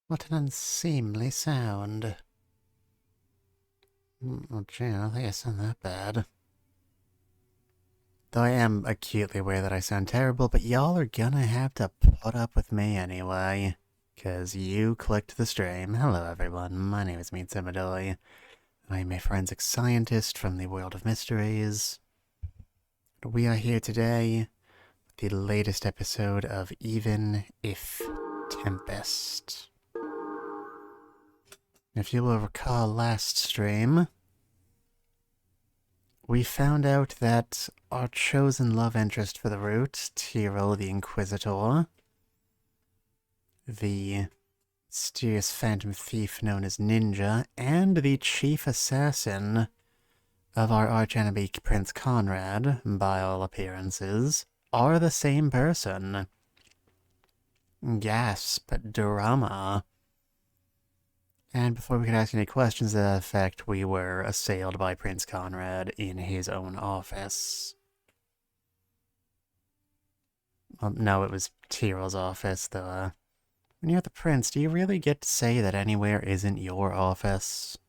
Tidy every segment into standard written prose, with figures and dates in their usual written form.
What an unseemly sound. Oh, gee, I don't think I sound that bad. Though I am acutely aware that I sound terrible, but y'all are gonna have to put up with me anyway. 'Cause you clicked the stream. Hello everyone, my name is Mitsumadoi. I am a forensic scientist from the world of mysteries. We are here today with the latest episode of Even If Tempest. If you will recall last stream, we found out that our chosen love interest for the route, Tyrell the Inquisitor, the mysterious phantom thief known as Ninja, and the chief assassin of our archenemy Prince Conrad, by all appearances, are the same person. Gasp, drama. And before we could ask any questions to that effect, we were assailed by Prince Conrad in his own office. Well, no, it was Tyrell's office, though. When you're the prince, do you really get to say that anywhere isn't your office?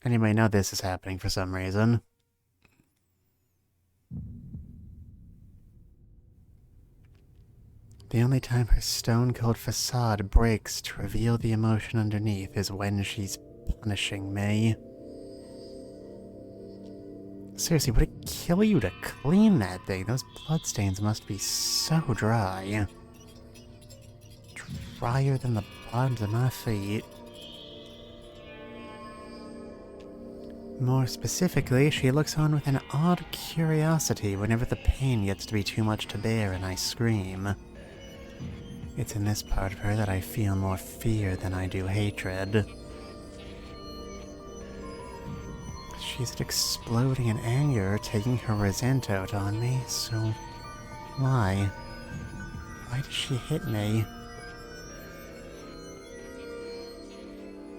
Anyway, now this is happening for some reason. The only time her stone-cold facade breaks to reveal the emotion underneath is when she's punishing me. Seriously, would it kill you to clean that thing? Those bloodstains must be so dry. Drier than the bottoms of my feet. More specifically, she looks on with an odd curiosity whenever the pain gets to be too much to bear and I scream. It's in this part of her that I feel more fear than I do hatred. She's exploding in anger, taking her resent out on me, so why? Why does she hit me?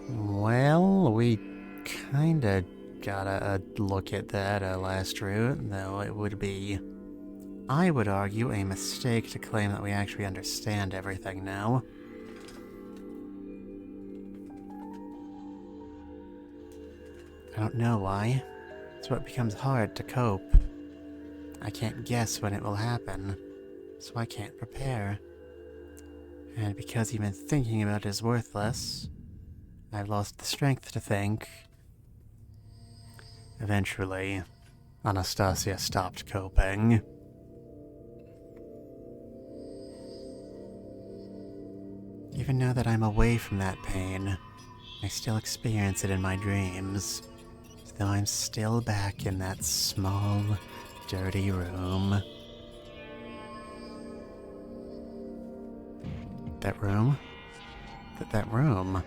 Well, we kinda gotta look at that last route, though it would be, I would argue, a mistake to claim that we actually understand everything now. I don't know why. It's what becomes hard to cope. I can't guess when it will happen, so I can't prepare. And because even thinking about it is worthless, I've lost the strength to think. Eventually, Anastasia stopped coping. Even now that I'm away from that pain, I still experience it in my dreams, as though I'm still back in that small, dirty room. That room? That room.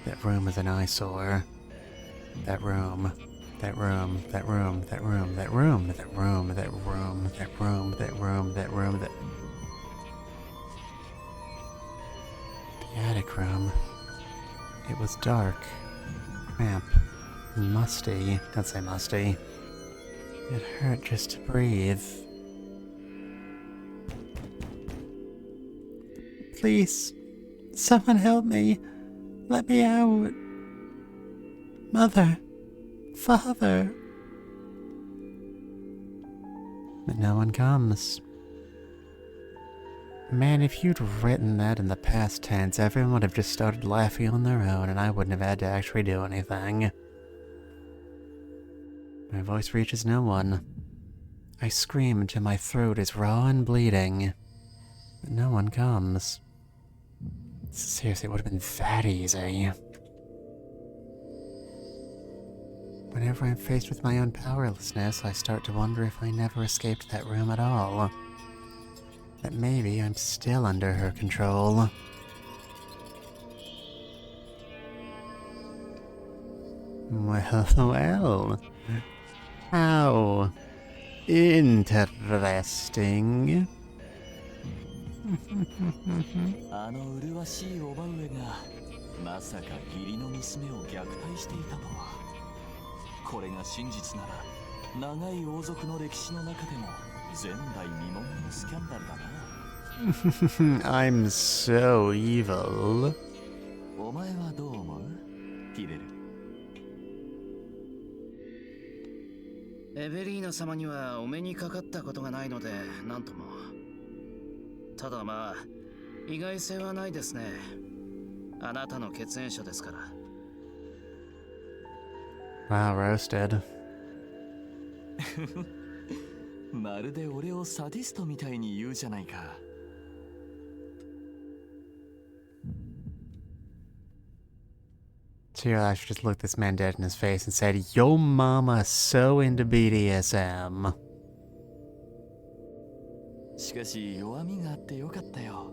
That room is an eyesore. That room. That room. That room. That room. That room. That room. That room. That room. That room. That room. That... The attic room. It was dark, cramped, musty. Don't say musty. It hurt just to breathe. Please, someone help me. Let me out. Mother. Father. But no one comes. Man, if you'd written that in the past tense, everyone would have just started laughing on their own and I wouldn't have had to actually do anything. My voice reaches no one. I scream until my throat is raw and bleeding. But no one comes. Seriously, it would have been that easy. Whenever I'm faced with my own powerlessness, I start to wonder if I never escaped that room at all. That maybe I'm still under her control. Well. How interesting. あの麗しいおば上がまさか義理の娘を虐待していたとは。これが真実なら長い王族の歴史の中でも前代未聞のスキャンダルだな。I'm so evil. お前はどう思う？ヒデル。エベリーナ様にはお目にかかったことがないので何とも。ただまあ意外性はないですね。あなたの血縁者ですから。Wow, roasted. まるで俺をサディストみたいに言うじゃないか。Tira should just look this man dead in his face and said, Yo mama so into BDSM. しかし弱みがあってよかったよ。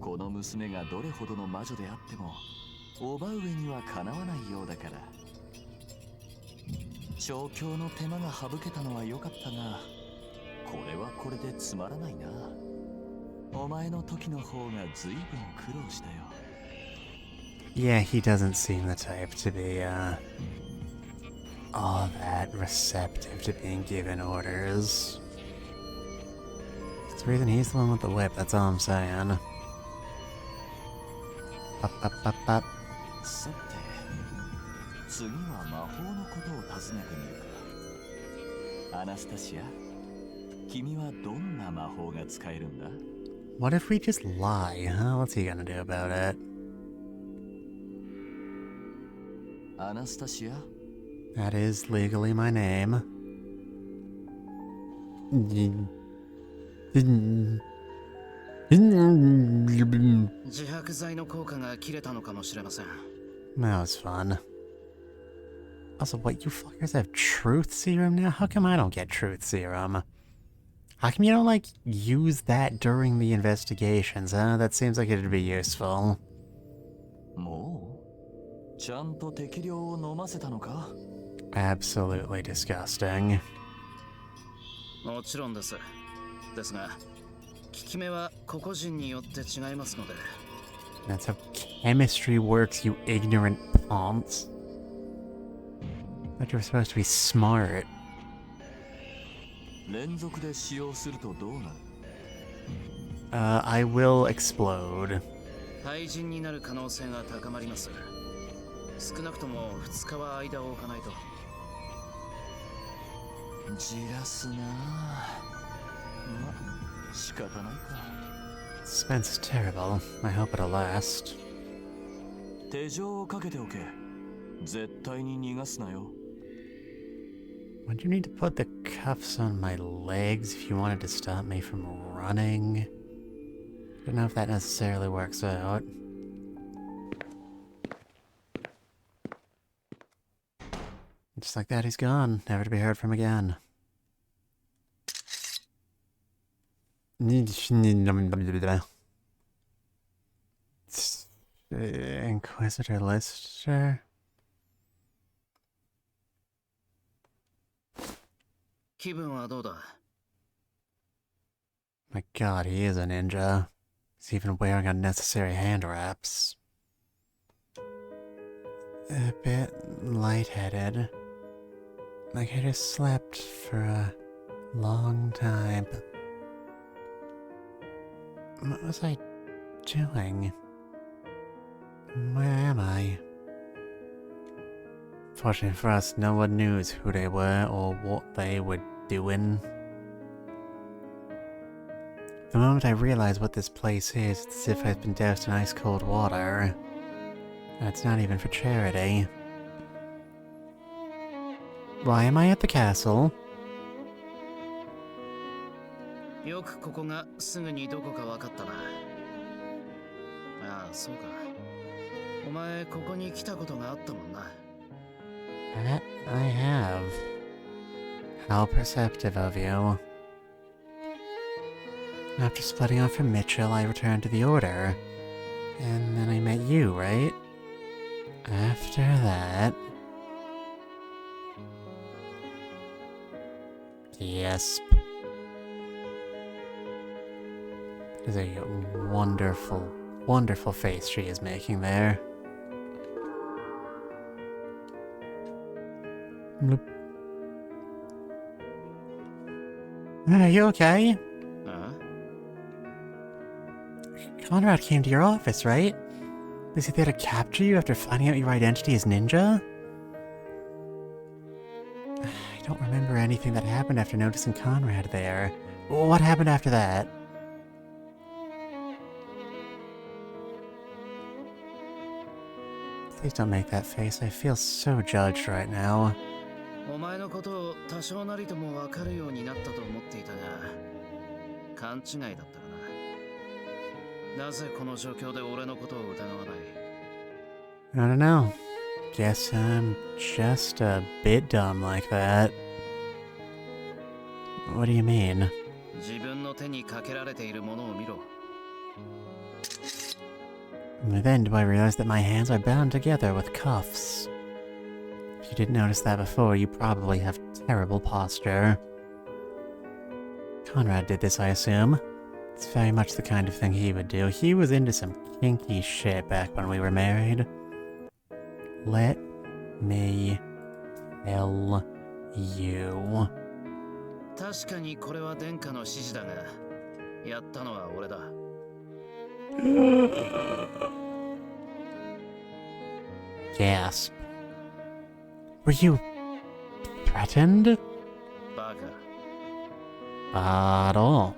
この娘がどれほどの魔女であっても叔母上にはかなわないようだから。調教の手間が省けたのは良かったが、これはこれでつまらないな。お前の時の方が随分苦労したよ。Yeah, he doesn't seem the type to be, all that receptive to being given orders. It's the reason he's the one with the whip, that's all I'm saying. Up, up, up, up. さて、次は魔法のことを尋ねてみるか。アナスタシア、君はどんな魔法が使えるんだ？ What if we just lie, huh? What's he gonna do about it? アナスタシア？ That is legally my name. That 自白剤の効果が切れたのかもしれません。was fun. Also, what, you fuckers have truth serum now? How come I don't get truth serum? How come you don't, like, use that during the investigations, huh? That seems like it'd be useful. もうちゃんと適量を飲ませたのか？ Absolutely disgusting. もちろんです。ですが、効き目は個々人によって違いますので。That's how chemistry works, you ignorant ponce. Thought you were supposed to be smart. 連続で使用するとどうなる？ I will explode. 廃人になる可能性が高まります。少なくとも2日は間を置かないと。じらすなあ。ま、仕方ないか。Suspense is terrible. I hope it'll last. 手錠をかけておけ。絶対に逃がすなよ。Would you need to put the cuffs on my legs if you wanted to stop me from running? Don't know if that necessarily works out. Just like that, he's gone, never to be heard from again. Inquisitor Lister? 気分はどうだ？ My god, he is a ninja. He's even wearing unnecessary hand wraps. A bit lightheaded. Like I just slept for a long time. What was I doing? Where am I? Fortunately for us, no one knew who they were or what they were doing. The moment I realize what this place is, it's as if I've been doused in ice cold water. And it's not even for charity. Why am I at the castle? よくここがすぐにどこか分かったな。ああ、そうか。お前ここに来たことがあったもんな。That I have. How perceptive of you. After splitting off from Mitchell, I returned to the Order. And then I met you, right? After that... Yes. That is a wonderful, wonderful face she is making there. Bloop. Are you okay? ああ、Conrad came to your office, right? Was he there to capture you after finding out your identity as Ninja? I don't remember anything that happened after noticing Conrad there. What happened after that? Please don't make that face. I feel so judged right now. お前のことを多少なりとも分かるようになったと思っていたが、勘違いだったかな。なぜこの状況で俺のことを疑わない？ I don't know. Guess I'm just a bit dumb like that. What do you mean? 自分の手にかけられているものを見ろ。 Only then do I realize that my hands are bound together with cuffs. If you didn't notice that before, you probably have terrible posture. Conrad did this, I assume. It's very much the kind of thing he would do. He was into some kinky shit back when we were married. Let me tell you. 確かにこれは殿下の指示だが、やったのは俺だ。Gasp. Were you threatened? バカ。 At all.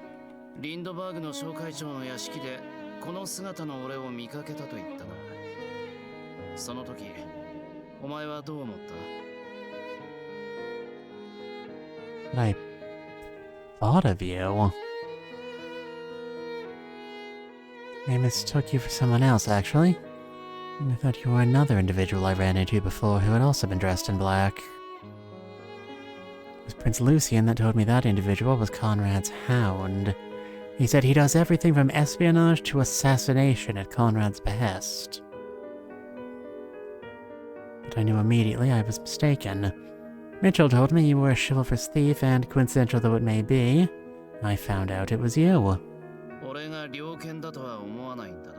リンドバーグの小会長の屋敷でこの姿の俺を見かけたと言ったな。その時、お前はどう思った？ I thought of you. I mistook you for someone else, actually. I thought you were another individual I ran into before who had also been dressed in black. It was Prince Lucian that told me that individual was Conrad's hound. He said he does everything from espionage to assassination at Conrad's behest. But I knew immediately I was mistaken. Mitchell told me you were a chivalrous thief, and coincidental though it may be, I found out it was you. 俺が猟犬だとは思わないんだな。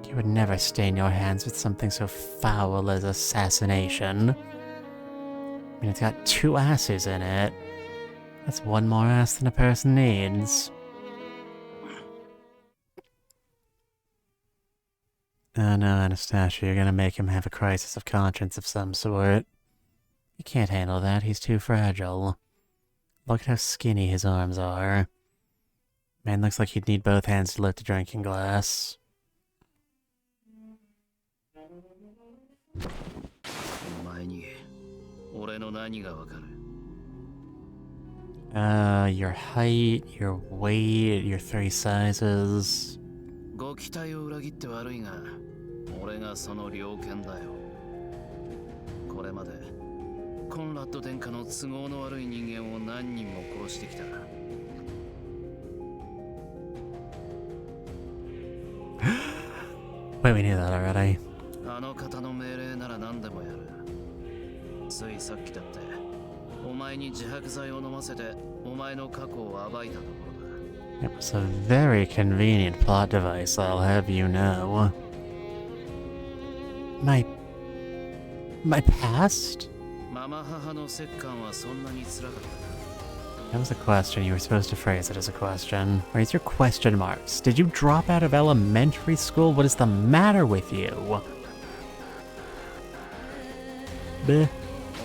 You would never stain your hands with something so foul as assassination. I mean, it's got 2 asses in it. That's 1 more ass than a person needs. Oh no, Anastasia, you're gonna make him have a crisis of conscience of some sort. You can't handle that, he's too fragile. Look at how skinny his arms are. Man looks like he'd need both hands to lift a drinking glass. お前に俺の何がわかる？ Your height, your weight, your 3 sizes. ご期待を裏切って悪いが、俺がその猟犬だよ。これまでコンラッド殿下の都合の悪い人間を何人も殺してきた。Wait, we knew that already. あの方の命令なら何でもやる。ついさっきだって、お前に自白剤を飲ませて、お前の過去を暴いたところだ。 It was a very convenient plot device, I'll have you know. My past? ママ母の折檻はそんなに辛かったか？ That was a question. You were supposed to phrase it as a question. Raise your question marks. Did you drop out of elementary school? What is the matter with you? Bleh.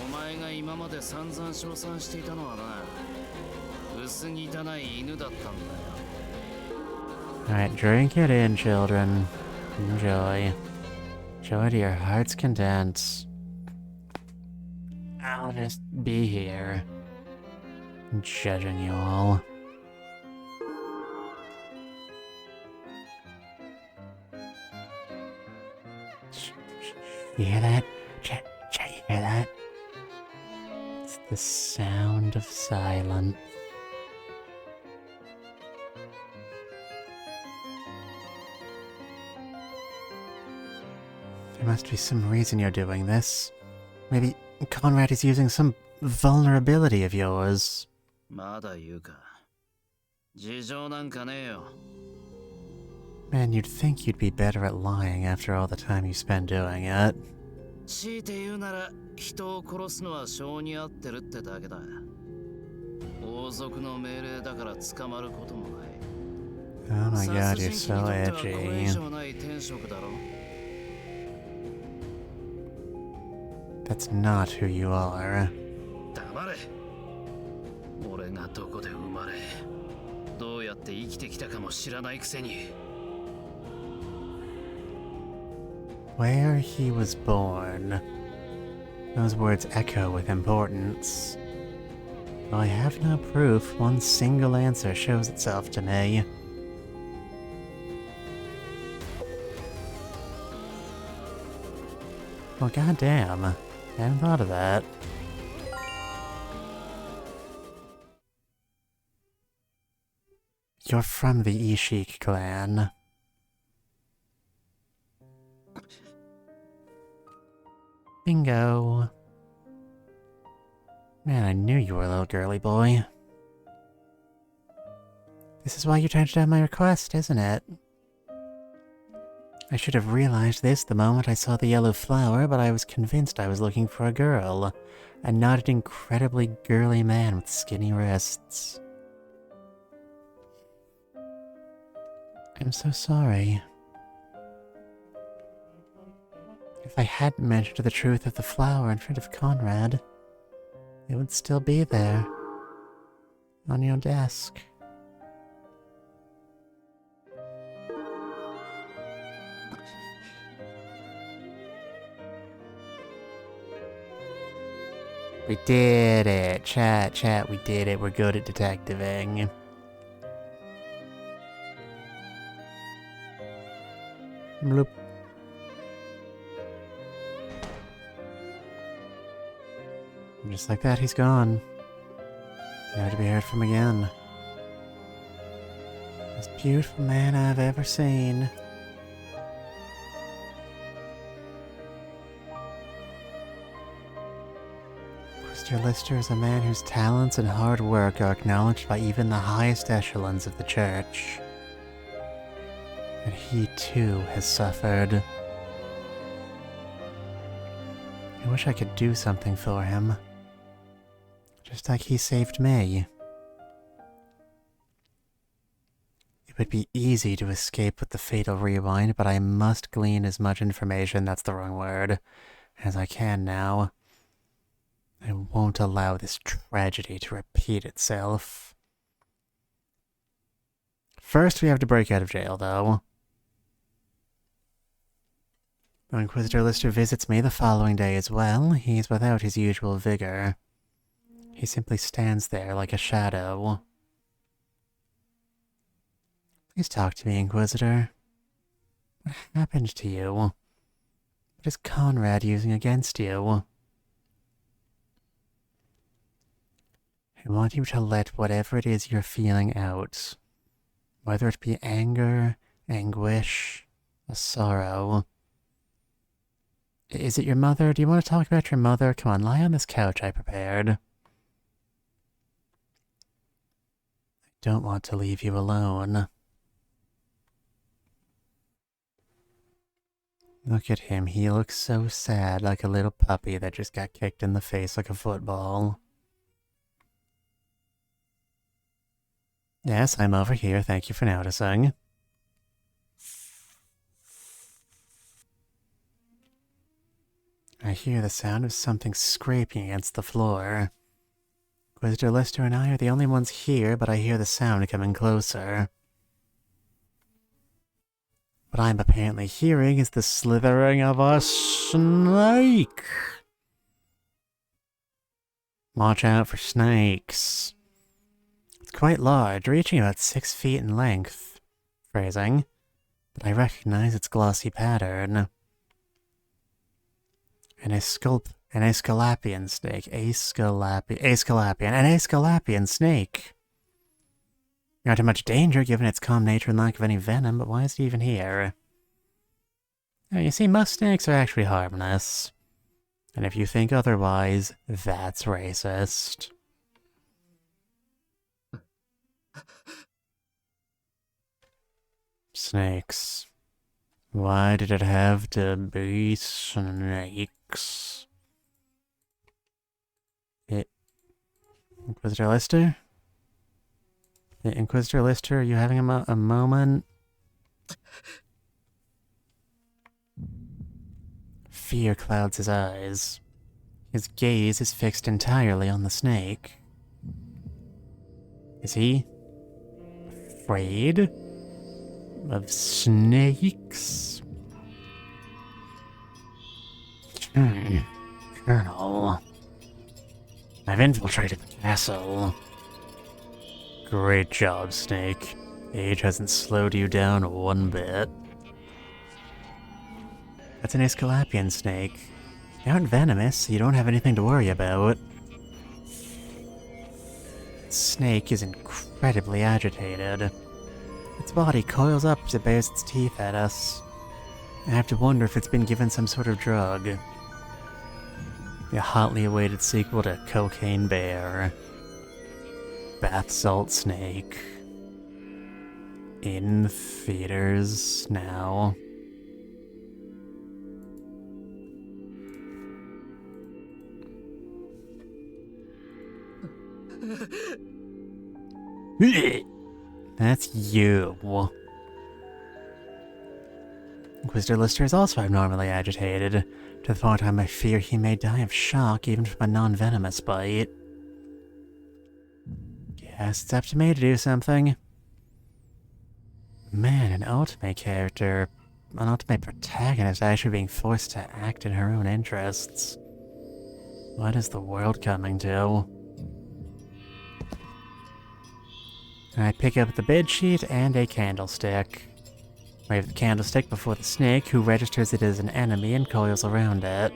お前が今まで散々称賛していたのはな、薄汚い犬だったんだよ。 Alright, drink it in, children. Enjoy. Enjoy to your heart's content. I'll just be here, judging you all. You hear that? Chat, you hear that? It's the sound of silence. There must be some reason you're doing this. Maybe Conrad is using some vulnerability of yours. まだ言うか。事情なんかねえよ。 Man, you'd think you'd be better at lying after all the time you spend doing it. 強いて言うなら、人を殺すのは性に合ってるってだけだ。王族の命令だから捕まることもない。Oh my god, you're 殺人鬼に so とってはこれ以 edgy. 上ない天職だろ。 That's not who you are. 黙れ。俺がどこで生まれ、どうやって生きてきたかも知らないくせに。 Where he was born. Those words echo with importance. Though I have no proof, one single answer shows itself to me. Well, goddamn. I hadn't thought of that. You're from the Ishik clan. Bingo. Man, I knew you were a little girly boy. This is why you turned down my request, isn't it? I should have realized this the moment I saw the yellow flower, but I was convinced I was looking for a girl, and not an incredibly girly man with skinny wrists. I'm so sorry. If I hadn't mentioned the truth of the flower in front of Conrad, it would still be there, on your desk. We did it! Chat, we did it. We're good at detectiving. Bloop. And just like that, he's gone. Never to be heard from again. Most beautiful man I've ever seen. Mr. Lister is a man whose talents and hard work are acknowledged by even the highest echelons of the church. But he too has suffered. I wish I could do something for him. Just like he saved me. It would be easy to escape with the fatal rewind, but I must glean as much information, that's the wrong word, as I can now. I won't allow this tragedy to repeat itself. First, we have to break out of jail, though. When Inquisitor Lister visits me the following day as well, he's without his usual vigor. He simply stands there like a shadow. Please talk to me, Inquisitor. What happened to you? What is Conrad using against you? I want you to let whatever it is you're feeling out. Whether it be anger, anguish, a sorrow. Is it your mother? Do you want to talk about your mother? Come on, lie on this couch I prepared. I don't want to leave you alone. Look at him. He looks so sad, like a little puppy that just got kicked in the face like a football. Yes, I'm over here. Thank you for noticing. I hear the sound of something scraping against the floor. Inquisitor Lister and I are the only ones here, but I hear the sound coming closer. What I'm apparently hearing is the slithering of a snake. Watch out for snakes. It's quite large, reaching about 6 feet in length. Phrasing. But I recognize its glossy pattern. An Aesculapian snake. An Aesculapian snake. Not in much danger given its calm nature and lack of any venom, but why is it even here? Now, you see, most snakes are actually harmless. And if you think otherwise, that's racist. Snakes. Why did it have to be snakes? Inquisitor Lister? Inquisitor Lister, are you having a moment? Fear clouds his eyes. His gaze is fixed entirely on the snake. Is he afraid of snakes? Colonel, I've infiltrated the castle. Great job, Snake. Age hasn't slowed you down one bit. That's an Aesculapian snake. They aren't venomous, so you don't have anything to worry about. The snake is incredibly agitated. Its body coils up as it bares its teeth at us. I have to wonder if it's been given some sort of drug. The hotly awaited sequel to Cocaine Bear. Bath Salt Snake. In theaters now. That's you. Inquisitor Lister is also abnormally agitated, to the point I fear he may die of shock even from a non-venomous bite. Guess it's up to me to do something. Man, an ultimate character, an ultimate protagonist actually being forced to act in her own interests. What is the world coming to? I pick up the bedsheet and a candlestick. Wave the candlestick before the snake, who registers it as an enemy and coils around it.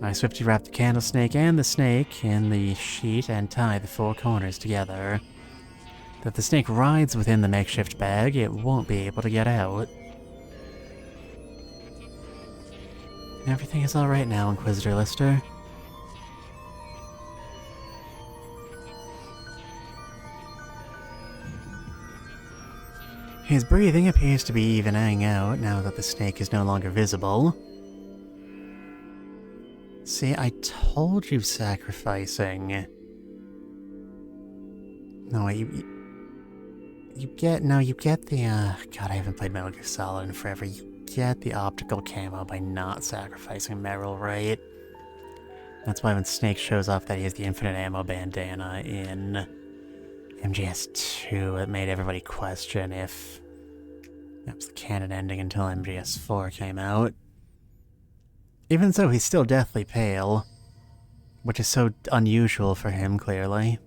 I swiftly wrap the candlestick and the snake in the sheet and tie the four corners together. If the snake rides within the makeshift bag, it won't be able to get out. Everything is alright now, Inquisitor Lister. His breathing appears to be evening out now that the snake is no longer visible. See, I told you sacrificing. No, wait, you get the, God, I haven't played Metal Gear Solid in forever. You get the optical camo by not sacrificing Meryl, right? That's why when Snake shows off that he has the infinite ammo bandana in MGS2, it made everybody question if that was the canon ending until MGS4 came out. Even so, he's still deathly pale, which is so unusual for him, clearly.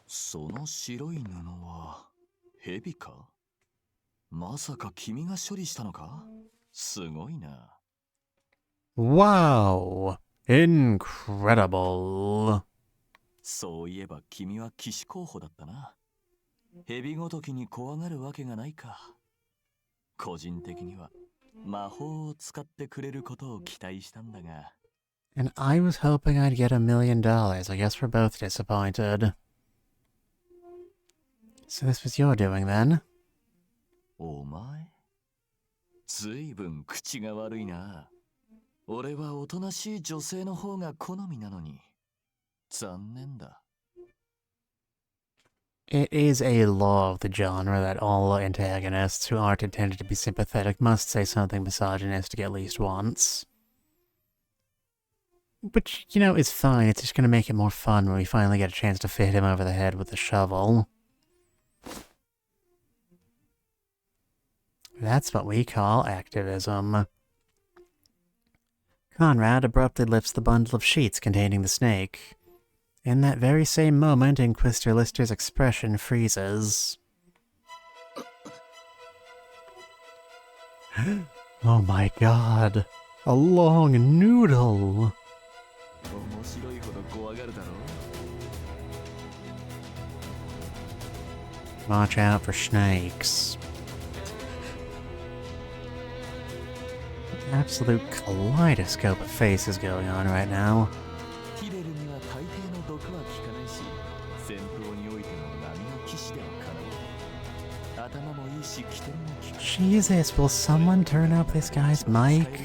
その白い布は蛇か？まさか君が処理したのか？すごいな。Wow! Incredible! そういえば君は騎士候補だったな。蛇ごときに怖がるわけがないか。個人的には魔法を使ってくれることを期待したんだが。And I was hoping I'd get $1 million. I guess we're both disappointed. So this was your doing then? お前？ずいぶん口が悪いな。俺はおとなしい女性の方が好みなのに。残念だ。It is a law of the genre that all antagonists who aren't intended to be sympathetic must say something misogynistic at least once. Which, you know, is fine. It's just gonna make it more fun when we finally get a chance to fit him over the head with the shovel. That's what we call activism. Conrad abruptly lifts the bundle of sheets containing the snake. In that very same moment, Inquisitor Lister's expression freezes. Oh my god. A long noodle! Watch out for snakes. Absolute kaleidoscope of faces going on right now. Jesus, will someone turn up this guy's mic?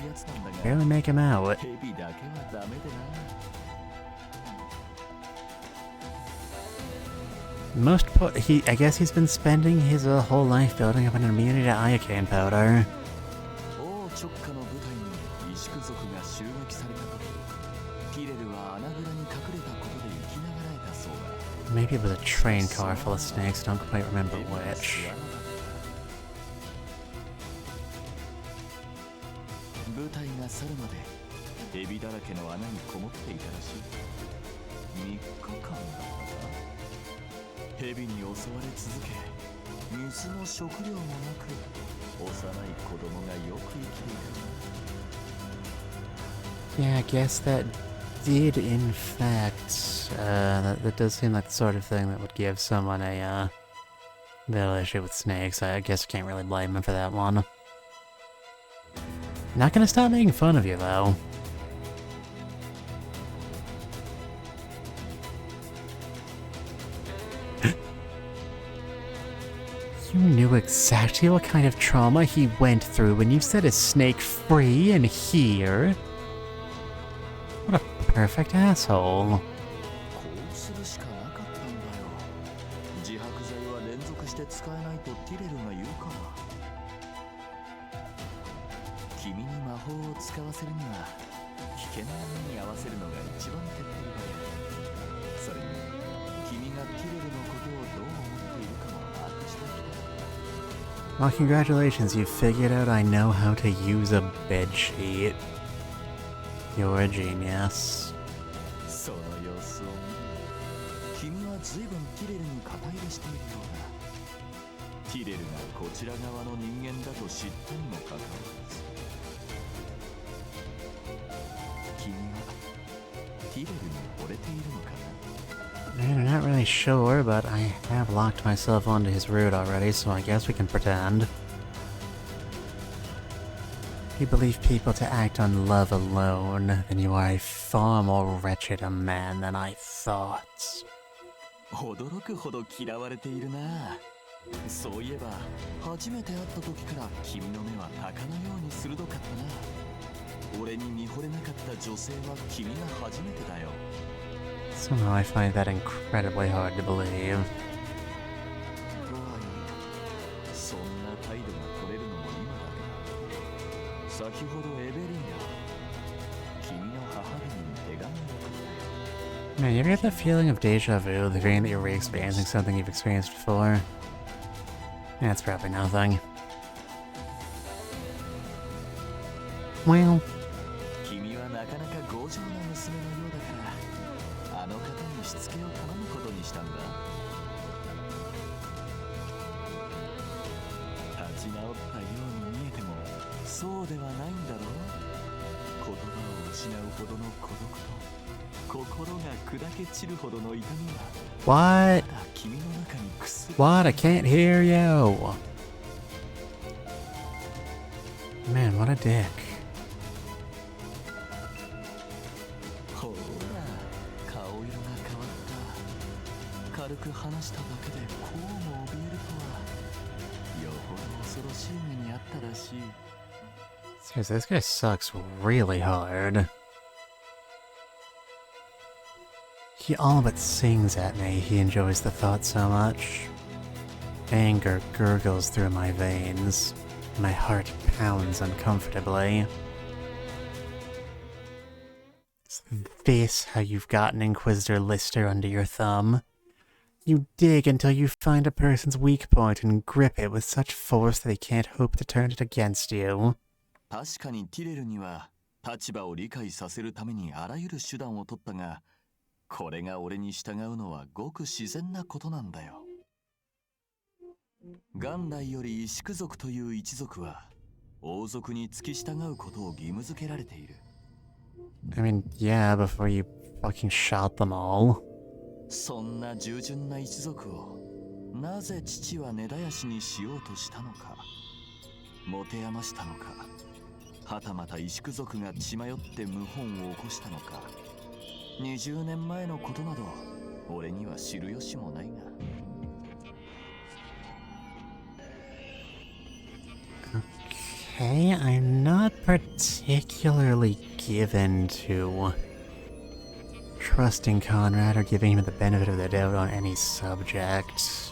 Barely make him out. I guess he's been spending his whole life building up an immunity to iocane powder. 王直下の部隊に石工族が襲撃された時、ティレルは穴蔵に隠れたことで生きながらえたそうだ。 Maybe it was a train car full of snakes, don't quite remember which. 部隊が去るまでエビだらけの穴にこもっていたらしい。3日間だったか。ヘビに襲われ続け、水も食料もなく、幼い子供がよく生きていた。 Yeah, I guess that did in fact, that does seem like the sort of thing that would give someone a, little issue with snakes. I guess I can't really blame him for that one. Not gonna stop making fun of you, though. You knew exactly what kind of trauma he went through when you set a snake free in here. What a perfect asshole. こうするしかなかったんだよ。自白剤は連続して使えないとティレルが言うから。君に魔法を使わせるには危険な目に合わせるのが一番手っ取り早い。それに君がティレルのことをどう思っているかも把握しておきたい。 Well, congratulations, you figured out I know how to use a bedsheet. You're a genius. その様子を見る。君は随分ティレルに肩入れしているようだ。ティレルがこちら側の人間だと知ったにもかかわらず。君はティレルに惚れているのかな？ I'm not really sure, but I have locked myself onto his route already, so I guess we can pretend. If you believe people to act on love alone, then you are a far more wretched a man than I thought. 驚くほど嫌われているな。そういえば初めて会った時から君の目は鷹のように鋭かったな。俺に見惚れなかった女性は君が初めてだよ。 Somehow I find that incredibly hard to believe. とはいえ、そんな態度が取れるのも今だけだ。先ほどエベリーナ、君の母上に手紙をくれた。 Man, you ever get the feeling of deja vu, the feeling that you're re-experiencing something you've experienced before? That's probably nothing. Well... 君はなかなか強情な娘のようだから、あの方にしつけを頼むことにしたんだ。立ち直ったように見えても、そうではないんだろう。言葉を失うほどの孤独と、心が砕け散るほどの痛みは、 What? まだ君の中にくすぶ。 What? I can't hear you! Man, what a dick. ほら、顔色が変わった。軽く話しただけでこうも怯えるとは。よほど恐ろしい目にあったらしい。 Seriously, this guy sucks really hard. He all but sings at me, he enjoys the thought so much. Anger gurgles through my veins. My heart pounds uncomfortably. Is this how you've got an Inquisitor Lister under your thumb? You dig until you find a person's weak point and grip it with such force that he can't hope to turn it against you. 確かにティレルには立場を理解させるためにあらゆる手段を取ったが、これが俺に従うのはごく自然なことなんだよ。元来より石工族という一族は王族に付き従うことを義務付けられている。 I mean, yeah, before you fucking shot them all. そんな従順な一族をなぜ父は根絶やしにしようとしたのか、持て余したのか、はたまた石工族が血迷って謀反を起こしたのか、20年前のことなど俺には知る由もないが。 Okay, I'm not particularly given to trusting Conrad or giving him the benefit of the doubt on any subject.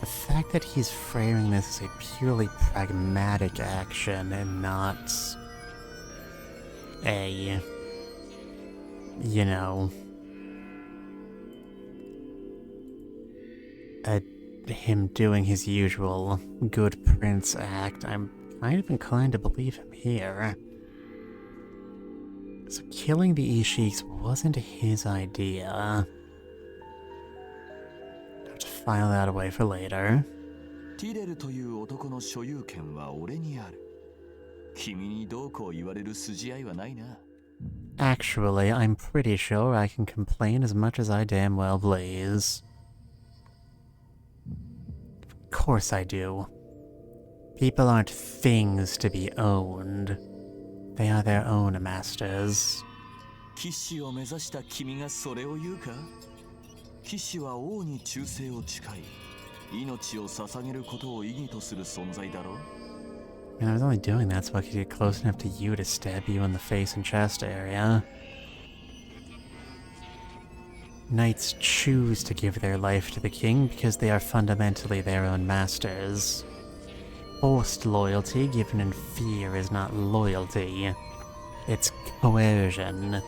The fact that he's framing this as a purely pragmatic action and not a, you know, him doing his usual good prince act, I'm kind of inclined to believe him here. So killing the Ishiks wasn't his idea. Have to file that away for later. ティレルという男の所有権は俺にある。君にどうこう言われる筋合いはないな。Actually, I'm pretty sure I can complain as much as I damn well please. Of course I do. People aren't things to be owned. They are their own masters. 騎士を目指した君がそれを言うか？騎士は王に忠誠を誓い、命を捧げることを意義とする存在だろう。And I was only doing that so I could get close enough to you to stab you in the face and chest area. Knights choose to give their life to the king because they are fundamentally their own masters. Forced loyalty given in fear is not loyalty. It's coercion.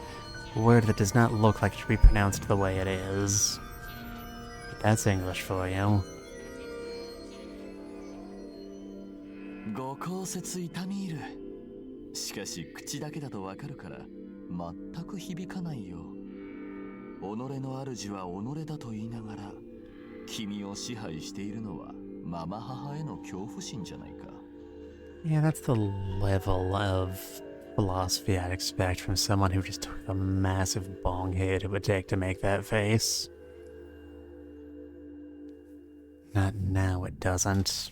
A word that does not look like it should be pronounced the way it is. But that's English for you. ご公説痛み入る。しかし口だけだとわかるから全く響かないよ。己の主は己だと言いながら君を支配しているのはママ母への恐怖心じゃないか。Yeah, that's the level of philosophy I'd expect from someone who just took a massive bong hit it would take to make that face. Not now, it doesn't.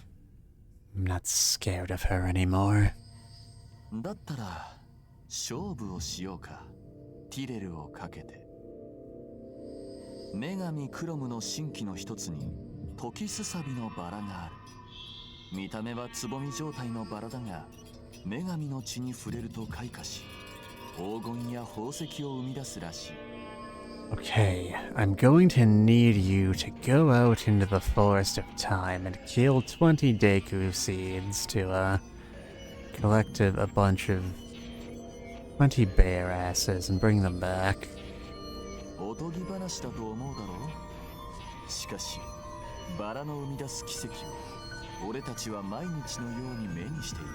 I'm not scared of her anymore. だったら勝負をしようか。ティレルをかけて。女神クロムの神器の一つに時すさびのバラがある。見た目はつぼみ状態のバラだが、女神の血に触れると開花し、黄金や宝石を生み出すらしい。Okay, I'm going to need you to go out into the forest of time and kill 20 Deku seeds to, collect a bunch of 20 bear asses and bring them back. おとぎ話だと思うだろう。しかし、バラの生み出す奇跡を俺たちは毎日のように目にしている。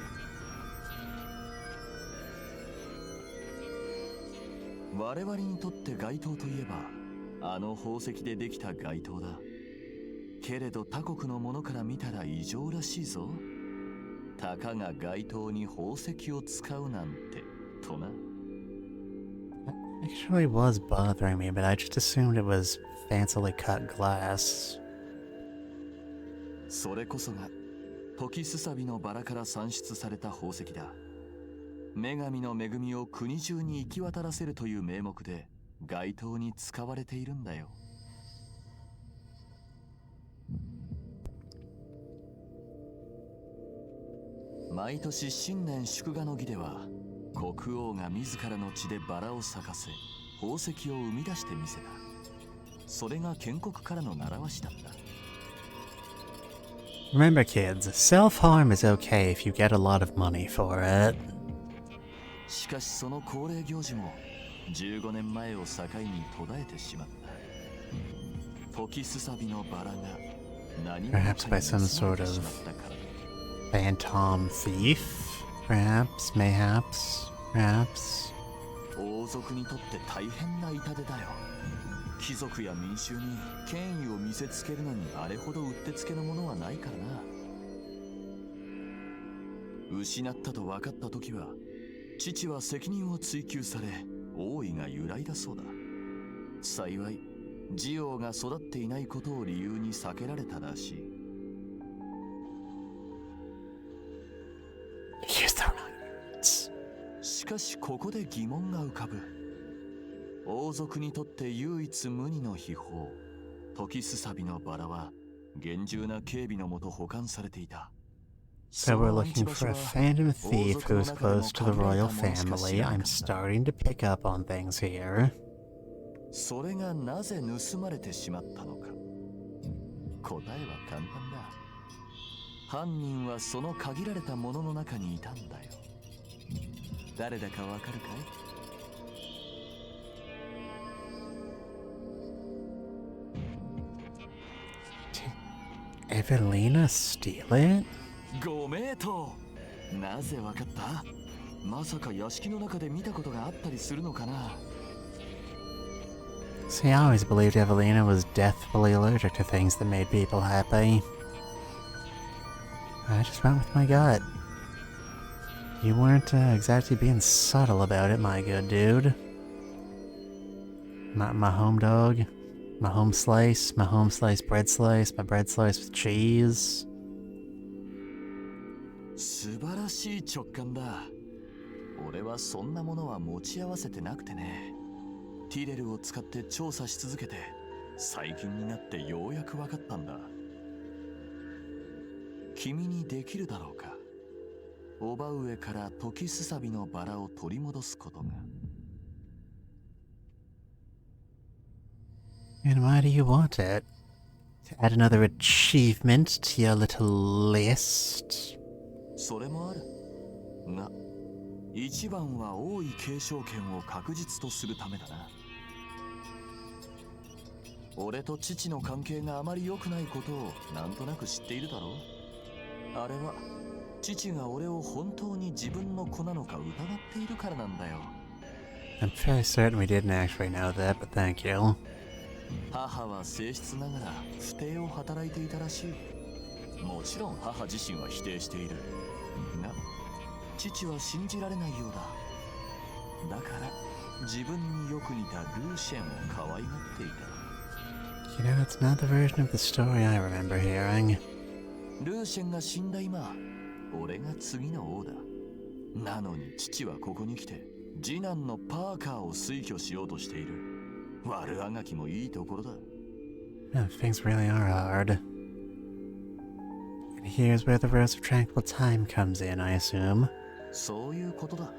我々にとって街灯といえばあの宝石でできた街灯だ。けれど他国のものから見たら異常らしいぞ。たかが街灯に宝石を使うなんてとな。Actually was bothering me, but I just assumed it was fancily cut glass. それこそが時すさびのバラから産出された宝石だ。女神の恵みを国中に行き渡らせるという名目で街灯に使われているんだよ。毎年新年祝賀の儀では国王が自らの血でバラを咲かせ宝石を生み出してみせた。それが建国からの習わしだった。Remember kids, self-harm is okay if you get a lot of money for it. しかしその恒例行事も15年前を境に途絶えてしまった。時すさびのバラが何者かに Perhaps by some 盗まれ sort てし of まったから。phantom thief? Perhaps, mayhaps, perhaps. 王族にとって大変な痛手だよ。貴族や民衆に権威を見せつけるのにあれほどうってつけのものはないからな。失ったと分かった時は父は責任を追及され王位が揺らいだそうだ。幸いジオウが育っていないことを理由に避けられたらしい。Use the wrong words. しかしここで疑問が浮かぶ。王族にとって唯一無二の秘宝時すさびのバラは厳重な警備のもと保管されていた。 So we're looking for a phantom thief who's close to the royal family. I'm starting to pick up on things here. それがなぜ盗まれてしまったのか。答えは簡単だ。犯人はその限られたものの中にいたんだよ。誰だかわかるかい？ Evelina steal it? ご名答。なぜわかった？まさか屋敷の中で見たことがあったりするのかな。 See, I always believed Evelina was deathfully allergic to things that made people happy. I just went with my gut. You weren't exactly being subtle about it, my good dude. My home dog, my home slice bread slice, my bread slice with cheese. 素晴らしい直感だ。俺はそんなものは持ち合わせてなくてね。ティレルを使って調査し続けて、最近になってようやく分かったんだ。君にできるだろうか。叔母上から時すさびのバラを取り戻すことが。And why do you want it? To add another achievement to your little list? それもある。が、一番は王位継承権を確実とするためだな。俺と父の関係があまり良くないことをなんとなく知っているだろう。あれは父が俺を本当に自分の子なのか疑っているからなんだよ。I'm fairly certain we didn't actually know that, but thank you. 母は性質ながら不貞を働いていたらしい。もちろん母自身は否定している。が、父は信じられないようだ。だから自分によく似たルーシェンを可愛がっていた。You know, that's not the version of the story I remember hearing. ルーシェンが死んだ今、俺が次の王だ。なのに父はここに来て次男のパーカーを推挙しようとしている。悪あがきもいいところだ。Yeah, things really are hard. And here's where the Rose of Tranquil Time comes in, I assume. そういうことだ。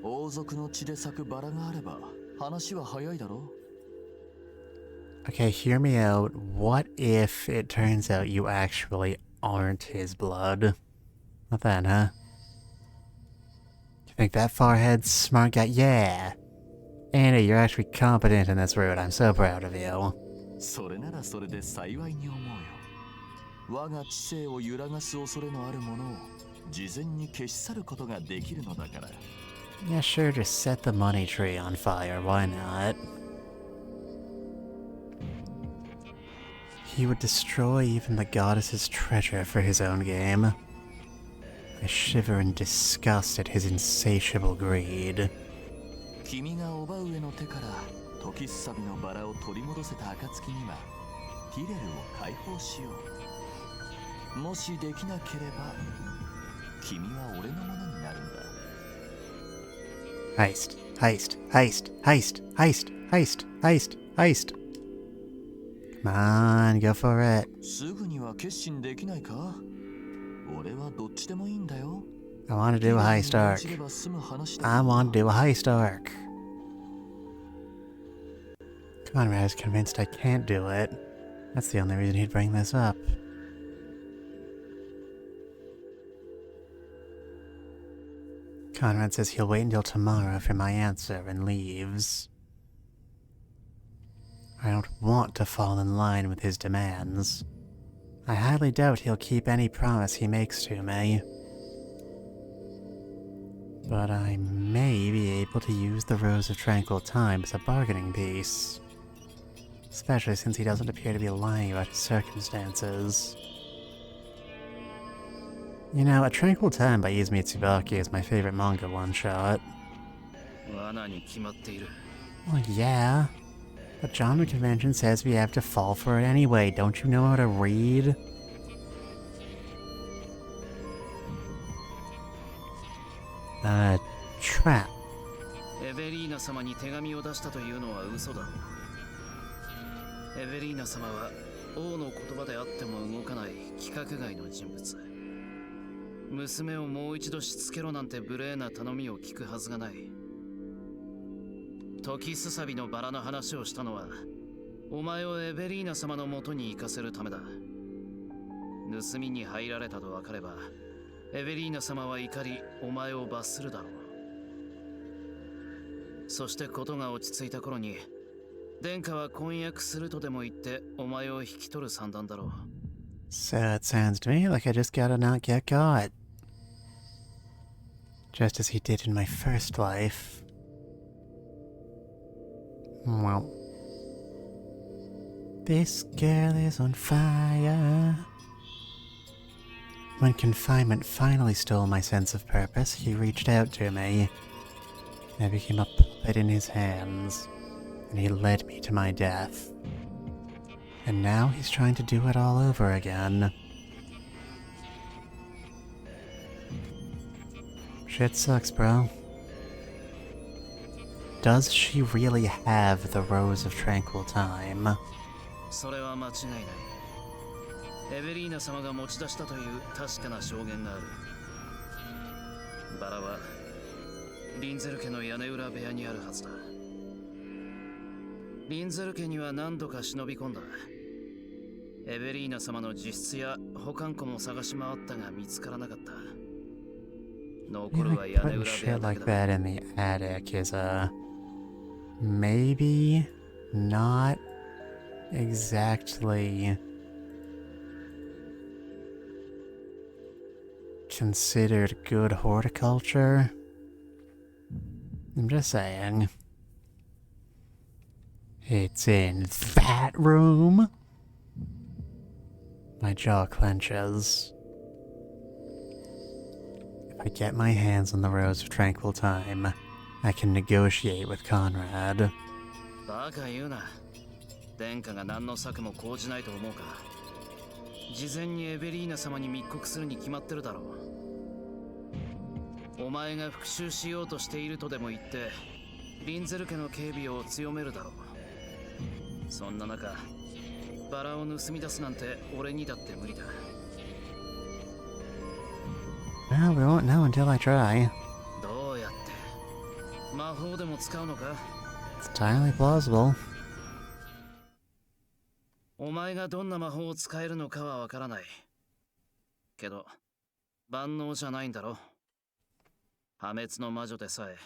王族の血で咲くバラがあれば話は早いだろう。 Okay, hear me out. What if it turns out you actually aren't his blood? Not then, huh? You think that far-ahead smart guy? Yeah! Andy, you're actually competent in this route. I'm so proud of you. それならそれで幸いに思うよ。我が知性を揺らがす恐れのあるものを事前に消し去ることができるのだから。 Yeah, sure, just set the money tree on fire. Why not? He would destroy even the goddess's treasure for his own game. I shiver in disgust at his insatiable greed. 君が叔母上の手から時すさびのバラを取り戻せた暁にはティレルを解放しよう。もしできなければ君は俺のものになるんだ。 Heist, heist, heist, heist, heist, heist, heist, heist. Come on, go for it. すぐには決心できないか？俺はどっちでもいいんだよ。 I want to do a heist arc. I want to do a heist arc. Conrad's convinced I can't do it. That's the only reason he'd bring this up. Conrad says he'll wait until tomorrow for my answer and leaves. I don't want to fall in line with his demands. I highly doubt he'll keep any promise he makes to me. But I may be able to use the Rose of Tranquil Time as a bargaining piece. Especially since he doesn't appear to be lying about his circumstances. You know, A Tranquil Time by Izumi Tsubaki is my favorite manga one-shot. Well, yeah. But genre convention says we have to fall for it anyway. Don't you know how to read? Trap. エベリーナ様に手紙を出したというのは嘘だろう。エベリーナ様は王の言葉であっても動かない規格外の人物。娘をもう一度しつけろなんて無礼な頼みを聞くはずがない。時すさびのバラの話をしたのはお前をエベリーナ様の元に行かせるためだ。盗みに入られたと分かればエベリーナ様は怒りお前を罰するだろう。そして事が落ち着いた頃に殿下は婚約するとでも言ってお前を引き取る算段だろう。 So it sounds to me like I just gotta not get caught. Just as he did in my first life. Well. This girl is on fire. When confinement finally stole my sense of purpose, he reached out to me. I became a puppet in his hands, and he led me to my death. And now he's trying to do it all over again. Shit sucks, bro. Does she really have the Rose of Tranquil Time? それは間違いない。エベリーナ様が持ち出したという確かな証言がある。バラはリンゼル家の屋根裏部屋にあるはずだ。リンゼル家には何度か忍び込んだ。エベリーナ様の自室や保管庫も探し回ったが見つからなかった。残るは屋根裏部屋 Shit だけ like だ。 that in the attic is maybe not exactly considered good horticulture. I'm just saying. It's in that room. My jaw clenches. If I get my hands on the Rose of Tranquil Time, I can negotiate with Conrad. バカ言うな。殿下が何の策も講じないと思うか。事前にエベリーナ様に密告するに決まってるだろう。お前が復讐しようとしているとでも言ってリンゼル家の警備を強めるだろう。そんな中バラを盗み出すなんて俺にだって無理だ。 Well, we won't know until I try. どうやって魔法でも使うのか。 It's entirely plausible. お前がどんな魔法を使えるのかはわからないけど万能じゃないんだろ。破滅の魔女でさえ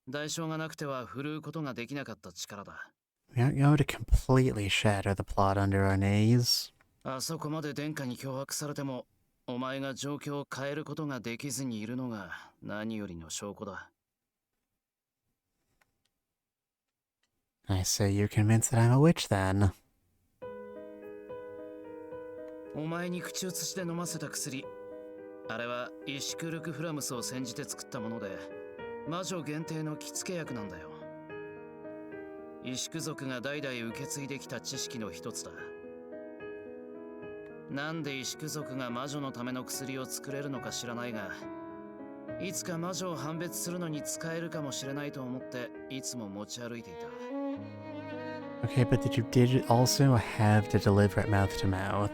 代償がなくては振るうことができなかった力だ。 We aren't going to completely shatter the plot under our knees. あそこまで殿下に脅迫されてもお前が状況を変えることができずにいるのが何よりの証拠だ。 I say you're convinced that I'm a witch then. お前に口移しで飲ませた薬、あれはイシクルクフラムスを煎じて作ったもので魔女限定の着付け薬なんだよ。イシク族が代々受け継いできた知識の一つだ。なんでイシク族が魔女のための薬を作れるのか知らないが、いつか魔女を判別するのに使えるかもしれないと思っていつも持ち歩いていた。 Okay, but you did also have to deliver it mouth to mouth.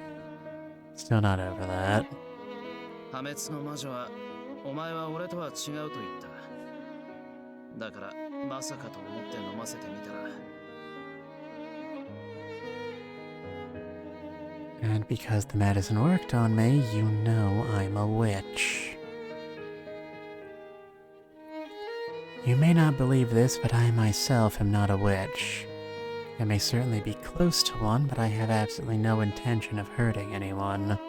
Still not over that. 破滅の魔女はお前は俺とは違うと言った。だからまさかと思って飲ませてみたら。 And because the medicine worked on me, you know I'm a witch. You may not believe this, but I myself am not a witch. I may certainly be close to one, but I have absolutely no intention of hurting anyone. あ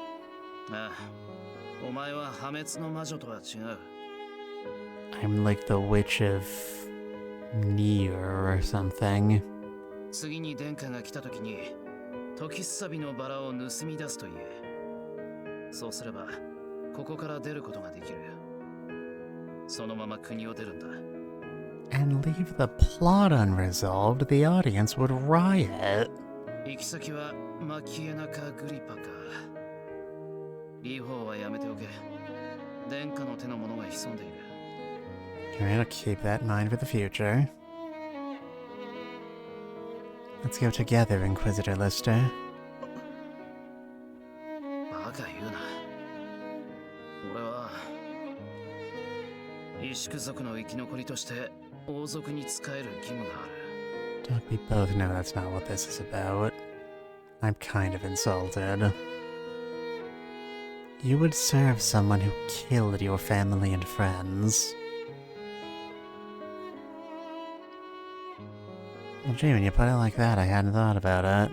あ、お前は破滅の魔女とは違う。 I'm like the witch of Nier or something. 次に殿下が来た時に時すさびのバラを盗み出すと言え。そうすればここから出ることができる。そのまま国を出るんだ。 And leave the plot unresolved, the audience would riot. 行き先はマキエナかグリパか。リーホーはやめておけ。殿下の手の者が潜んでいる。 Alright, I'll keep that in mind for the future. Let's go together, Inquisitor Lister. バカ言うな。俺はイシク族の生き残りとして王族に仕える義務がある。Don't we both know that's not what this is about? I'm kind of insulted. You would serve someone who killed your family and friends. Well, gee, when you put it like that, I hadn't thought about it.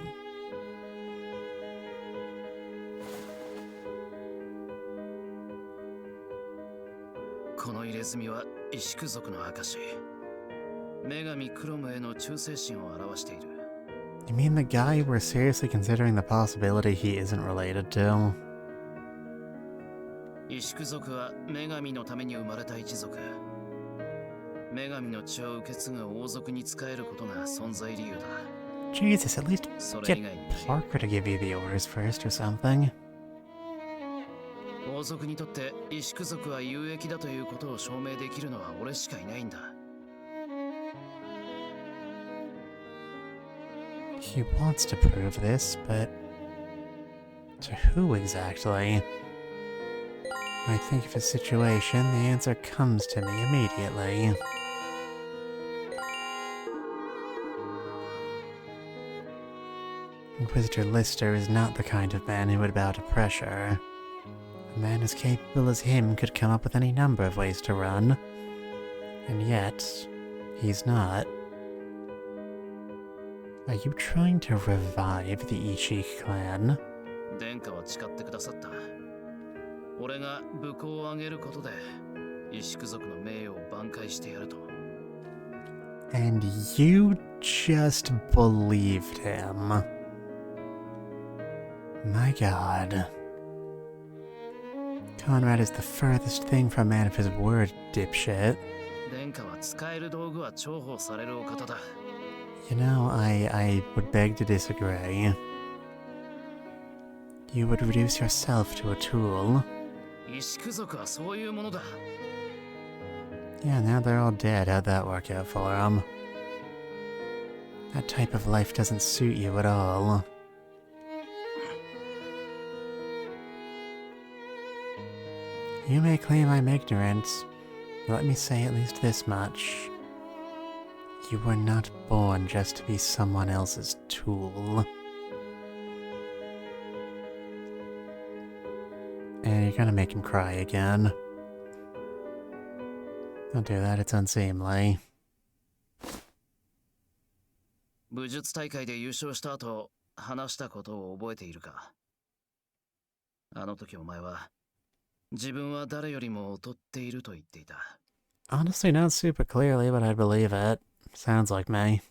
You mean the guy we're seriously considering the possibility he isn't related to? 石工族は女神のために生まれた一族。女神の血を受け継ぐ王族に仕えることが存在理由だ。Jesus, at least get Parker to give you the orders first or something. 王族にとって石工族は有益だということを証明できるのは俺しかいないんだ。He wants to prove this, but to who exactly? When I think of a situation, the answer comes to me immediately. Inquisitor Lister is not the kind of man who would bow to pressure. A man as capable as him could come up with any number of ways to run. And yet, he's not. Are you trying to revive the Ishii clan? 殿下は誓ってくださった。俺が武功を上げることで石工族の名誉を挽回してやると。And you just believed him. My god. Conrad is the furthest thing from a man of his word, dipshit. 殿下は使える道具は重宝されるお方だ。You know, I would beg to disagree. You would reduce yourself to a tool. 石工族はそういうものだ。Yeah, now they're all dead. How'd that work out for them? That type of life doesn't suit you at all. You may claim I'm ignorant, but let me say at least this much. You were not born just to be someone else's tool. And you're gonna make him cry again. Don't do that, it's unseemly. 武術大会で優勝した後、話したことを覚えているか？あの時お前は、自分は誰よりも劣っていると言っていた。Honestly, not super clearly, but I'd believe it. Sounds like me.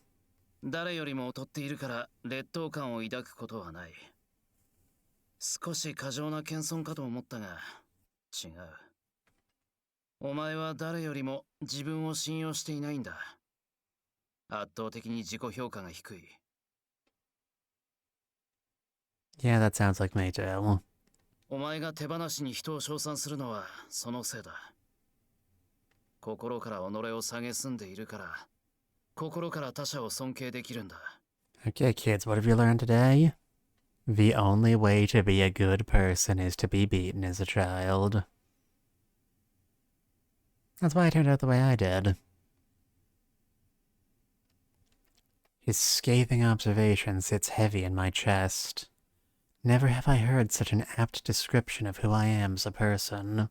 誰よりも劣っているから劣等感を抱くことはない。少し過剰な謙遜かと思ったが、違う。お前は誰よりも自分を信用していないんだ。圧倒的に自己評価が低い。Yeah, that sounds like me too. お前が手放しに人を称賛するのはそのせいだ。心から己を蔑んでいるから、心から他者を尊敬できるんだ。Okay, kids, what have you learned today? The only way to be a good person is to be beaten as a child. That's why I turned out the way I did. His scathing observation sits heavy in my chest. Never have I heard such an apt description of who I am as a person.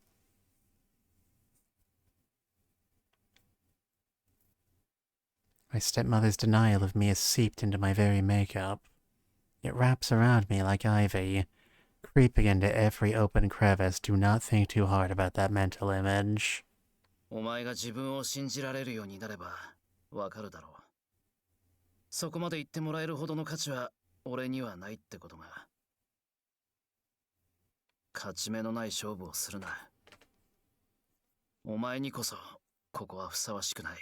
My stepmother's denial of me is seeped into my very makeup. It wraps around me like ivy, creeping into every open crevice. Do not think too hard about that mental image. お前が自分を信じられるようになればわかるだろう。そこまで言ってもらえるほどの価値は俺にはないってことが。勝ち目のない勝負をするな。お前にこそここはふさわしくない。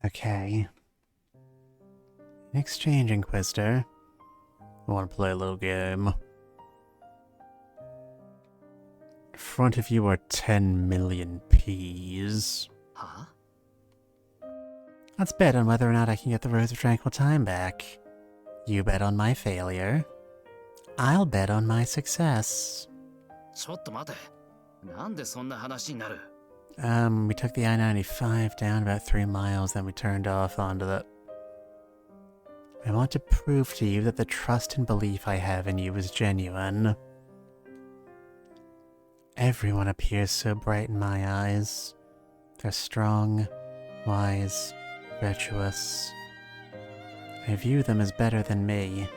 Okay. In exchange, Inquisitor, I want to play a little game. In front of you are 10 million P's. Huh? Let's bet on whether or not I can get the Rose of Tranquil Time back. You bet on my failure. I'll bet on my success. ちょっと待て。なんでそんな話になる？ We took the I-95 down about 3 miles, then we turned off onto the... I want to prove to you that the trust and belief I have in you is genuine. Everyone appears so bright in my eyes. They're strong, wise, virtuous. I view them as better than me,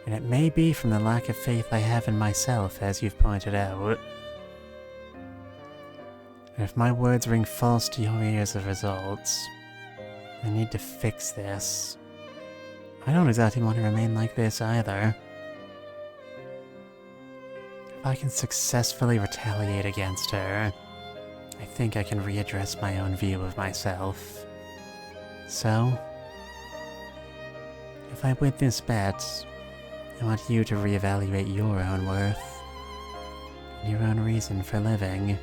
and it may be from the lack of faith I have in myself, as you've pointed out. And if my words ring false to your ears as results, I need to fix this. I don't exactly want to remain like this either. If I can successfully retaliate against her, I think I can readdress my own view of myself. So, if I win this bet, I want you to reevaluate your own worth, and your own reason for living.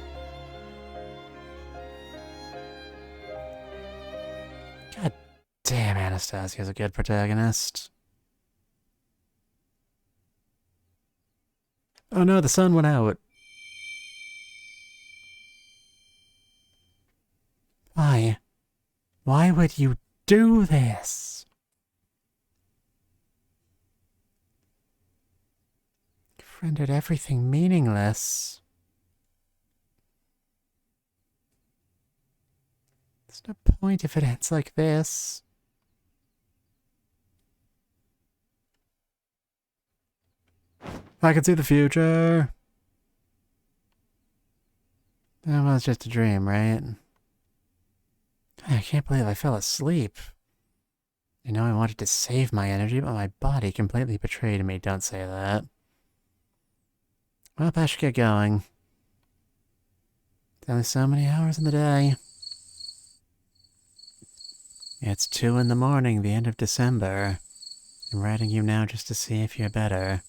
God damn, Anastasia's a good protagonist. Oh no, the sun went out. Why? Why would you do this? You've rendered everything meaningless. There's no point if it ends like this. I can see the future. That was just a dream, right? I can't believe I fell asleep. I know I wanted to save my energy, but my body completely betrayed me. Don't say that. Well, I should get going. There's only so many hours in the day. It's 2 in the morning, the end of December. I'm writing you now just to see if you're better.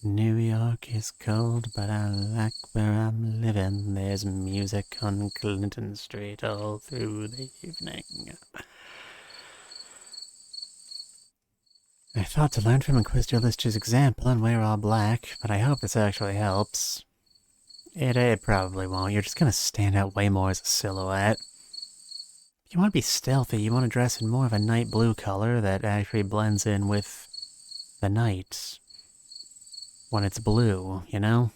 New York is cold, but I like where I'm living. There's music on Clinton Street all through the evening. I thought to learn from Inquisitor example and wear all black, but I hope this actually helps. It probably won't. You're just gonna stand out way more as a silhouette. If you want to be stealthy, you want to dress in more of a night blue color that actually blends in with the night. When it's blue, you know?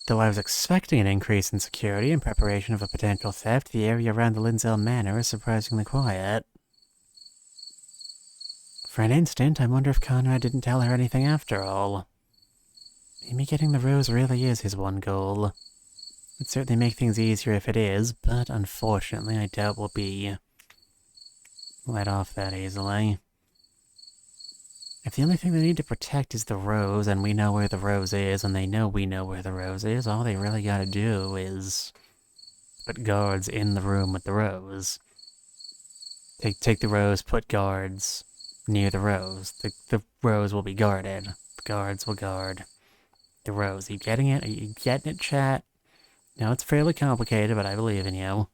Though I was expecting an increase in security in preparation of a potential theft, the area around the Linzell Manor is surprisingly quiet. For an instant, I wonder if Conrad didn't tell her anything after all. Maybe getting the rose really is his one goal. It'd certainly make things easier if it is, but unfortunately I doubt we'll be let off that easily. If the only thing they need to protect is the rose, and we know where the rose is, and they know we know where the rose is, all they really gotta do is put guards in the room with the rose. Take the rose, put guards near the rose. The rose will be guarded. The guards will guard the rose. Are you getting it? Are you getting it, chat? No, it's fairly complicated, but I believe in you.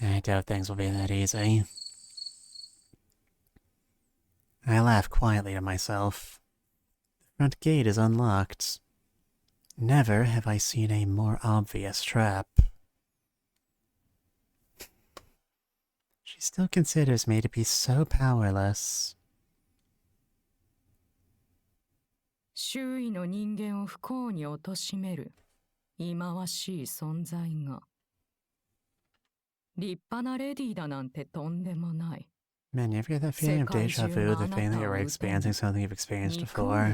I doubt things will be that easy. I laugh quietly to myself. The front gate is unlocked. Never have I seen a more obvious trap. She still considers me to be so powerless. 周囲の人間を不幸に貶める忌まわしい存在が立派なレディーだなんてとんでもない。 Man, you ever get that feeling of deja vu, the feeling that you're experiencing something you've experienced before?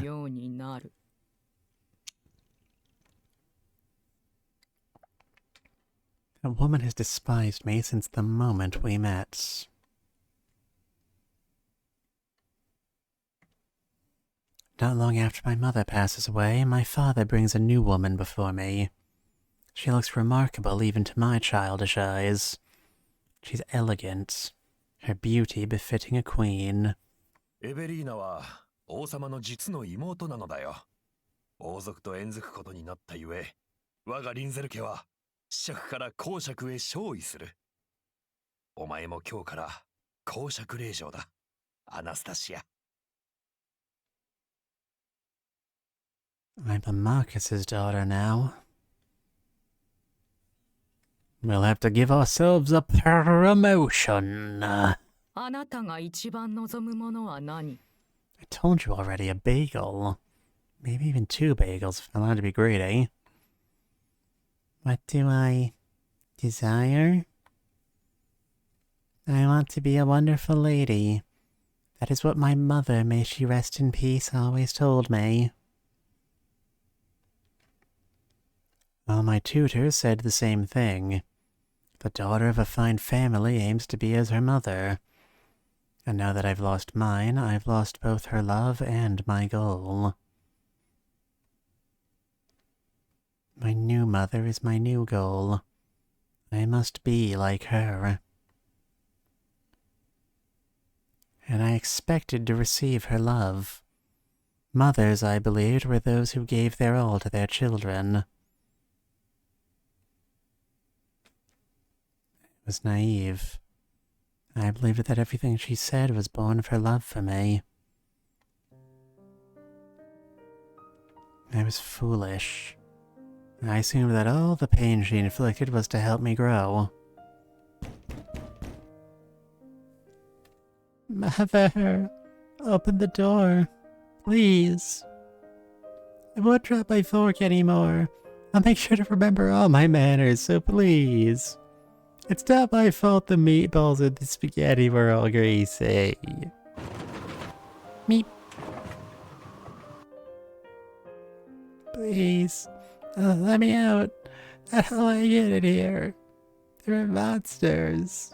That woman has despised me since the moment we met. Not long after my mother passes away, my father brings a new woman before me. She looks remarkable even to my childish eyes. She's elegant, her beauty befitting a queen. エベリーナは王様の実の妹なのだよ。王族と縁づくことになったゆえ、我がリンゼル家は子爵から公爵へ昇位する。お前も今日から公爵令嬢だ、アナスタシア。I'm a Marcus's daughter now. We'll have to give ourselves a promotion. あなたが一番望むものは何？ I told you already, a bagel. Maybe even 2 bagels if I'm allowed to be greedy. What do I desire? I want to be a wonderful lady. That is what my mother, may she rest in peace, always told me. Well, my tutors said the same thing. The daughter of a fine family aims to be as her mother. And now that I've lost mine, I've lost both her love and my goal. My new mother is my new goal. I must be like her. And I expected to receive her love. Mothers, I believed, were those who gave their all to their children. It was naive. I believed that everything she said was born of her love for me. I was foolish. I assumed that all the pain she inflicted was to help me grow. Mother, open the door, please. I won't drop my fork anymore. I'll make sure to remember all my manners, so please. It's not my fault the meatballs and the spaghetti were all greasy. Meep. Please, let me out. How do I get in here? There are monsters.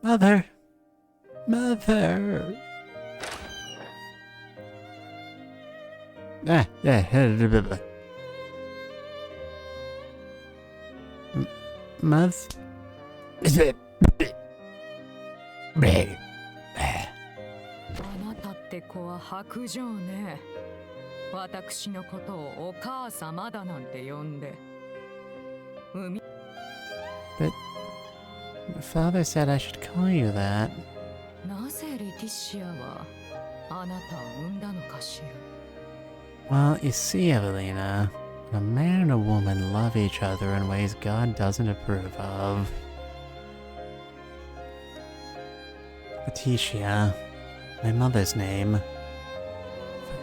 Mother. Mother. Mother. あなたって子は薄情ね。私のことをお母様だなんて呼んで。But Father said I should call you that. なぜレティシアはあなたを産んだのかしら。Well, you see, Evelina, a man and a woman love each other in ways God doesn't approve of. Letitia, my mother's name.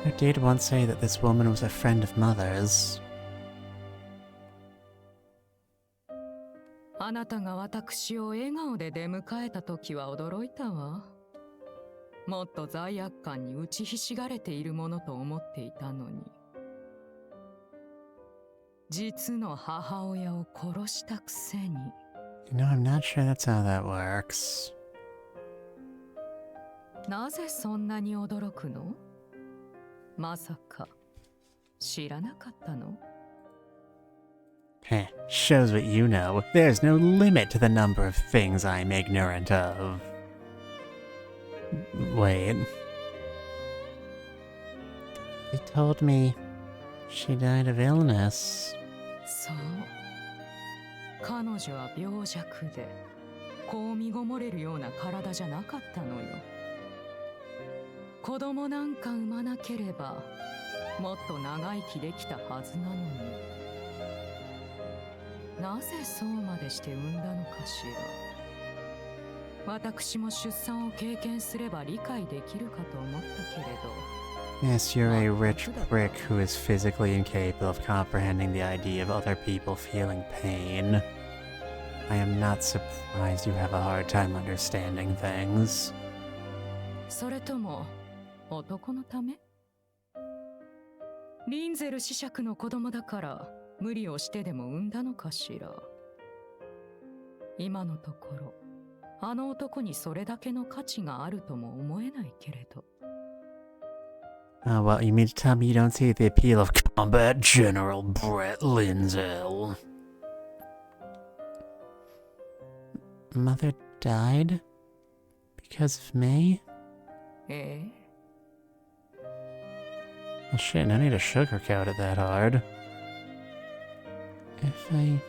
Father did once say that this woman was a friend of mother's. あなたが私を笑顔で出迎えた時は驚いたわ。もっと罪悪感に打ちひしがれているものと思っていたのに。実の母親を殺したくせに。You know, I'm not sure that's how that works. なぜそんなに驚くの？まさか知らなかったの？ Heh, shows what you know. There's no limit to the number of things I'm ignorant of. Wait. He told me she died of illness. そう。彼女は病弱で、こう身ごもれるような体じゃなかったのよ。子供なんか産まなければ、もっと長生きできたはずなのに。なぜそうまでして産んだのかしら。私も出産を経験すれば理解できるかと思ったけれど。Yes, you're a rich prick who is physically incapable of comprehending the idea of other people feeling pain. I am not surprised you have a hard time understanding things. それとも男のため？リンゼル子爵の子供だから無理をしてでも産んだのかしら。今のところあの男にそれだけの価値があるとも思えないけれど。Oh, well, you mean to tell me you don't see the appeal of combat General Brett Lindsell? Mother died? Because of me? ええ。 Well, shit, no need to sugarcoat it that hard. If I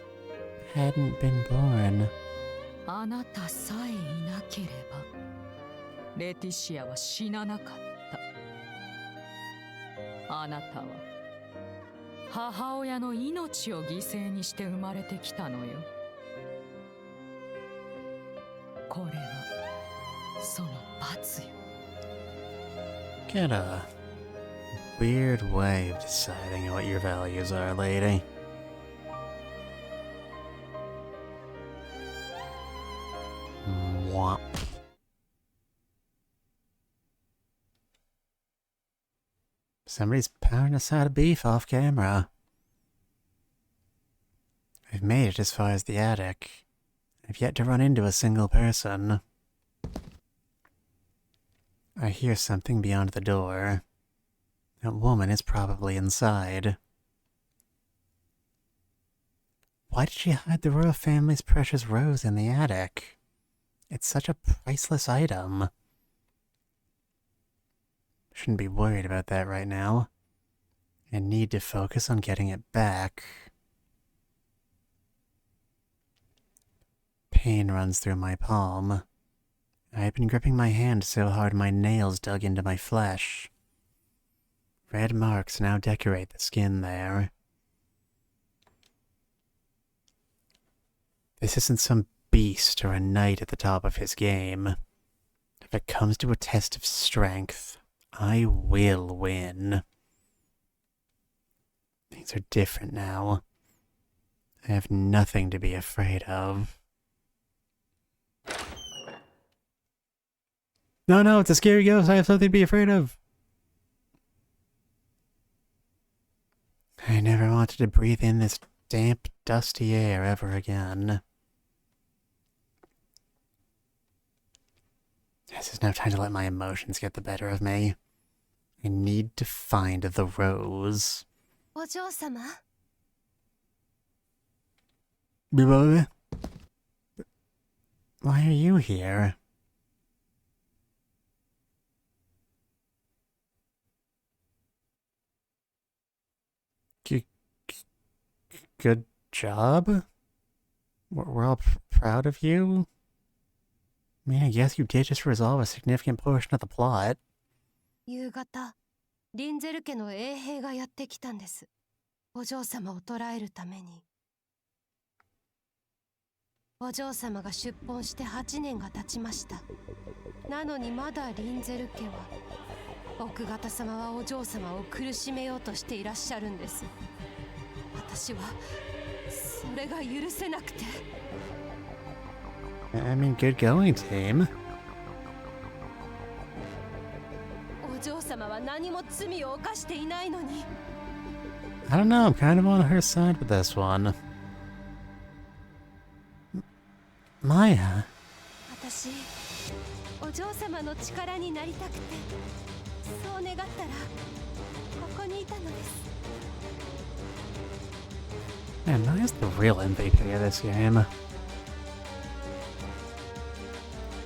hadn't been born... あなたさえいなければレティシアは死ななかった。あなたは母親の命を犠牲にして生まれてきたのよ。これはその罰よ。Get a weird way of deciding what your values are, lady. Mwah. Somebody's pounding a side of beef off camera. I've made it as far as the attic. I've yet to run into a single person. I hear something beyond the door. That woman is probably inside. Why did she hide the royal family's precious rose in the attic? It's such a priceless item. Shouldn't be worried about that right now. I need to focus on getting it back. Pain runs through my palm. I've been gripping my hand so hard my nails dug into my flesh. Red marks now decorate the skin there. This isn't some beast or a knight at the top of his game. If it comes to a test of strength, I will win. Things are different now. I have nothing to be afraid of. No, it's a scary ghost. I have something to be afraid of. I never wanted to breathe in this damp, dusty air ever again. This is no time to let my emotions get the better of me. I need to find the rose. お嬢様 Why are you here? Good job? We're all proud of you? I mean, I guess you did just resolve a significant portion of the plot. 夕方リンゼル家の衛兵がやってきたんです。お嬢様を捕らえるために。お嬢様が出奔して8年が経ちました。なのにまだリンゼル家は奥方様はお嬢様を苦しめようとしていらっしゃるんです。私はそれが許せなくて。I mean, good going, team. お嬢様は何も罪を犯していないのに。I don't know, I'm kind of on her side with this one. Maya? 私、お嬢様の力になりたくて、そう願ったら、ここにいたのです。Man, Maya's the real MVP of this game.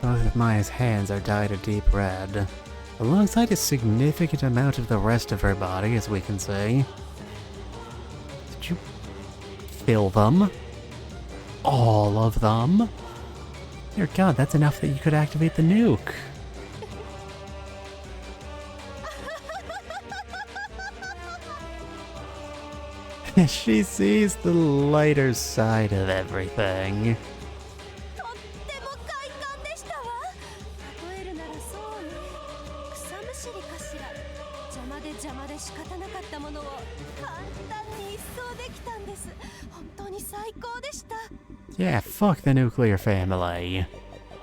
Both of Maya's hands are dyed a deep red, alongside a significant amount of the rest of her body, as we can see. Did you fill them? All of them? Dear God, that's enough that you could activate the nuke. She sees the lighter side of everything. とっても快感でしたわ。例えるならそうね、草むしりかしら。邪魔で仕方なかったものを簡単に一掃できたんです。本当に最高でした。Yeah, fuck the nuclear family.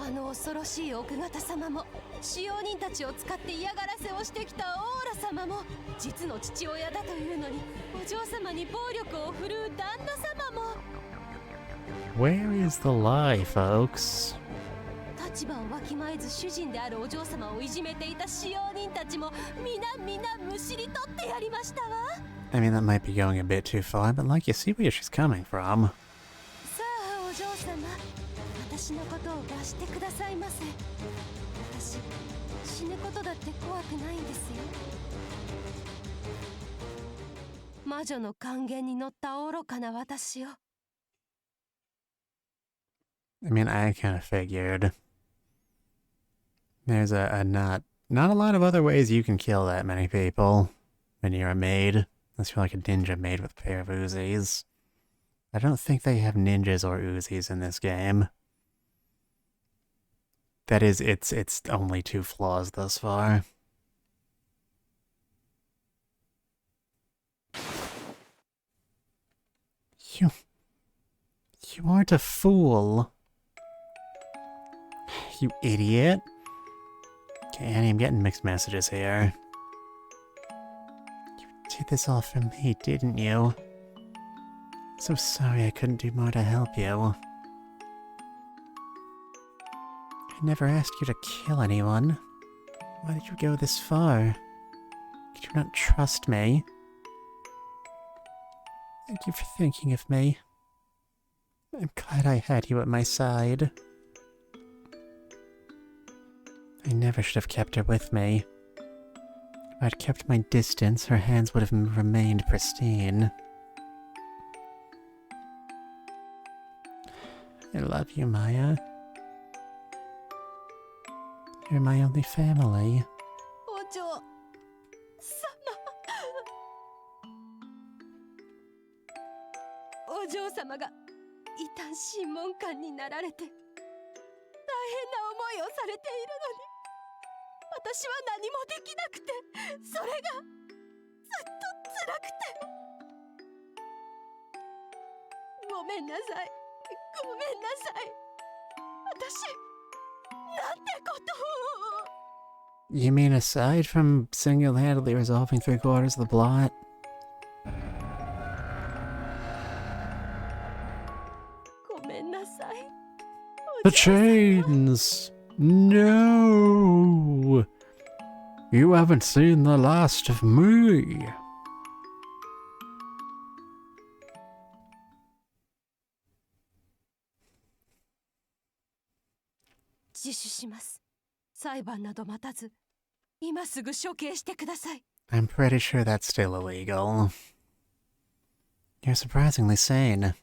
あの恐ろしい奥方様も使用人たちを使って嫌がらせをしてきたオーラ様も実の父親だというのにお嬢様に暴力を振るう旦那様も。 Where is the lie, folks? 立場をわきまえず主人であるお嬢様をいじめていた使用人たちも皆むしり取ってやりましたわ。 I mean, that might be going a bit too far, but like, you see where she's coming from. さあお嬢様、私のことを罰してくださいませ。私死ぬことだって怖くないんですよ。魔女の還元に乗った愚かな私を。I mean, I kind of figured. There's not a lot of other ways you can kill that many people when you're a maid. Unless you're like a ninja made with a pair of Uzis. I don't think they have ninjas or Uzis in this game. That is, it's only 2 flaws thus far. You aren't a fool. You idiot. Okay, Annie, I'm getting mixed messages here. You did this all for me, didn't you? So sorry I couldn't do more to help you. I never asked you to kill anyone. Why did you go this far? Could you not trust me? Thank you for thinking of me. I'm glad I had you at my side. I never should have kept her with me. If I'd kept my distance, her hands would have remained pristine. I love you, Maya. You're my only family. お嬢様。お嬢様が異端審問官になられて大変な思いをされているのに、私は何もできなくて、それがずっと辛くて。ごめんなさい。ごめんなさい。私、なんてことを。You mean aside from single-handedly resolving 3/4 of the plot? ごめんなさい。 The chains! No! You haven't seen the last of me! 自首します。裁判など待たず、今すぐ処刑してください。 I'm pretty sure that's still illegal. You're surprisingly sane.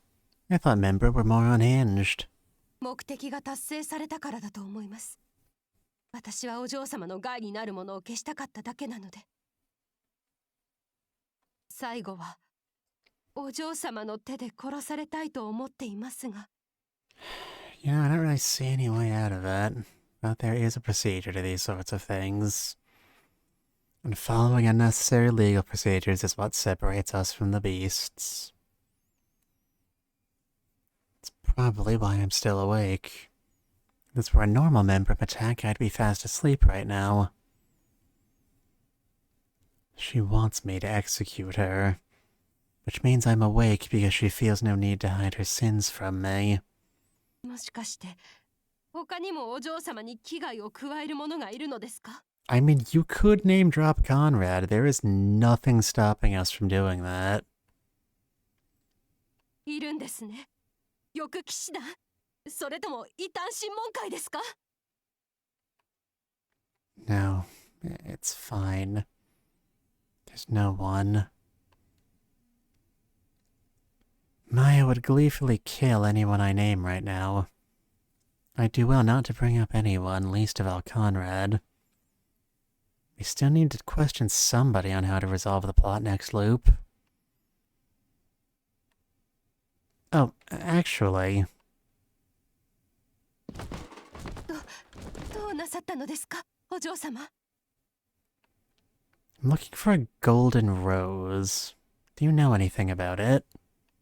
I thought Member were more unhinged. 目的が達成されたからだと思います。私はお嬢様の害になるものを消したかっただけなので。最後はお嬢様の手で殺されたいと思っていますが。You know, I don't really see any way out of it. But there is a procedure to these sorts of things. And following unnecessary legal procedures is what separates us from the beasts. It's probably why I'm still awake. If this were a normal member attack, I'd be fast asleep right now. She wants me to execute her, which means I'm awake because she feels no need to hide her sins from me. もしかして他にもお嬢様に危害を加える者がいるのですか？ I mean, you could name drop Conrad. There is nothing stopping us from doing that. いるんですね。翼騎士団、それとも異端審問会ですか？ No, it's fine. There's no one. Maya would gleefully kill anyone I name right now. I'd do well not to bring up anyone, least of all Conrad. We still need to question somebody on how to resolve the plot next loop. Oh, actually... どうなさったのですか、お嬢様？ I'm looking for a golden rose. Do you know anything about it?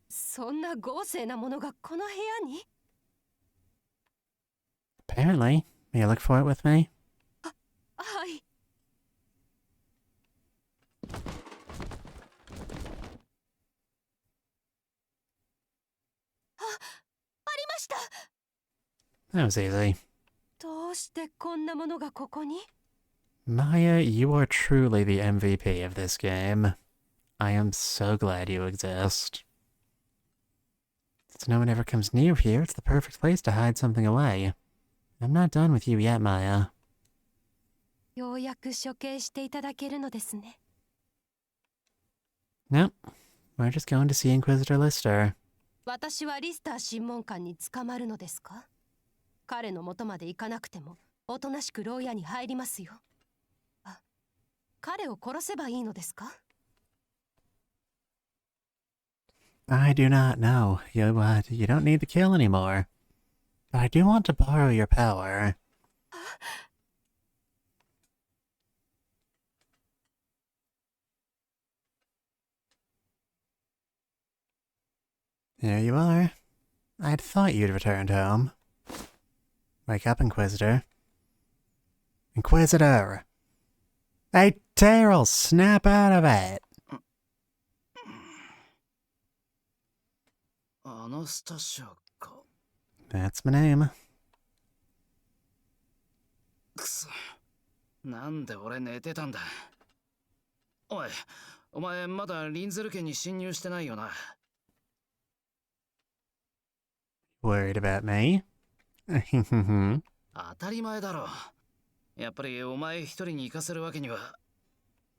そんな豪勢なものがこの部屋に？ Apparently. May you look for it with me? はい。ありました。 That was easy. どうしてこんなものがここに？ Maya, you are truly the MVP of this game. I am so glad you exist. Since no one ever comes near here, it's the perfect place to hide something away. I'm not done with you yet, Maya. ようやく処刑していただけるのですね。 Nope. We're just going to see Inquisitor Lister. 私はリスター審問官に捕まるのですか？彼の元まで行かなくてもおとなしく牢屋に入りますよ。あ、彼を殺せばいいのですか？ I do not know. You don't need the kill anymore. But I do want to borrow your power. There you are. I'd thought you'd returned home. Wake up, Inquisitor. Inquisitor! Hey, Terrell, snap out of it! That's my name. くそ。なんで俺寝てたんだ。おい、お前まだリンゼル家に侵入してないよな。Worried about me? 当たり前だろ。やっぱりお前一人に行かせるわけには。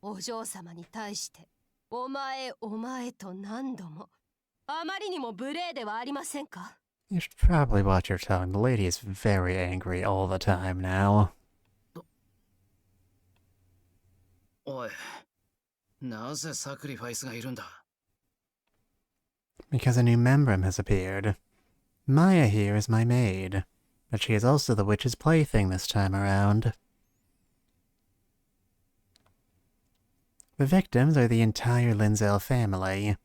お嬢様に対してお前お前と何度もあまりにも無礼ではありませんか？ You should probably watch your tongue. The lady is very angry all the time now. おい、なぜサクリファイスがいるんだ？ Because a new membrum has appeared. Maya here is my maid, but she is also the witch's plaything this time around. The victims are the entire Linzel family.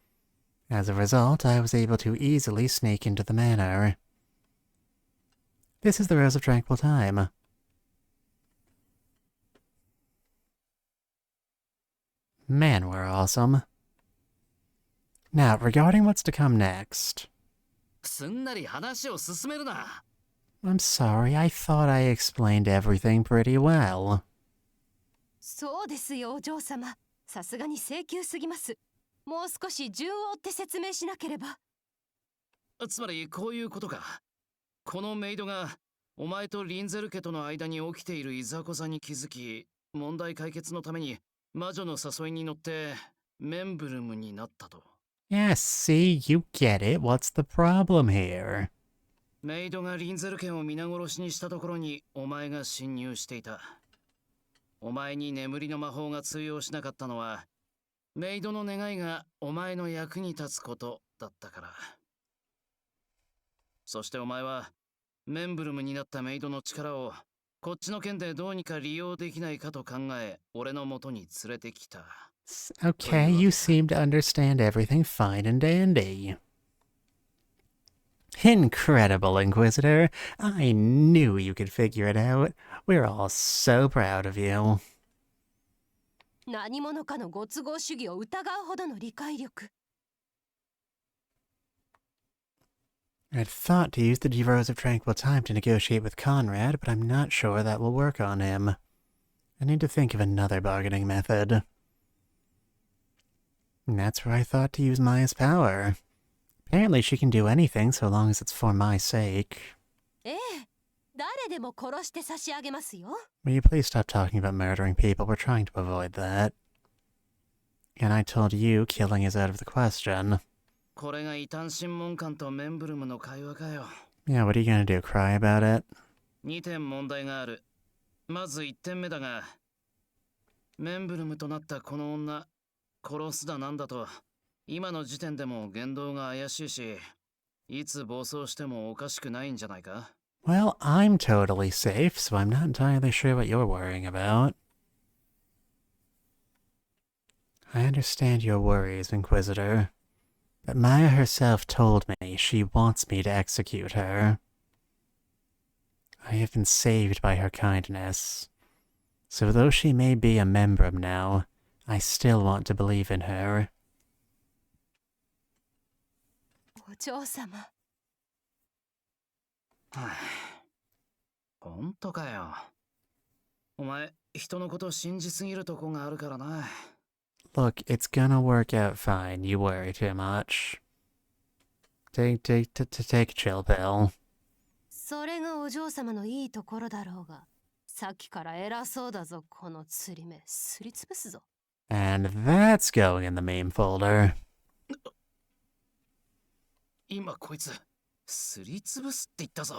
As a result, I was able to easily sneak into the manor. This is the Rose of Tranquil Time. Man, we're awesome. Now, regarding what's to come next. すんなり話を進めるな。I'm sorry, I thought I explained everything pretty well. そうですよ、お嬢様。さすがに請求すぎます。もう少し順を追って説明しなければ。つまりこういうことか。このメイドがお前とリンゼル家との間に起きているいざこざに気づき、問題解決のために魔女の誘いに乗ってメンブルムになったと。Yes, see, you get it. What's the problem here? メイドがリンゼル家を皆殺しにしたところにお前が侵入していた。お前に眠りの魔法が通用しなかったのは、メイドの願いがお前の役に立つことだったから。そしてお前はメンブルムになったメイドの力をこっちの件でどうにか利用できないかと考え、俺の元に連れてきた。Okay, you seem to understand everything fine and dandy. Incredible, Inquisitor. I knew you could figure it out. We're all so proud of you. 何者かのご都合主義を疑うほどの理解力。I'd thought to use the Rose of Tranquil Time to negotiate with Conrad, but I'm not sure that will work on him. I need to think of another bargaining method. And that's where I thought to use Maya's power. Apparently she can do anything so long as it's for my sake. ええ、誰でも殺して差し上げますよ。Will you please stop talking about murdering people? We're trying to avoid that. And I told you killing is out of the question. これが異端審問官とメンブルムの会話かよ。Yeah, what are you gonna do? Cry about it? 2点問題がある。まず1点目だが、メンブルムとなったこの女、殺すだなんだと、今の時点でも言動が怪しいし、いつ暴走してもおかしくないんじゃないか？ Well, I'm totally safe, so I'm not entirely sure what you're worrying about. I understand your worries, Inquisitor. But Maya herself told me she wants me to execute her. I have been saved by her kindness. So though she may be a membrum now, I still want to believe in her. お嬢様。はあ、本当かよ。お前、人のこと信じすぎるとこがあるからな。Look, it's gonna work out fine. You worry too much. Take a chill pill. それがお嬢様のいいところだろうが、さっきから偉そうだぞ、この釣り目。すりつぶすぞ。And that's going in the meme folder. 今こいつ、すりつぶすって言ったぞ。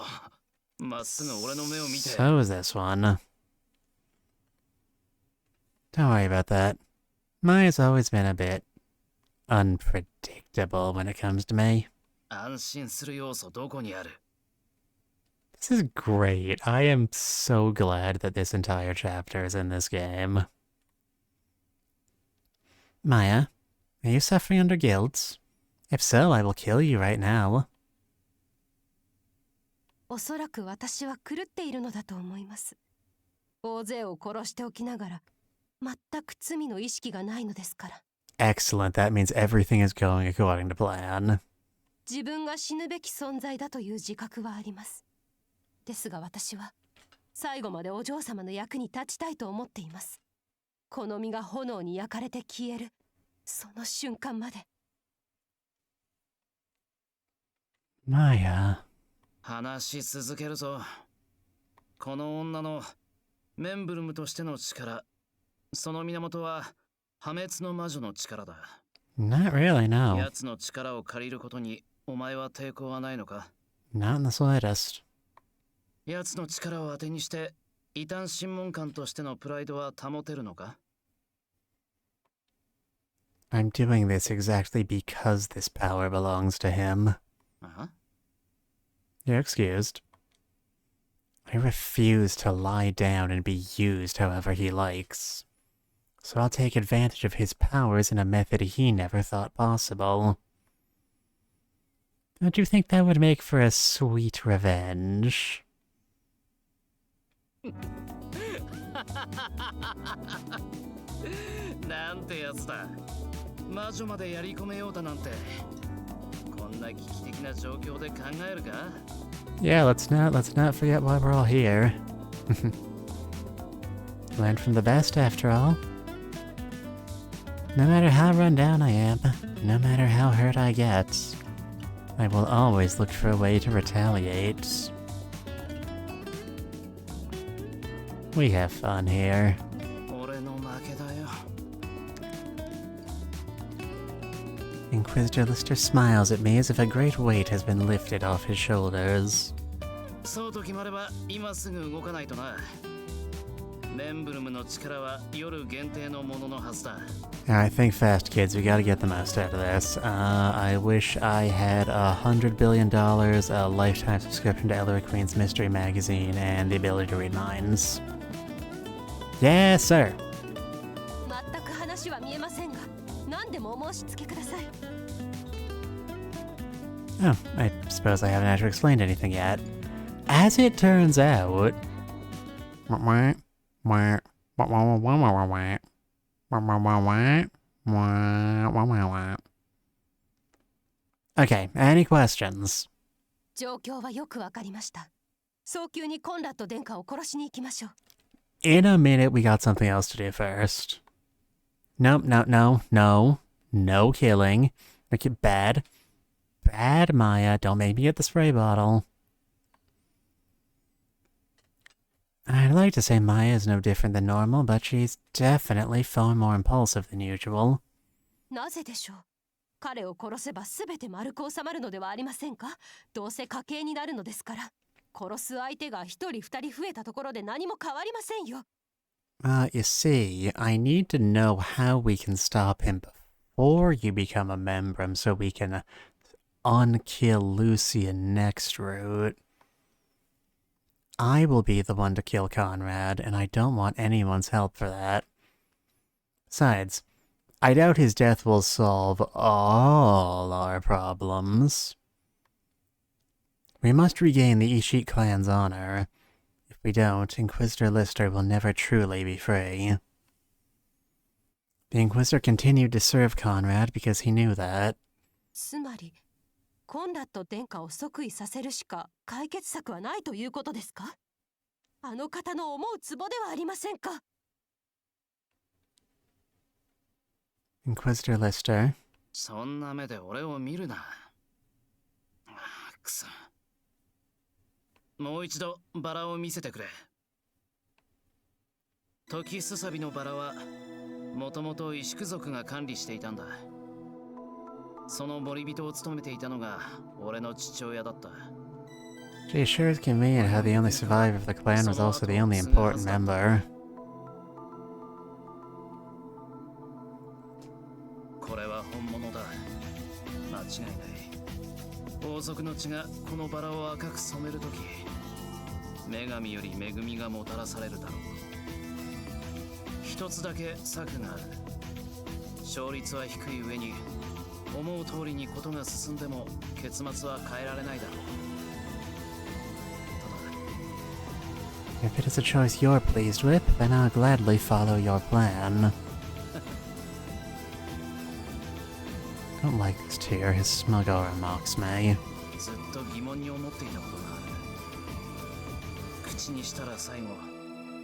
まっすぐ俺の目を見て。So is this one. Don't worry about that. Maya's always been a bit unpredictable when it comes to me. 安心する要素どこにある？ This is great. I am so glad that this entire chapter is in this game. Maya, are you suffering under guilt? If so, I will kill you right now. おそらく私は狂っているのだと思います。大勢を殺しておきながら、全く罪の意識がないのですから。Excellent. That means everything is going according to plan. 自分が死ぬべき存在だという自覚はあります。ですが私は、最後までお嬢様の役に立ちたいと思っています。この身が炎に焼かれて消える、その瞬間まで。Maya. 話し続けるぞ。この女のメンブルムとしての力、その源は破滅の魔女の力だ。Not really, no. 奴の力を借りることにお前は抵抗はないのか？ Not in the slightest. 奴の力を当てにして異端審問官としてのプライドは保てるのか？ I'm doing this exactly because this power belongs to him. You're excused. I refuse to lie down and be used however he likes. So I'll take advantage of his powers in a method he never thought possible. Don't you think that would make for a sweet revenge? なんてやつだ。魔女までやり込めようだなんて。こんな危機的な状況で考えるか？ Yeah, let's not forget why we're all here. Learn from the best after all. No matter how run down I am, no matter how hurt I get, I will always look for a way to retaliate. We have fun here. 俺の負けだよ。 Inquisitor Lister smiles at me as if a great weight has been lifted off his shoulders. そうと決まれば今すぐ動かないとな。メンブルムの力は夜限定のもののはずだ。Alright, think fast, kids. We gotta get the most out of this. I wish I had $100 billion, a lifetime subscription to Ellery Queen's Mystery Magazine, and the ability to read minds. Yes, sir. 全く話は見えませんが、何でもお申し付けください。 Oh, I suppose I haven't actually explained anything yet. As it turns out... Okay, any questions? 状況はよくわかりました。早急にコンラッド殿下を殺しに行きましょう。In a minute, we got something else to do first. Nope, no killing. Make it bad. Bad, Maya. Don't make me get the spray bottle. I'd like to say Maya is no different than normal, but she's definitely far more impulsive than usual. なぜでしょう。彼を殺せば全て丸く収まるのではありませんか？どうせ家計になるのですから。殺す相手が一人二人増えたところで何も変わりませんよ。You see, I need to know how we can stop him before you become a membrum so we can unkill Lucian next route. I will be the one to kill Conrad, and I don't want anyone's help for that. Besides, I doubt his death will solve all our problems. We must regain the Ishik clan's honor. If we don't, Inquisitor Lister will never truly be free. The Inquisitor continued to serve Conrad because he knew that. つまり、コンラッド殿下を即位させるしか解決策はないということですか？あの方の思うツボではありませんか？ Inquisitor Lister. そんな目で俺を見るな。くそ。もう一度バラを見せてくれ。時すさびのバラはもともと石工族が管理していたんだ。その森人を務めていたのが俺の父親だった。Gee, sure is convenient how the only survivor of the clan was also the only important member. これは本物だ。違いない。王族の血がこのバラを赤く染めるとき、女神より恵みがもたらされるだろう。一つだけ策がある。勝率は低い上に、思う通りにことが進んでも結末は変えられないだろう。 If it is a choice you're pleased with, then I'll gladly follow your plan. I don't like this tear, his smug aura mocks me. ずっと疑問に思っていたことがある。口にしたら最後、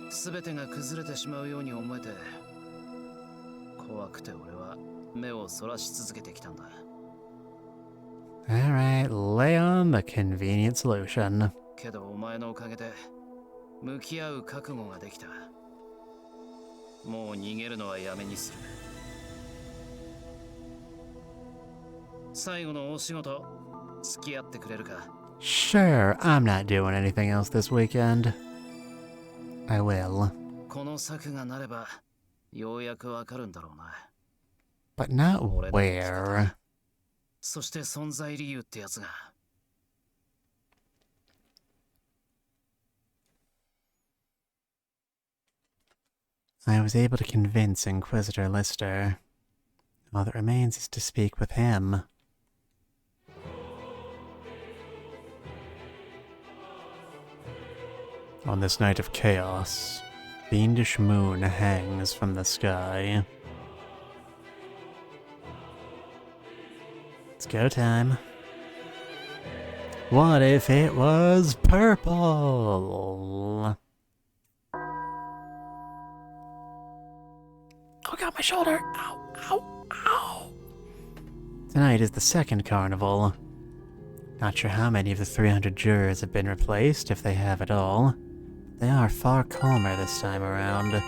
全てが崩れてしまうように思えて、怖くて俺は目をそらし続けてきたんだ。 Alright, lay on the convenient solution. けどお前のおかげで向き合う覚悟ができた。もう逃げるのはやめにする。最後のお仕事、付き合ってくれるか？ Sure, I'm not doing anything else this weekend. I will. この策がなれば、ようやくわかるんだろうな。 But not where. そして存在理由ってやつが。 I was able to convince Inquisitor Lister. All that remains is to speak with him. On this night of chaos, fiendish moon hangs from the sky. It's go time. What if it was purple? Oh god, my shoulder! Ow, ow, ow! Tonight is the second carnival. Not sure how many of the 300 jurors have been replaced, if they have at all. They are far calmer this time around.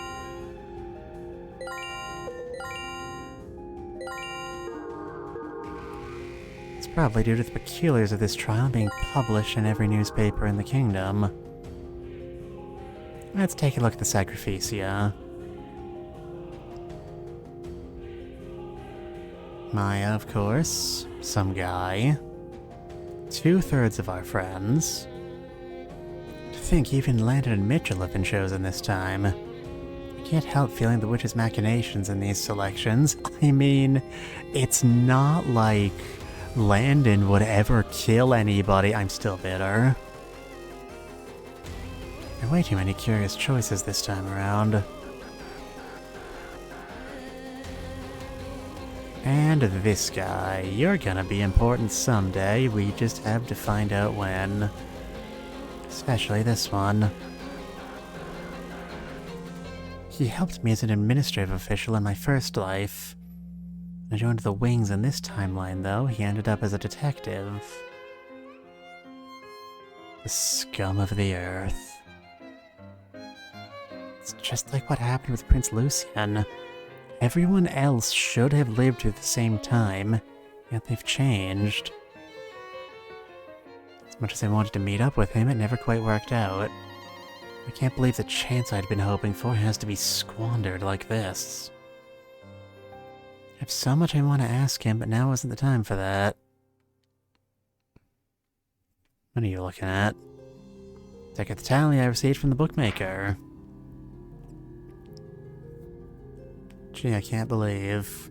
It's probably due to the peculiars of this trial being published in every newspaper in the kingdom. Let's take a look at the Sacrificia. Maya, of course. Some guy. 2/3 of our friends. To think even Landon and Mitchell have been chosen this time. I can't help feeling the witch's machinations in these selections. I mean, it's not like Landon would ever kill anybody. I'm still bitter. There are way too many curious choices this time around. And this guy. You're gonna be important someday. We just have to find out when. Especially this one. He helped me as an administrative official in my first life. I joined the Wings in this timeline, though. He ended up as a detective. The scum of the earth. It's just like what happened with Prince Lucian. Everyone else should have lived through the same time, yet they've changed. As much as I wanted to meet up with him, it never quite worked out. I can't believe the chance I'd been hoping for has to be squandered like this. I have so much I want to ask him, but now isn't the time for that. What are you looking at? Look at the tally I received from the bookmaker. Gee, I can't believe.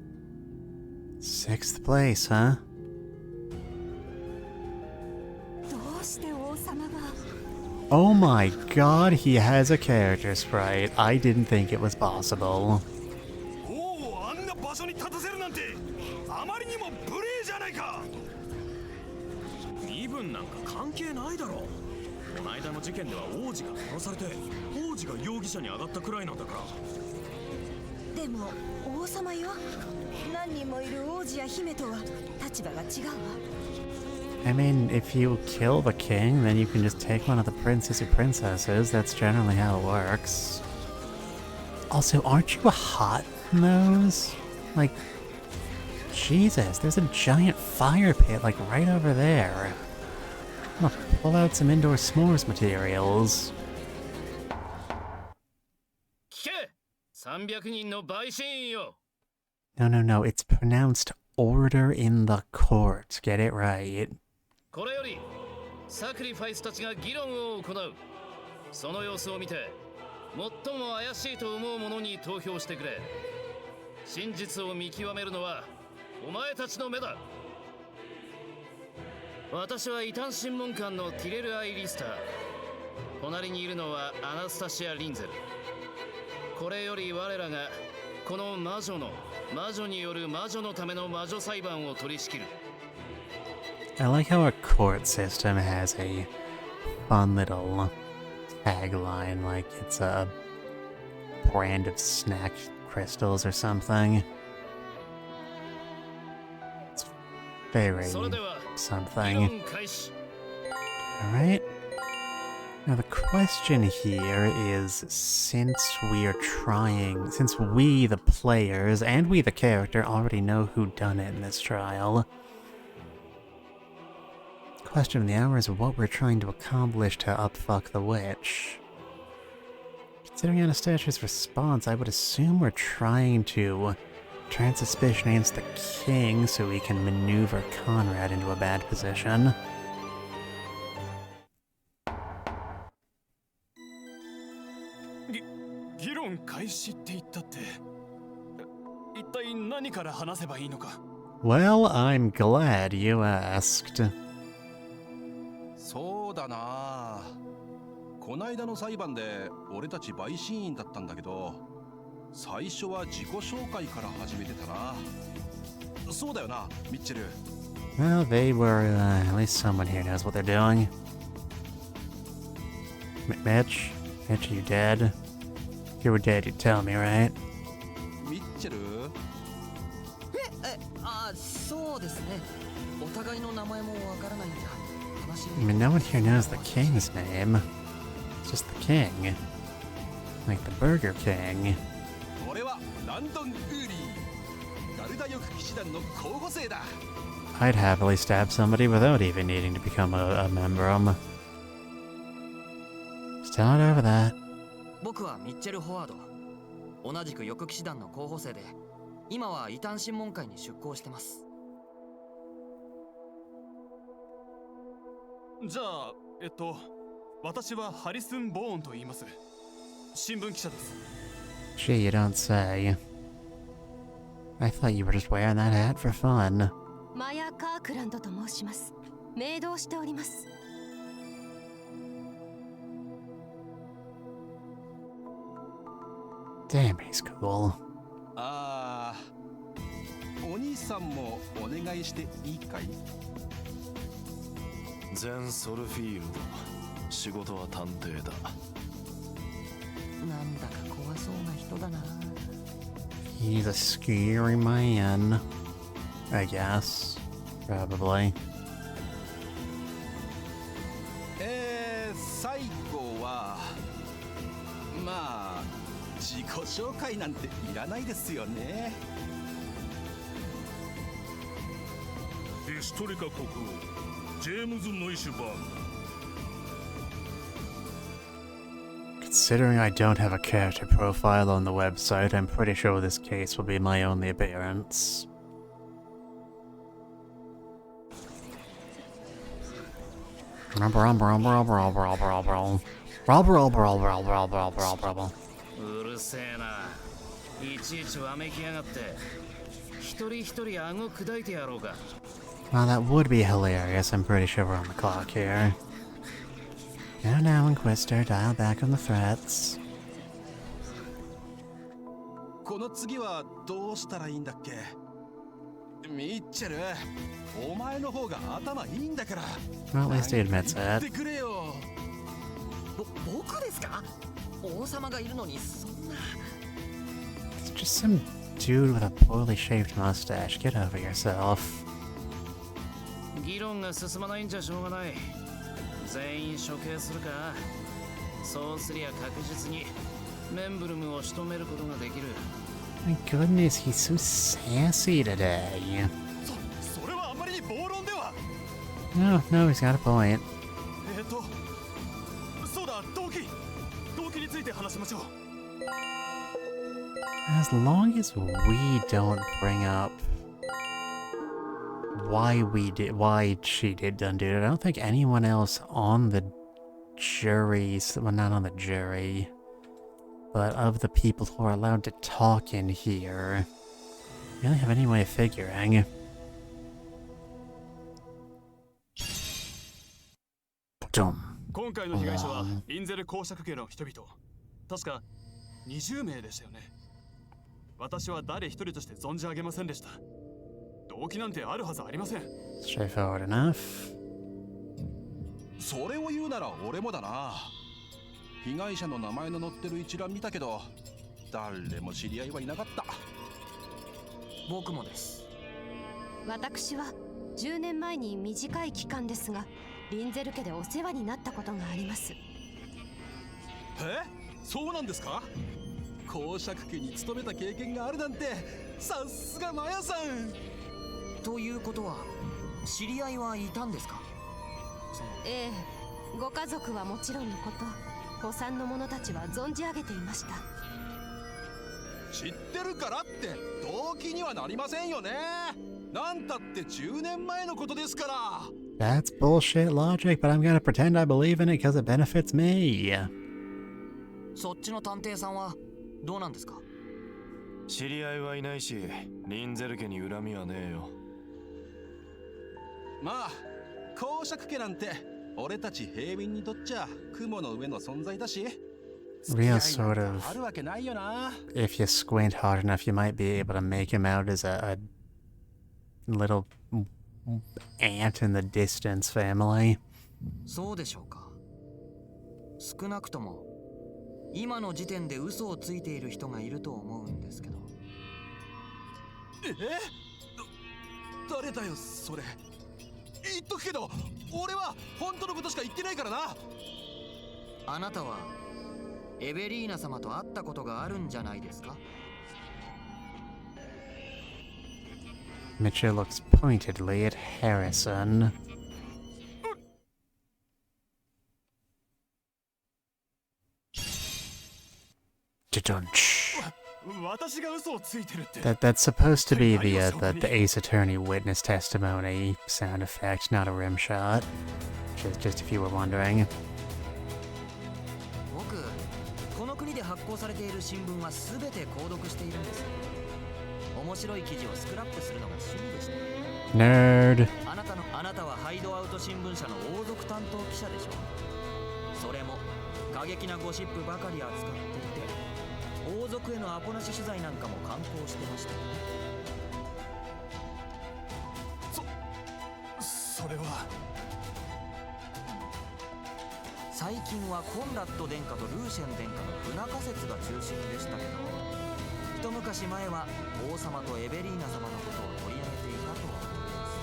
6th place, huh? Oh my god, he has a character sprite. I didn't think it was possible. I mean, if you kill the king, then you can just take one of the princes or princesses. That's generally how it works. Also, aren't you a hot nose? Like, Jesus, there's a giant fire pit, like, right over there. I'm gonna pull out some indoor s'mores materials. No, it's pronounced order in the court. Get it right. これよりサクリファイスたちが議論を行う。その様子を見て最も怪しいと思う者に投票してくれ。真実を見極めるのはお前たちの目だ。私は異端審問官のティレル・アイリスター。隣にいるのはアナスタシア・リンゼル。これより我らがこの魔女による魔女のための魔女裁判を取り仕切る。I like how a court system has a fun little tagline, like it's a brand of snack crystals or something. It's very something. Alright. Now the question here is, since we, the players, and we, the character, already know who done it in this trial, question of the hour is what we're trying to accomplish to upfuck the witch. Considering Anastasia's response, I would assume we're trying to turn suspicion against the king so we can maneuver Conrad into a bad position. 議論開始って言ったって一体何から話せばいいのか。 Well, I'm glad you asked. そうだな。こないだの裁判で俺たち陪審員だったんだけど、最初は自己紹介から始めてたな。そうだよな、ミッチェル。 Well, they were, at least someone here knows what they're doing. Mitch, you dead? If you were dead, you'd tell me, right? ミッチェル？そうですね。お互いの名前もわからないんだ。 I mean, no one here knows the king's name. It's just the king. Like the Burger King. 俺はランドン・ウーリー。ガルダ翼騎士団の候補生だ。 I'd happily stab somebody without even needing to become a member of them. Still not over that. 僕はミッチェル・フォワード。同じく翼騎士団の候補生で、今は異端審問会に出向してます。 じゃあ、私はハリスン・ボーンと言います。新聞記者です。 Gee, you don't say. I thought you were just wearing that hat for fun. マヤ・カークランドと申します。命導しております。 Damn, he's cool. ああ、お兄さんもお願いしていいかい？ 全ソルフィールド、仕事は探偵だ。なんだか怖そうな人だな。 He's a scary man. I guess. Probably. 最後はまあ自己紹介なんていらないですよね。ヒストリカ国王ジェームズ・ノイシュバーグ。 Considering I don't have a character profile on the website, I'm pretty sure this case will be my only appearance. Well, that would be hilarious. I'm pretty sure we're on the clock here. Now, Inquisitor, dial back on the threats. この次はどうしたらいいんだっけ？ミッチェル、お前の方が頭いいんだから。 Well, at least he admits 言って it. くれよ。僕ですか？王様がいるのにそんな。 It's just some dude with a poorly shaved mustache. Get over yourself. 議論が進まないんじゃしょうがない。全員処刑するか。そうすりゃ確実にメンブルムを仕留めることができる。 My goodness, he's so sassy today. それはあまりに暴論では。 No, he's got a point. そうだ、動機について話しましょう。 As long as we don't bring up why she done do it. I don't think anyone else on the jury, well, not on the jury, but of the people who are allowed to talk in here, really have any way of figuring. Boom. 今回の被害者はリンゼル公爵家の人々。確か20名でしたよね。私は誰一人として存じ上げませんでした。動機なんてあるはずありません。Straightforward enough. それを言うなら俺もだな。被害者の名前の載ってる一覧見たけど、誰も知り合いはいなかった。僕もです。私は10年前に短い期間ですが、リンゼル家でお世話になったことがあります。そうなんですか？公爵家に勤めた経験があるなんて、さすがマヤさん。ということは、知り合いはいたんですか？ええ、ご家族はもちろんのこと、子さんの者たちは存じ上げていました。知ってるからって動機にはなりませんよね。なんたって10年前のことですから。That's bullshit logic, but I'm gonna pretend I believe in it because it benefits me. そっちの探偵さんはどうなんですか？知り合いはいないし、リンゼル家に恨みはねえよ。まあ、公爵家なんて俺たち平民にとっちゃ雲の上の存在だし。Real sort of. あるわけないよな。If you squint hard enough, you might be able to make him out as a little ant in the distance family. そうでしょうか。少なくとも今の時点で嘘をついている人がいると思うんですけど。誰だよそれ。言っとくけど俺は本当のことしか言ってないからな。あなたはエベリーナ様と会ったことがあるんじゃないですか？ Mitchell looks pointedly at Harrison. That's supposed to be the Ace Attorney witness testimony sound effect, not a rim shot. Just if you were wondering. 僕、この国で発行されている新聞はすべて購読しているんです。面白い記事をスクラップするのが趣味でした。Nerd. あなたはハイドアウト新聞社の王族担当記者でしょう。それも過激なゴシップばかり扱っていて、王族へのアポなし取材なんかも敢行してました。それは最近はコンラッド殿下とルーシェン殿下の不仲説が中心でしたけど、一昔前は王様とエベリーナ様のことを取り上げていたと思い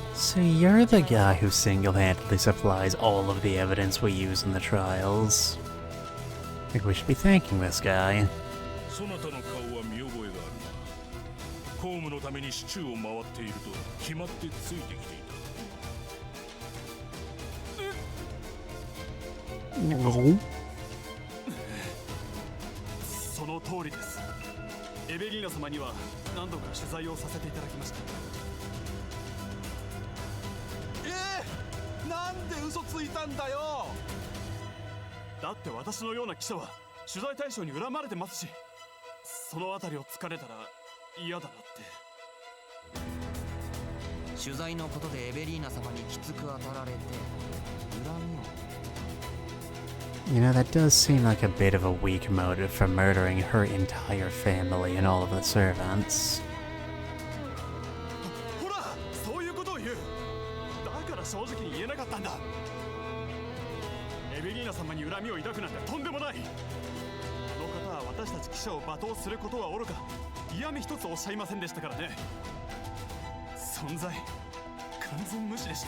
ます。 So you're the guy who single-handedly supplies all of the evidence we use in the trials. I think we should be thanking this guy. そなたの顔は見覚えがあるな。公務のために市中を回っていると決まってついてきていた。その通りです。エベリーナ様には何度か取材をさせていただきました。なんで嘘ついたんだよ。だって私のような記者は取材対象に恨まれてますし、そのあたりを突かれたら嫌だなって。取材のことでエベリーナ様にきつく当たられて恨みを。You know, that does seem like a bit of a weak motive for murdering her entire family and all of the servants. ほら、そういうことを言う。だから正直に言えなかったんだ。エベリーナ様に恨みを抱くなんてとんでもない。あの方は私たち記者を罵倒することはおろか、嫌味一つおっしゃいませんでしたからね。存在完全無視でした。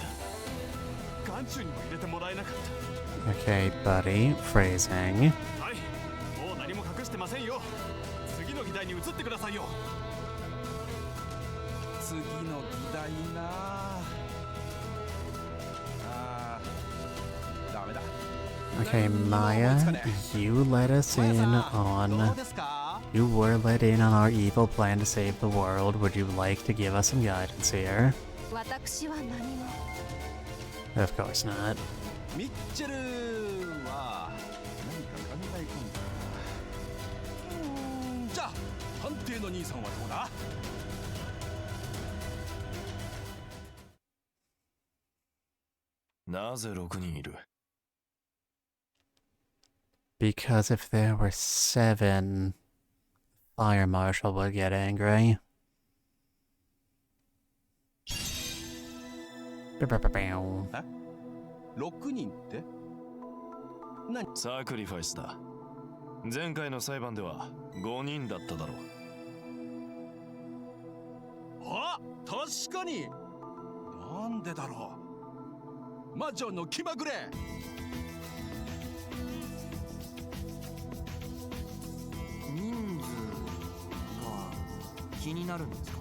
眼中にも入れてもらえなかった。 Okay, buddy. Phrasing. はい、もう何も隠してませんよ。次の議題に移ってくださいよ。次の議題な。ダメだ。 Okay, Maya, you let us in on... You were let in on our evil plan to save the world. Would you like to give us some guidance here? 私は何も。 Of course not. ミッチェルは何か考え込んだ。じゃあ探偵の兄さんはどうだ？なぜ6人いる？ Because if there were 7, Fire Marshal would get angry. 6人って？何？サクリファイスだ。前回の裁判では5人だっただろう。あ、確かに。なんでだろう。魔女の気まぐれ。人数が気になるんですか？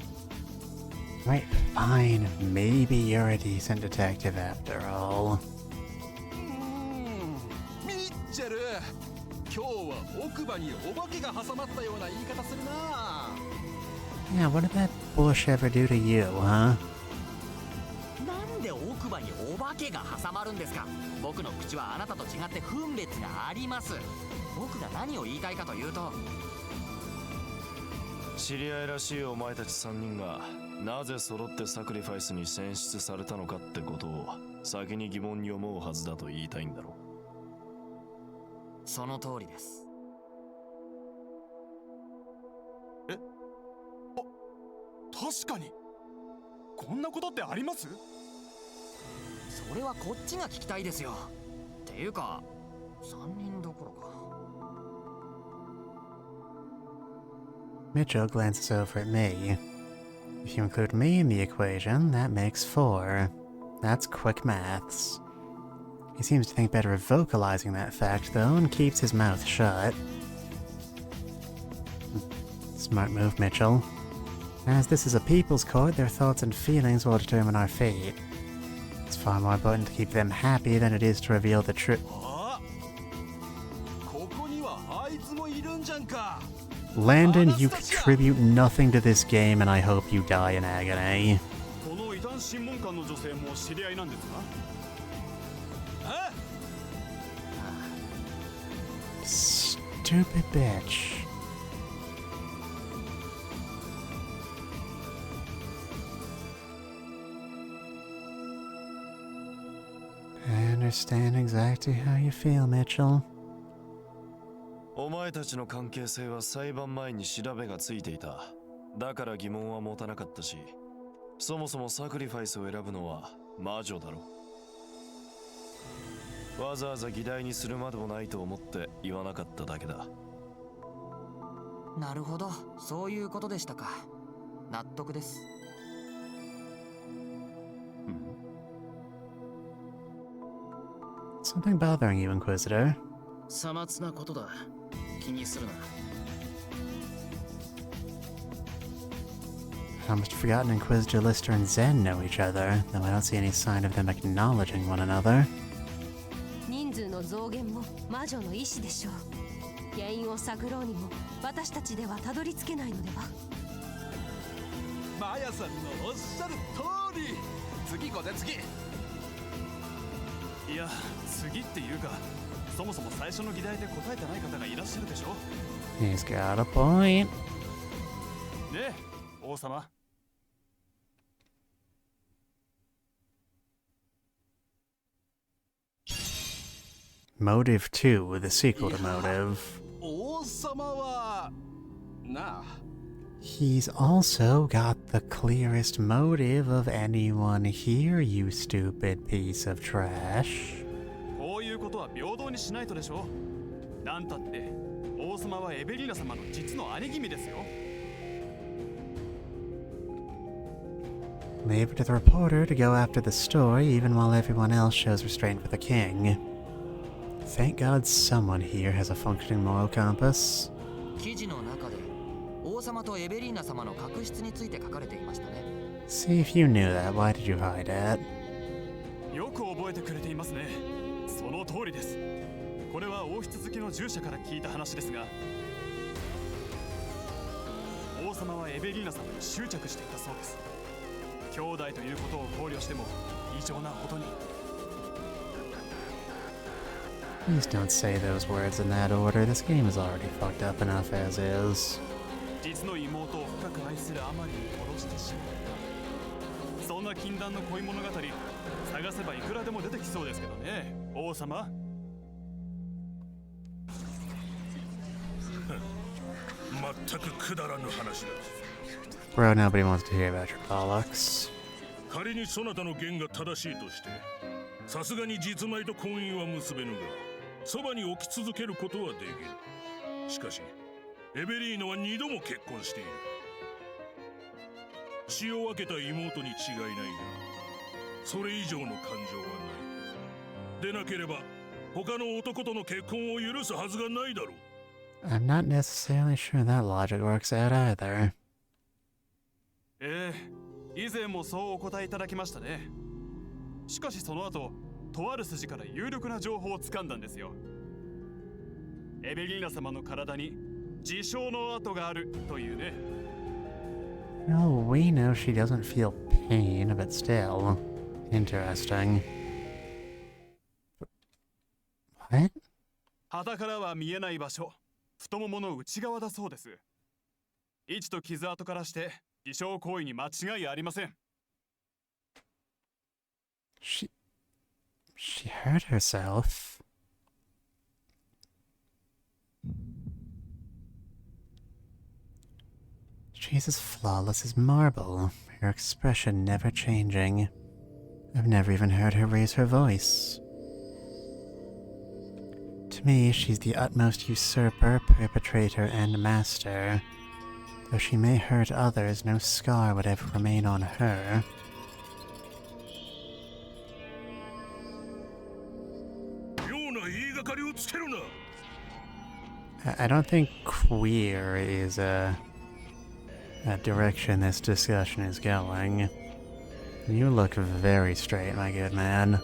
Right, fine. Maybe you're a decent detective after all. ミッチェル、今日は奥歯にお化けが挟まったような言い方するな。Yeah, what did that bush ever do to you, huh? なんで奥歯にお化けが挟まるんですか？僕の口はあなたと違って分別があります。僕が何を言いたいかというと、知り合いらしいお前たち3人がなぜ揃ってサクリファイスに選出されたのかってことを先に疑問に思うはずだと言いたいんだろう。その通りです。確かに。こんなことってあります？それはこっちが聞きたいですよ。っていうか3人どころか。Mitchell glances over at me. If you include me in the equation, that makes 4. That's quick maths. He seems to think better of vocalizing that fact, though, and keeps his mouth shut. Smart move, Mitchell. As this is a people's court, their thoughts and feelings will determine our fate. It's far more important to keep them happy than it is to reveal the truth. Landon, you contribute nothing to this game, and I hope you die in agony. この異端審問官の女性も知り合いなんですか？ Stupid bitch. I understand exactly how you feel, Mitchell. お前たちの関係性は裁判前に調べがついていた。だから疑問は持たなかったし、そもそもサクリファイスを選ぶのは魔女だろ。わざわざ議題にするまでもないと思って言わなかっただけだ。なるほど、そういうことでしたか。納得です。Something bothering you, Inquisitor? さまつなことだ。気にするな。I almost forgotten Inquisitor Lister and Zen know each other, though I don't see any sign of them acknowledging one another. 人数の増減も魔女の意志でしょう。原因を探ろうにも私たちではたどり着けないのでは。マヤさんのおっしゃる通り。次こて次。いや、次っていうか、そもそも最初の議題で答えてない方がいらっしゃるでしょ。 He's got a point. ねえ、王様。Motive 2, the sequel to Motive. 王様はなあ。 He's also got the clearest motive of anyone here, you stupid piece of trash. こういうことは平等にしないとでしょ。なんたって王様はエベリーナ様の実の兄君ですよ。 Leave it to the reporter to go after the story, even while everyone else shows restraint for the king. Thank God someone here has a functioning moral compass. 記事の中で王様とエベリーナ様の確執について書かれていましたね。 See if you knew that, why did you hide it? よく覚えてくれていますね。その通りです。これは王室好きの従者から聞いた話ですが、王様はエベリーナ様に執着していたそうです。兄弟ということを考慮しても異常なことに。 Please don't say those words in that order. This game is already fucked up enough as is. 実の妹を深く愛するあまりに殺してしまった。そんな禁断の恋物語、探せばいくらでも出てきそうですけどね、王様。全くくだらぬ話だ。 Bro, nobody wants to hear about your bollocks. 仮にそなたの言が正しいとして、さすがに実米と婚姻は結べぬが、そばに置き続けることはできる。しかし、エベリーノは2度も結婚している。血を分けた妹に違いないが、それ以上の感情はない。でなければ、他の男との結婚を許すはずがないだろう。 I'm not necessarily sure that logic works out either. 以前もそうお答えいただきましたね。しかしその後、とある筋から有力な情報をつかんだんですよ。エベリーナ様の体に自傷の跡があるというね。Well, we know she doesn't feel pain, but still. Interesting. What? 肌からは見えない場所、太ももの内側だそうです。位置と傷跡からして自傷行為に間違いありません。She hurt herself. She's as flawless as marble, her expression never changing. I've never even heard her raise her voice. To me, she's the utmost usurper, perpetrator, and master. Though she may hurt others, no scar would ever remain on her. I don't think queer is a direction this discussion is going. You look very straight, my good man.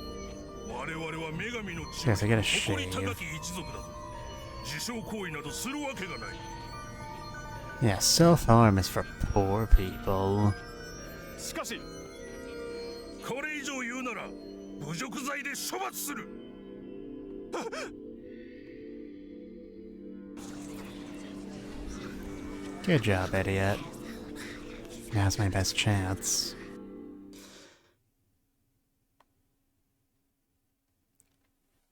Seriously, get a shave. Yeah, self-harm is for poor people. Good job, idiot. Now's my best chance.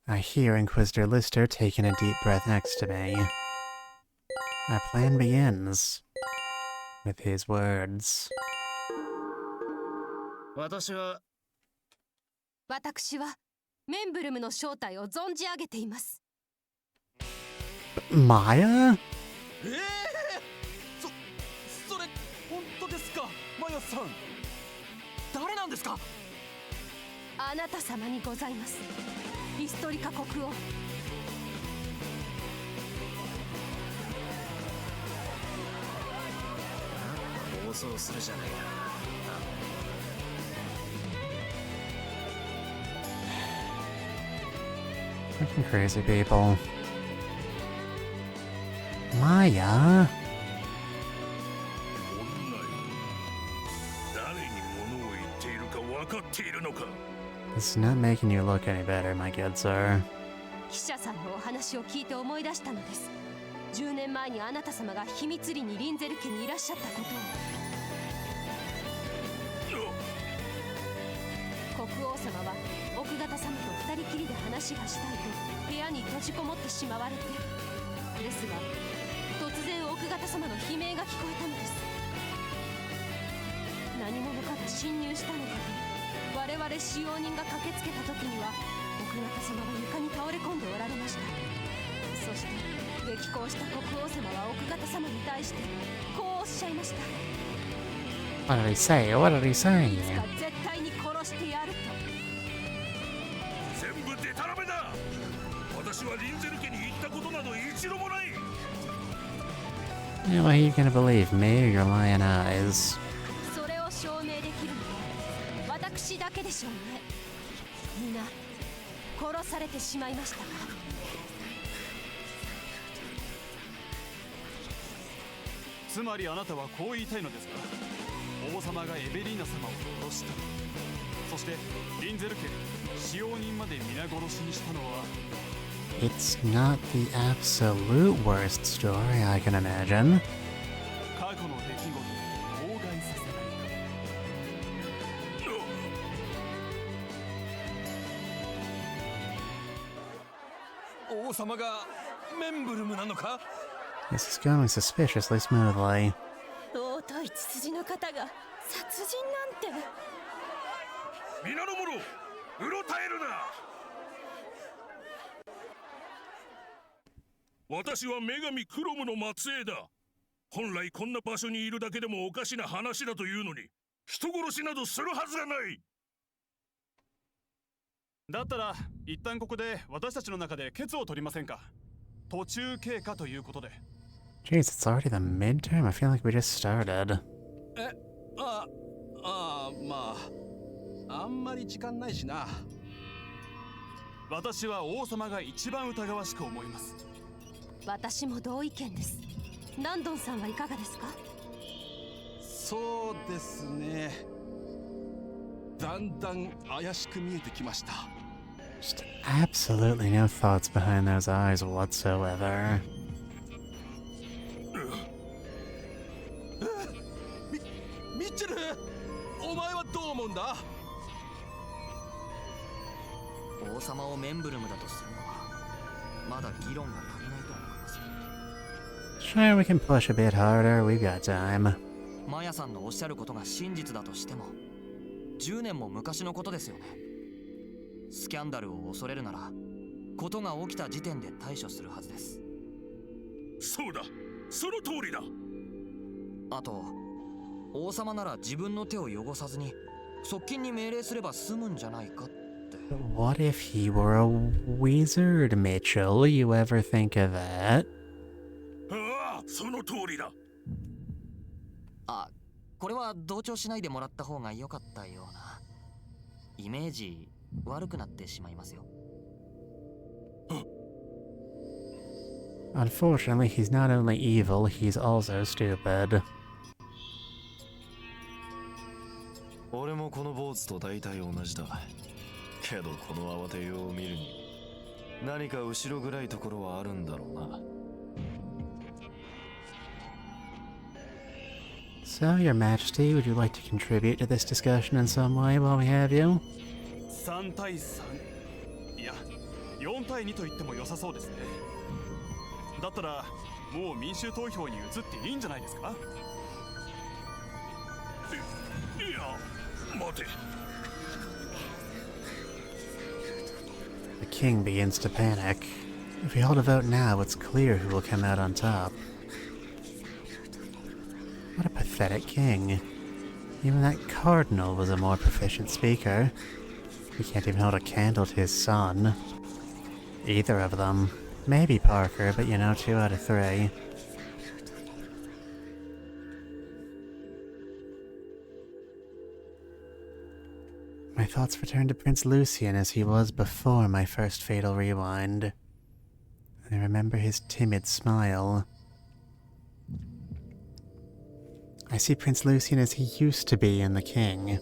I hear Inquisitor Lister taking a deep breath next to me. Our plan begins with his words. 私はメンブルムの正体を存じ上げています。Maya? それ本当ですか、マヤさん。誰なんですか？あなた様にございます。ヒストリカ国王。暴走するじゃないか。Fucking crazy people. Maya? This is not making you look any better, my good sir. 記者さんのお話を聞いて思い出したのです。10年前にあなた様が秘密裏にリンゼル家にいらっしゃったことを。国王様は奥方様と二人きりで話がしたいと部屋に閉じこもってしまわれて、ですが突然奥方様の悲鳴が聞こえたのです。何者かが侵入したのかと我々使用人が駆けつけた時には奥方様は床に倒れ込んでおられました。そして激高した国王様は奥方様に対してこうおっしゃいました。 What did he say? What did he say? いつか絶対に殺してやると。全部デタラメだ。私はリンゼル家に行ったことなど一度もない。 Yeah, well, are you gonna believe me or your lying eyes? それを証明できるのは私だけでしょうね。みんな殺されてしまいましたか。つまりあなたはこう言いたいのですか？王様がエベリーナ様を殺した。そしてリンゼル家使用人まで皆殺しにしたのは。 It's not the absolute worst story I can imagine. 過去の出来事を妨害させないか。王様がメンブルムなのか？ This is going suspiciously smoothly. 尊い血筋の方が殺人なんて。皆の者、うろたえるな。私は女神クロムの末裔だ。本来こんな場所にいるだけでもおかしな話だというのに、人殺しなどするはずがない。だったら一旦ここで私たちの中で決を取りませんか。途中経過ということで。 Jeez, it's already the midterm. I feel like we just started. まああんまり時間ないしな。私は王様が一番疑わしく思います。私も同意見です。ナンドンさんはいかがですか？そうですね。だんだん怪しく見えてきました。 Just absolutely no thoughts behind those eyes whatsoever. ミッチェル、お前はどう思うんだ？王様をメンブルムだとするのはまだ議論が足りないと思います。 Sure, we can push a bit harder. We've got time. マヤさんのおっしゃることが真実だとしても10年も昔のことですよね。スキャンダルを恐れるならことが起きた時点で対処するはずです。そうだ、その通りだ。あと王様なら自分の手を汚さずに側近に命令すれば済むんじゃないかって。 But what if he were a wizard, Mitchell? You ever think of that? ああ、その通りだ。あ、これは同調しないでもらった方が良かったような。イメージ悪くなってしまいますよ。Unfortunately, he's not only evil, he's also stupid. 俺もこの坊主と大体同じだ。けどこの慌てようを見るに何か後ろ暗いところはあるんだろうな。 So, Your Majesty, would you like to contribute to this discussion in some way while we have you? 3対3、いや4対2と言っても良さそうですね。だったらもう民衆投票に移っていいんじゃないですか？いや、待て。 The king begins to panic. If we hold a vote now, it's clear who will come out on top. What a pathetic king. Even that cardinal was a more proficient speaker. He can't even hold a candle to his son. Either of them. Maybe Parker, but you know, 2 out of 3. My thoughts return to Prince Lucian as he was before my first fatal rewind. I remember his timid smile. I see Prince Lucian as he used to be in The King.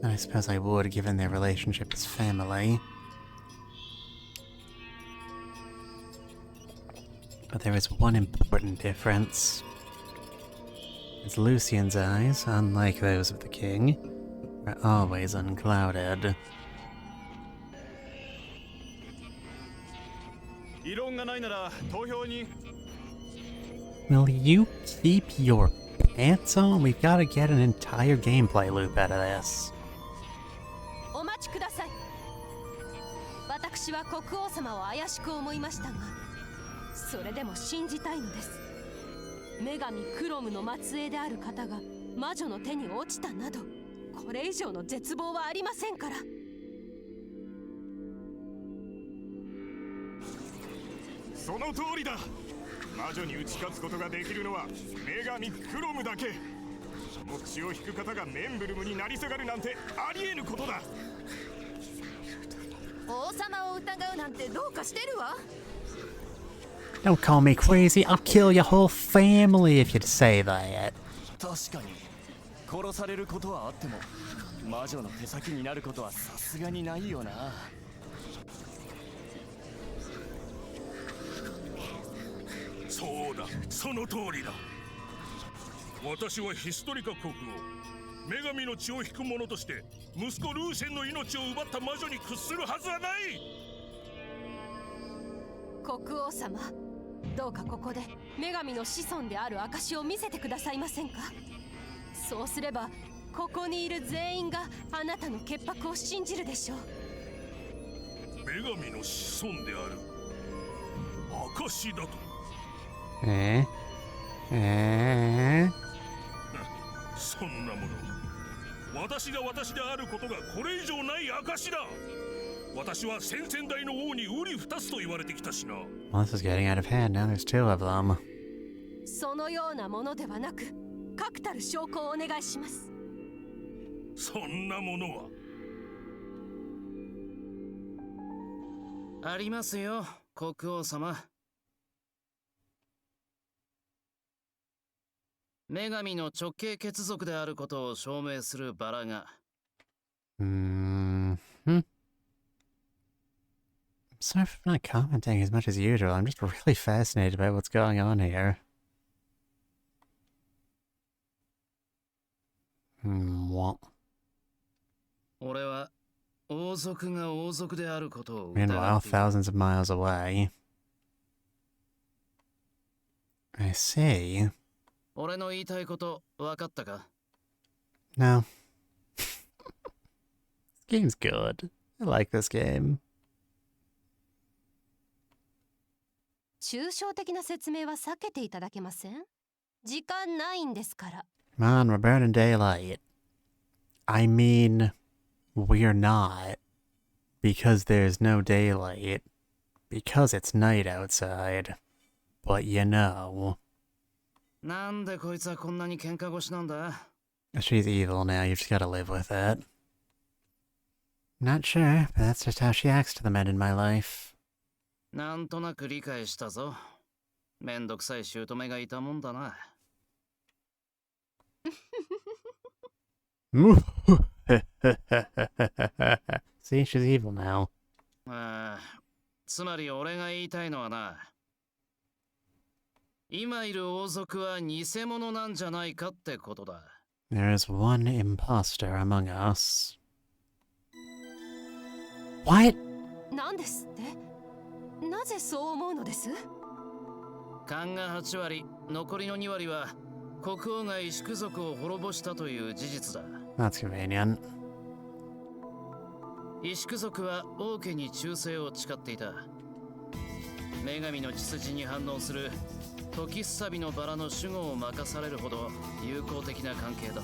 And I suppose I would, given their relationship as family. But there is one important difference. As Lucian's eyes, unlike those of the king, are always unclouded. 異論がないなら投票に。 Will you keep your pants on? We've got to get an entire gameplay loop out of this. お待ちください。私は国王様を怪しく思いましたが、それでも信じたいのです。女神クロムの末裔である方が魔女の手に落ちたなど、これ以上の絶望はありませんから。その通りだ。魔女に打ち勝つことができるのは女神クロムだけ。その血を引く方がメンブルムになり下がるなんてありえぬことだ。王様を疑うなんてどうかしてるわ。 Don't call me crazy. I'll kill your whole family if you say that. 確かに殺されることはあっても魔女の手先になることはさすがにないよな。そうだ、その通りだ。私はヒストリカ国王、女神の血を引く者として息子ルーシェンの命を奪った魔女に屈するはずはない。国王様、どうかここで女神の子孫である証を見せてくださいませんか。そうすればここにいる全員があなたの潔白を信じるでしょう。女神の子孫である証だと。そんなもの、私が私であることがこれ以上ない証だ。私は先々代の王に瓜二つと言われてきたしな。Well, this is getting out of hand. Now there's two of them. そのようなものではなく、確たる証拠をお願いします。そんなものはありますよ、国王様。女神の直系血族であることを証明するバラが。Sorry for not commenting as much as usual. I'm just really fascinated by what's going on here. What? 俺は王族が王族であることを Meanwhile, thousands of miles away. I see. 俺の言いたいこと分かったか？ No. This game's good. I like this game. 抽象的な説明は避けていただけません？時間ないんですから。Come on, we're burning daylight. I mean, we're not. Because there's no daylight. Because it's night outside. But you know. なんでこいつはこんなに喧嘩腰なんだ？ She's evil now, you just gotta live with it. Not sure, but that's just how she acts to the men in my life. なんとなく理解したぞ。めんどくさい姑がいたもんだな。See, she's evil now. つまり俺が言いたいのはな、今いる王族は偽物なんじゃないかってことだ。There is one imposter among us. What? なんですって？なぜそう思うのです？勘が8割、残りの2割は国王がイシク族を滅ぼしたという事実だ。That's convenient. イシク族は王家に忠誠を誓っていた。女神の血筋に反応する時すさびのバラの守護を任されるほど友好的な関係だっ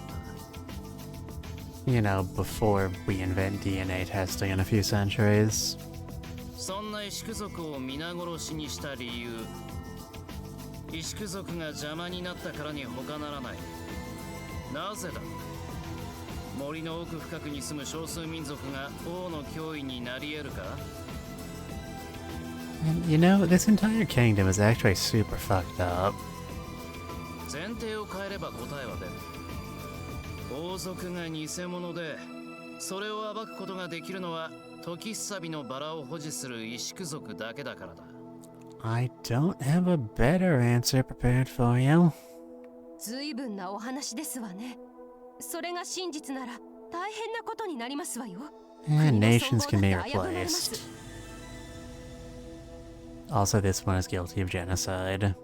た。You know, before we invent DNA testing in a few centuries. そんなイシク族を皆殺しにした理由、イシク族が邪魔になったからに他ならない。なぜだ？森の奥深くに住む少数民族が王の脅威になり得るか？ And you know, this entire kingdom is actually super fucked up. 前提を変えれば答えは出る。王族が偽物で、それを暴くことができるのは時すさびのバラを保持するイシク族だけだからだ。I don't have a better answer prepared for you. 随分なお話ですわね。それが真実なら大変なことになりますわよ。And nations can be replaced. Also, this one is guilty of genocide.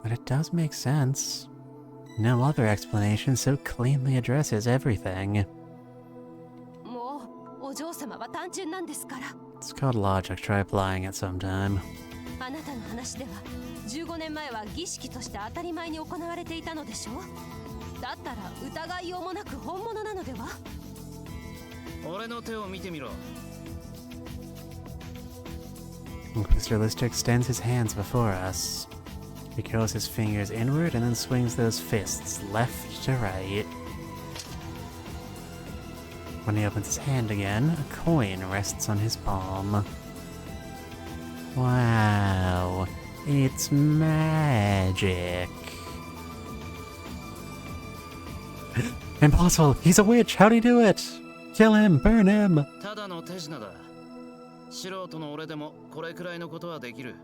But it does make sense. No other explanation so cleanly addresses everything. もうお嬢様は単純なんですから。It's called logic. Try applying it sometime. あなたの話では15年前は儀式として当たり前に行われていたのでしょう。だったら疑いようもなく本物なのでは？俺の手を見てみろ。Mr. Lister extends his hands before us. He curls his fingers inward and then swings those fists left to right. When he opens his hand again, a coin rests on his palm. Wow, it's magic. Impossible! He's a witch! How'd he do it? Kill him! Burn him! ただの手品だ。素人の俺でもこれくらいのことはできる。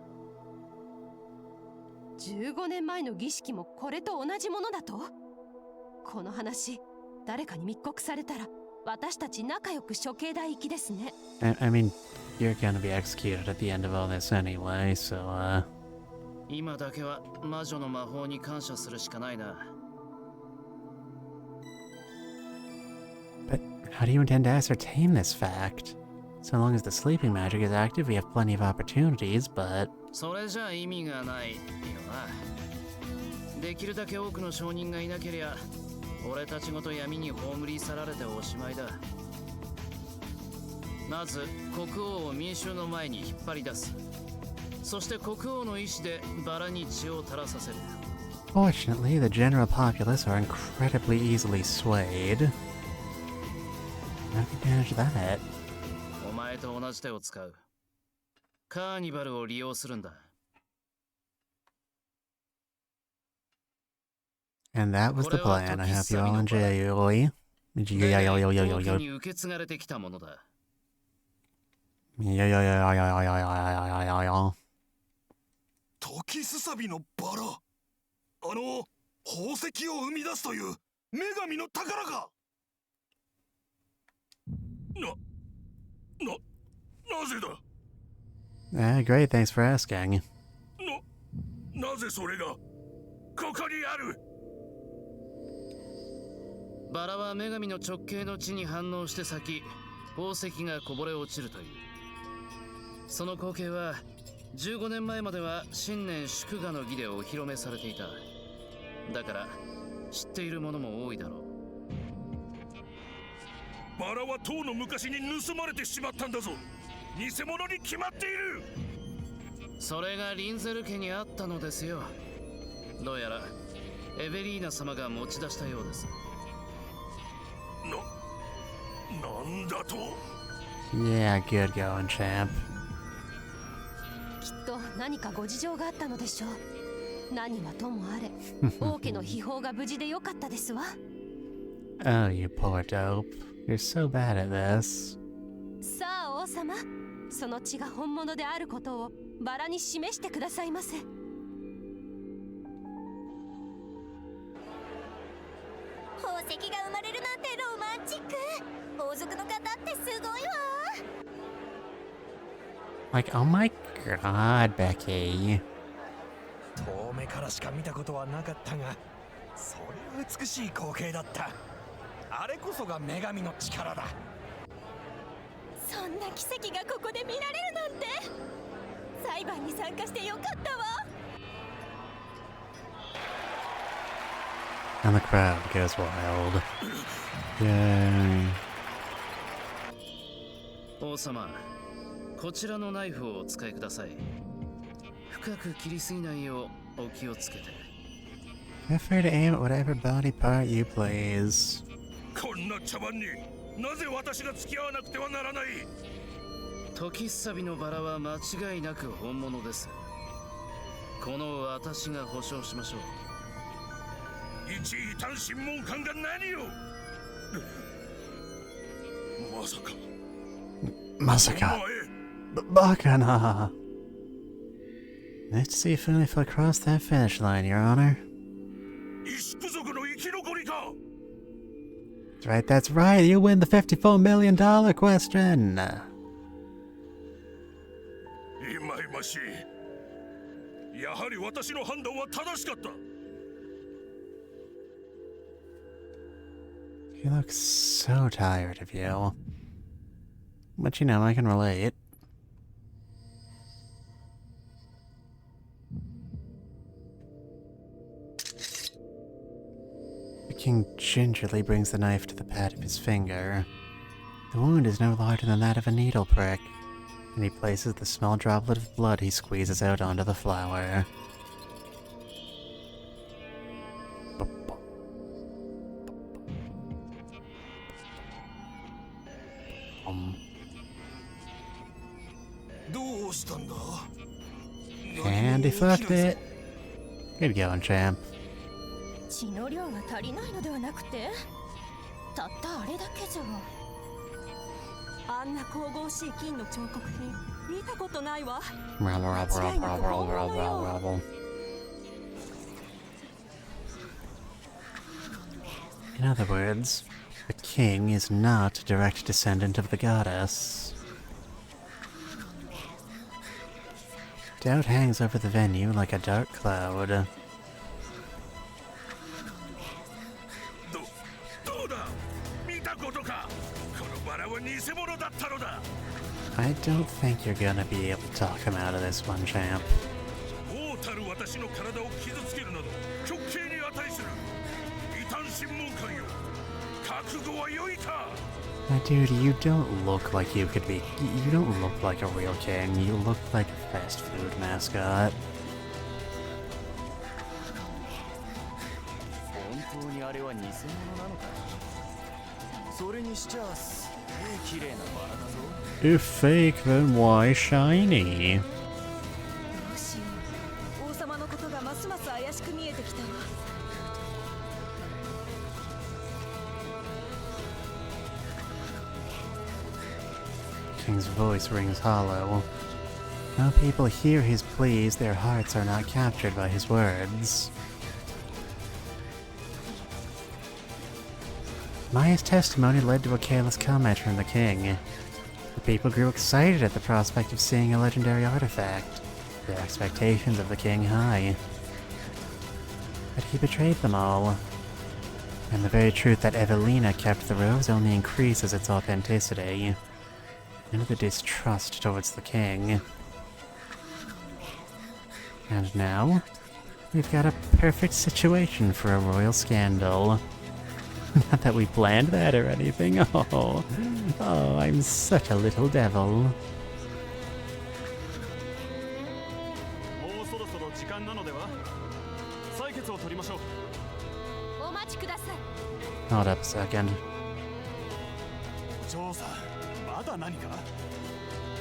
15年前の儀式もこれと同じものだと？この話、誰かに密告されたら私たち仲良く処刑台行きですね。I mean, you're gonna be executed at the end of all this anyway, so, 今だけは魔女の魔法に感謝するしかないな。But how do you intend to ascertain this fact? So long as the sleeping magic is active, we have plenty of opportunities, but... それじゃ意味がないよな。できるだけ多くの証人がいなけりゃ、俺たちごと闇に葬り去られておしまいだ。まず国王を民衆の前に引っ張り出す。そして国王の意志でバラに血を垂らさせる。Fortunately, the general populace are incredibly easily swayed. How do you manage that? お前と同じ手を使う。カーニバルを利用するんだ。And that was the plan. I hope you all enjoy. 王家に受け継がれてきたものだ。時すさびのバラ、宝石を生み出すという女神の宝が。なぜだ。Great, thanks for asking. なぜそれがここにある。バラは女神の直径の地に反応して咲き、宝石がこぼれ落ちるという。その光景は15年前までは新年祝賀の儀でお披露目されていた。だから知っている者も多いだろう。バラは唐の昔に盗まれてしまったんだぞ。偽物に決まっている。それがリンゼル家にあったのですよ。どうやらエベリーナ様が持ち出したようです。なんだと。 Yeah, good going, champ. きっと何かご事情があったのでしょう。何はともあれ、王家の秘宝が無事でよかったですわ。Oh, you poor dope. You're so bad at this. さあ王様、その血が本物であることをバラに示してくださいませ。宝石が生まれるなんてロマンチック。王族の方ってすごいわ。 Like, oh my god, Becky. 遠目からしか見たことはなかったが、それは美しい光景だった。あれこそが女神の力だ。そんな奇跡がここで見られるなんて。裁判に参加してよかったわ。 And the crowd goes wild. Yay. 王様、こちらのナイフをお使いください。深く切りすぎないようお気をつけて。 Feel free to aim at whatever body part you please. こんな茶番になぜ私が付き合わなくてはならない。時すさびのバラは間違いなく本物です。この私が保証しましょう。一異端審問官が何を。まさか。まさか。バカな。Nice to see you finally fell across that finish line, Your Honor. 石工族の生き残りか。 That's right, you win the $54 million question! いまいましい。やはり私の判断は正しかった。 He looks so tired of you. But you know, I can relate. The king gingerly brings the knife to the pad of his finger. The wound is no larger than that of a needle prick, and he places the small droplet of blood he squeezes out onto the flower. And he fucked it. Good going, champ. 血の量が足りないのではなくて、たったあれだけじゃ。あんな神々しい金の彫刻品見たことないわ。間違いなく本物よ。In other words, the king is not a direct descendant of the goddess. Doubt hangs over the venue like a dark cloud. どうだ、見たことか。このバラは偽物だったのだ。 I don't think you're gonna be able to talk him out of this one, champ. 王たる私の体を傷つけるなど極刑に値する。異端審問官よ、覚悟は良いか。 Dude, you don't look like you could be. You don't look like a real king. You look like a fast food mascot. 本当にあれは偽物なのか。それにしちゃすげえ綺麗なバラだぞ。 If fake, then why shiny? どうしよう。王様のことがますます怪しく見えてきたわ。 King's voice rings hollow. Though people hear his pleas, their hearts are not captured by his words. Maya's testimony led to a careless comment from the king. The people grew excited at the prospect of seeing a legendary artifact, their expectations of the king high. But he betrayed them all. And the very truth that Evelina kept the rose only increases its authenticity, and the distrust towards the king. And now, we've got a perfect situation for a royal scandal. Not that we planned that or anything. Oh, I'm such a little devil. もうそろそろ時間なのでは。採決を取りましょう。お待ちください。 Hold up a second. お嬢さん、まだ何か。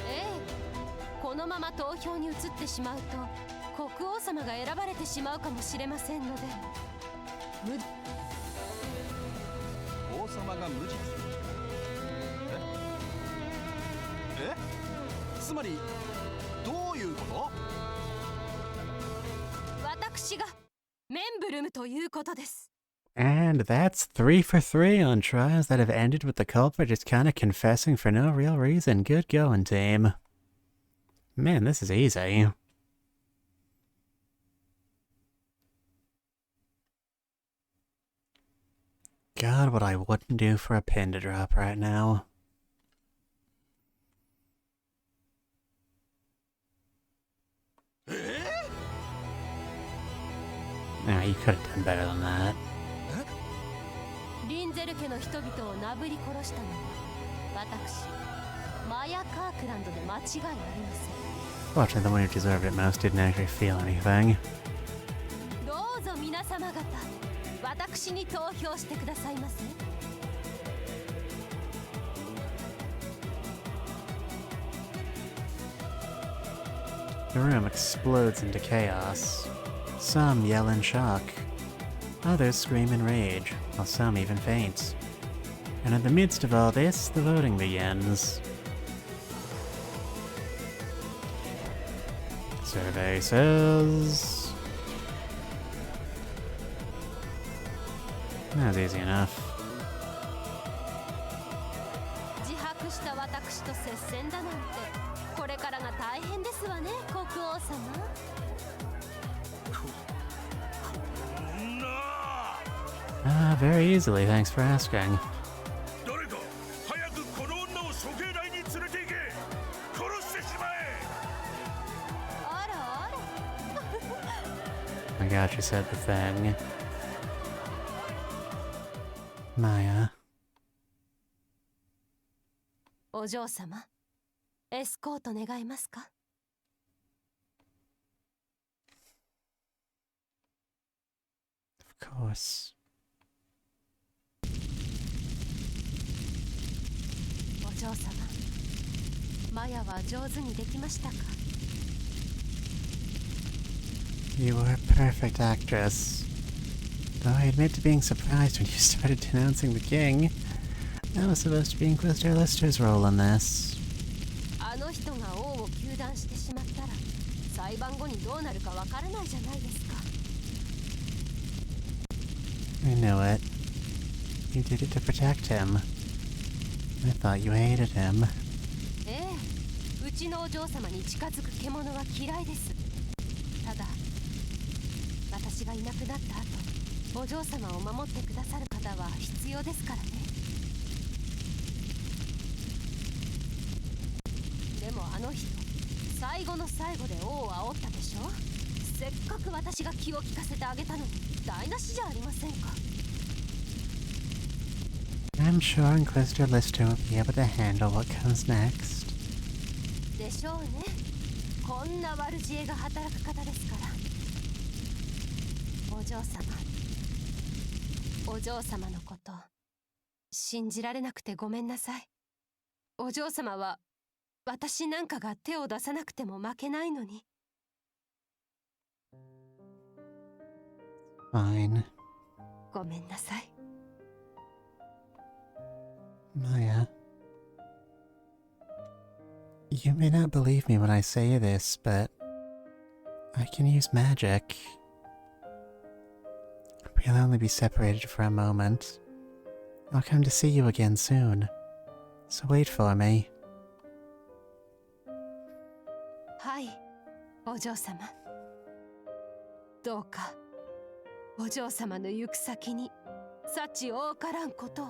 ええ、このまま投票に移ってしまうと国王様が選ばれてしまうかもしれませんので。王様が無実。え？つまりどういうこと？私がメンブルムということです。 And that's 3 for 3 on trials that have ended with the culprit just kinda confessing for no real reason. Good going, team. Man, this is easy. God, what I wouldn't do for a pin to drop right now. Nah, you could have done better than that. リンゼル家の人々をなぶり殺したのは私、マヤ・カークランドで間違いありません。 Fortunately, the one who deserved it most didn't actually feel anything. どうぞ皆様方、私に投票してくださいませ。 The room explodes into chaos. Some yell in shock. Others scream in rage, while some even faint. And in the midst of all this, the voting begins. Survey says... That was easy enough. 自白した私と接戦だなんて、これからが大変ですわね、国王様。 Very easily, thanks for asking. 誰か早くこの女を処刑台に連れて行け。殺してしまえ。あらあら。 I got you said the thing. Maya. お嬢様、エスコート願いますか？ Of course. お嬢様、マヤは上手にできましたか？ You were a perfect actress. Though I admit to being surprised when you started denouncing the king. That was supposed to be Inquisitor Lister's role in this. あの人が王を糾弾してしまったら、裁判後にどうなるかわからないじゃないですか。I knew it. You did it to protect him. I thought you hated him. ええ、うちのお嬢様に近づく獣は嫌いです。ただ、私がいなくなった後、お嬢様を守ってくださる方は必要ですからね。でもあの人、最後の最後で王を煽ったでしょ。せっかく私が気を利かせてあげたのに台無しじゃありませんか。I'm sure Inquisitor Lister will be able to handle what comes next. でしょうね。こんな悪知恵が働く方ですから。お嬢様、お嬢様のこと信じられなくてごめんなさい。お嬢様は私なんかが手を出さなくても負けないのに。Fine. ごめんなさい。Maya. You may not believe me when I say this, but I can use magic. We'll only be separated for a moment. I'll come to see you again soon, so wait for me. はい、お嬢様。どうか、お嬢様の行く先に幸多からんことを。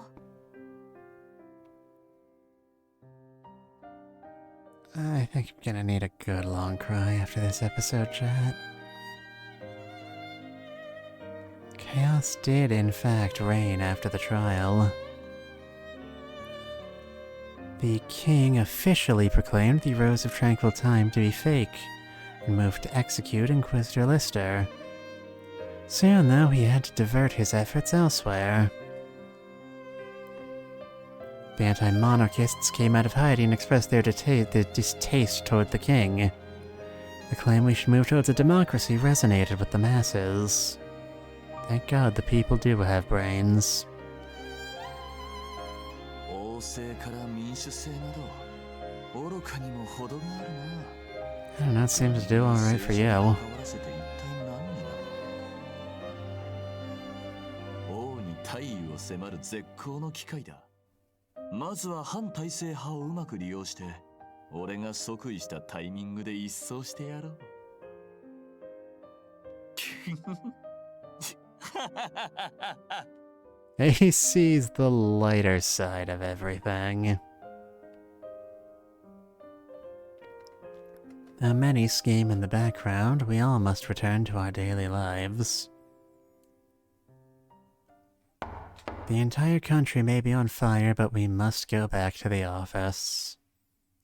I think I'm gonna need a good long cry after this episode, chat. Chaos did, in fact, reign after the trial. The king officially proclaimed the Rose of Tranquil Time to be fake, and moved to execute Inquisitor Lister. Soon, though, he had to divert his efforts elsewhere. The anti-monarchists came out of hiding and expressed their distaste toward the king. The claim we should move towards a democracy resonated with the masses. Thank God the people do have brains. I don't know, it seems to do alright for you. まずは反体制派をうまく利用して、俺が即位したタイミングで一掃してやろう。He sees the lighter side of everything. Though many scheme in the background, we all must return to our daily lives. The entire country may be on fire, but we must go back to the office.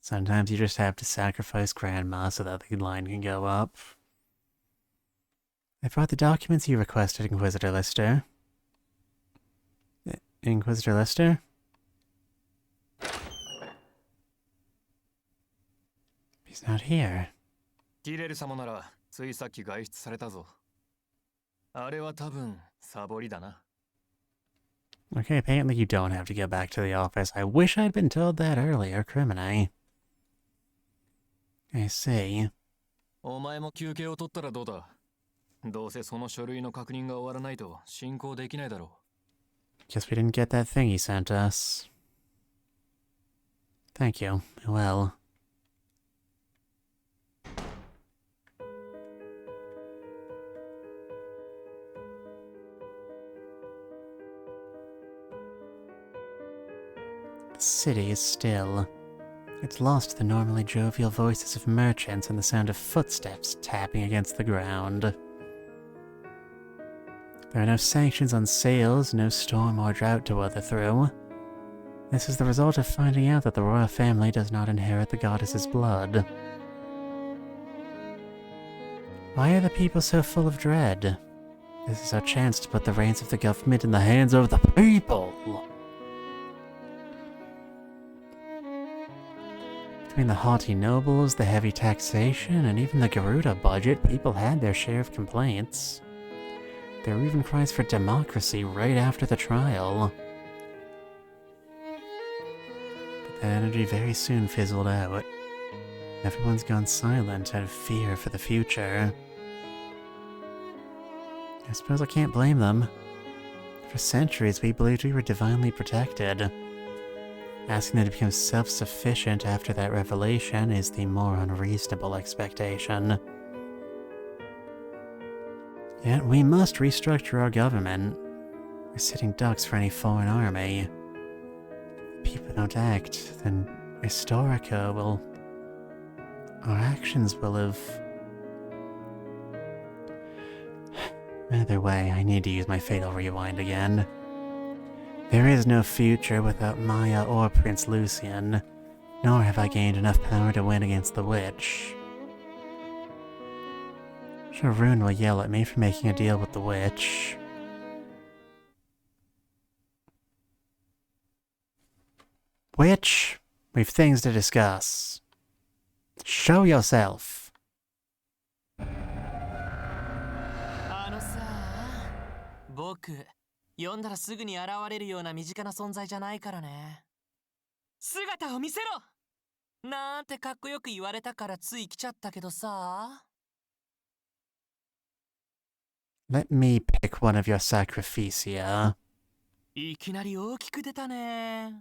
Sometimes you just have to sacrifice Grandma so that the line can go up. I brought the documents you requested, Inquisitor Lister. Inquisitor Lister? He's not here. キレル様ならついさっき外出されたぞ。あれは多分サボりだな。Okay, apparently you don't have to go back to the office. I wish I'd been told that earlier, Crimini. I see. お前も休憩を取ったらどうだ？どうせその書類の確認が終わらないと進行できないだろう。Guess we didn't get that thing he sent us. Thank you. Well. The city is still. It's lost the normally jovial voices of merchants and the sound of footsteps tapping against the ground. There are no sanctions on sales, no storm or drought to weather through. This is the result of finding out that the royal family does not inherit the goddess's blood. Why are the people so full of dread? This is our chance to put the reins of the government in the hands of the people! Between the haughty nobles, the heavy taxation, and even the Garuda budget, people had their share of complaints. There were even cries for democracy right after the trial. But that energy very soon fizzled out. Everyone's gone silent out of fear for the future. I suppose I can't blame them. For centuries, we believed we were divinely protected. Asking them to become self-sufficient after that revelation is the more unreasonable expectation. Yet we must restructure our government. We're sitting ducks for any foreign army. If people don't act, then Historica will... Our actions will have... Either way, I need to use my fatal rewind again. There is no future without Maya or Prince Lucian, nor have I gained enough power to win against the witch. Sure, Rune will yell at me for making a deal with the witch. Witch, we've things to discuss. Show yourself. 僕、読んだらすぐに現れるような身近な存在じゃないからね。姿を見せろなんてかっこよく言われたからつい来ちゃったけどさ。Let me pick one of your sacrificia. いきなり大きく出たね。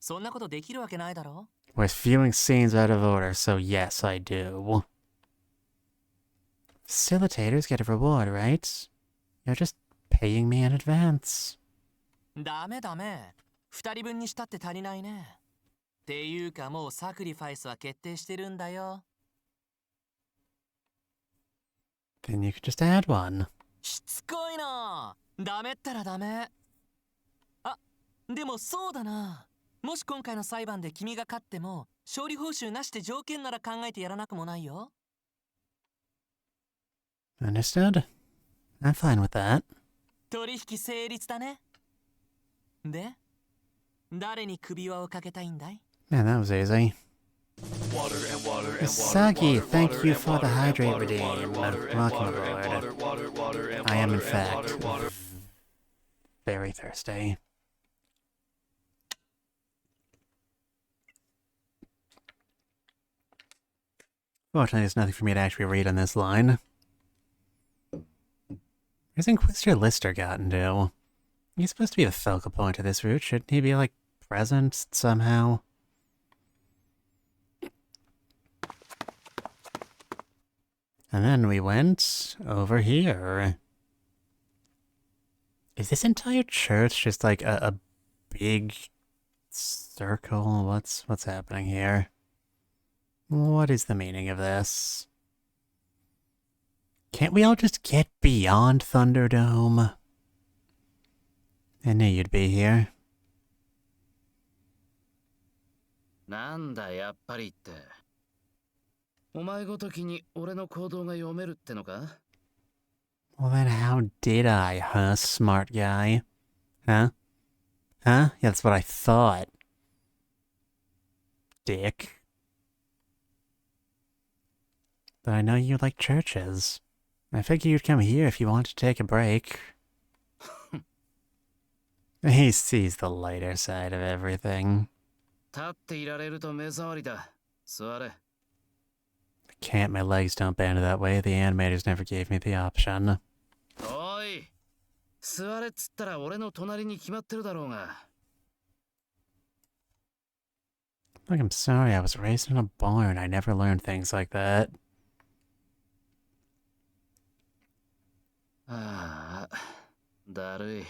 そんなことできるわけないだろ。We're viewing scenes out of order, so yes, I do. Facilitators get a reward, right? You're just paying me in advance. ダメダメ。二人分にしたって足りないね。っていうかもうサクリファイスは決定してるんだよ。Then you could just add one. しつこいな。ダメったらダメ。あ、でもそうだな。もし今回の裁判で君が勝っても、勝利報酬なしで条件なら考えてやらなくもないよ。Understood. I'm fine with that. 取引成立だね。で、誰に首輪をかけたいんだい？ Man, that was easy. Sagi, thank you for the hydrate redeem. Welcome aboard. I am in fact very thirsty. Fortunately, there's nothing for me to actually read on this line. Where's Inquisitor Lister gotten to? He's supposed to be the focal point of this route. Shouldn't he be, like, present somehow? And then we went over here. Is this entire church just like a big circle? What's happening here? What is the meaning of this? Can't we all just get beyond Thunderdome? I knew you'd be here. なんだやっぱりって。お前ごときに俺の行動が読めるってのか？ Well then how did I, huh, smart guy? Huh? Huh? Yeah, that's what I thought. Dick. But I know you like churches. I figured you'd come here if you wanted to take a break. He sees the lighter side of everything. 立っていられると目障りだ。座れ。 I can't, my legs don't bend that way. The animators never gave me the option. おい。座れっつったら俺の隣に決まってるだろうが。 Look, I'm sorry, I was raised in a barn. I never learned things like that. ああ、だるい。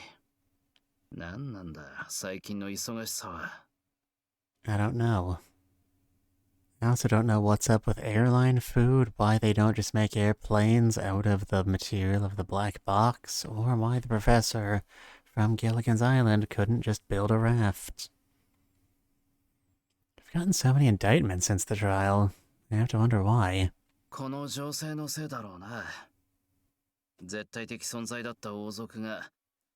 なんなんだ、最近の忙しさは。 I don't know. I also don't know what's up with airline food, why they don't just make airplanes out of the material of the black box, or why the professor from Gilligan's Island couldn't just build a raft. I've gotten so many indictments since the trial. I have to wonder why. この情勢のせいだろうな。絶対的存在だった王族が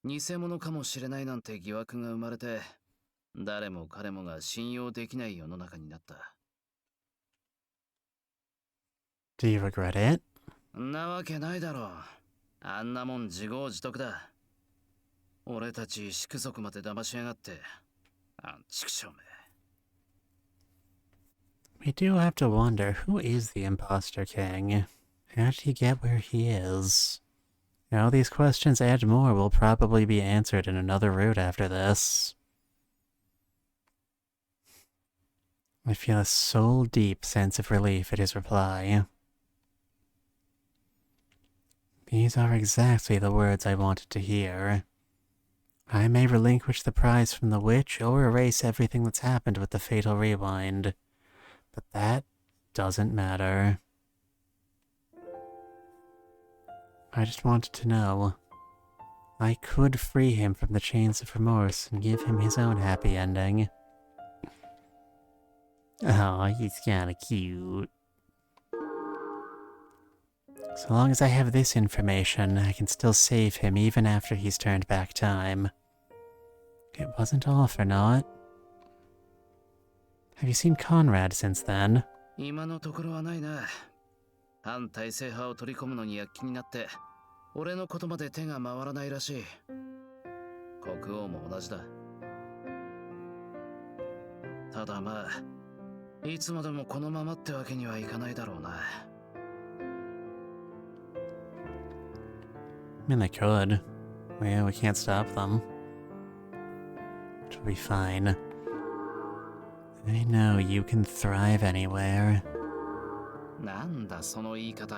偽物かもしれないなんて疑惑が生まれて、誰も彼もが信用できない世の中になった。Do you regret it? なわけないだろう。あんなもん自業自得だ。俺たち宿族まで騙しやがって。畜生め。We do have to wonder, who is the imposter king? How did he get where he is? All these questions and more will probably be answered in another route after this. I feel a soul-deep sense of relief at his reply. These are exactly the words I wanted to hear. I may relinquish the prize from the witch or erase everything that's happened with the fatal rewind, but that doesn't matter. I just wanted to know. I could free him from the chains of remorse and give him his own happy ending. Oh, he's kinda cute. So long as I have this information, I can still save him even after he's turned back time. It wasn't all for naught. Have you seen Conrad since then? 今のところはないな。反体制派を取り込むのに躍起になって、俺のことまで手が回らないらしい。国王も同じだ。ただまあ、いつまでもこのままってわけにはいかないだろうな。I mean, they could. Yeah, we can't stop them. It'll be fine. I know you can thrive anywhere. なんだその言い方。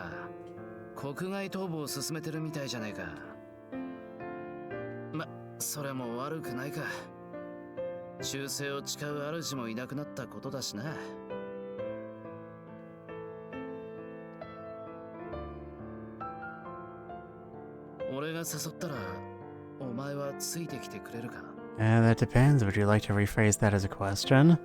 国外逃亡を進めてるみたいじゃないか。ま、それも悪くないか。忠誠を誓う主もいなくなったことだしな。俺が誘ったら、お前はついてきてくれるか? That depends. Would you like to rephrase that as a question?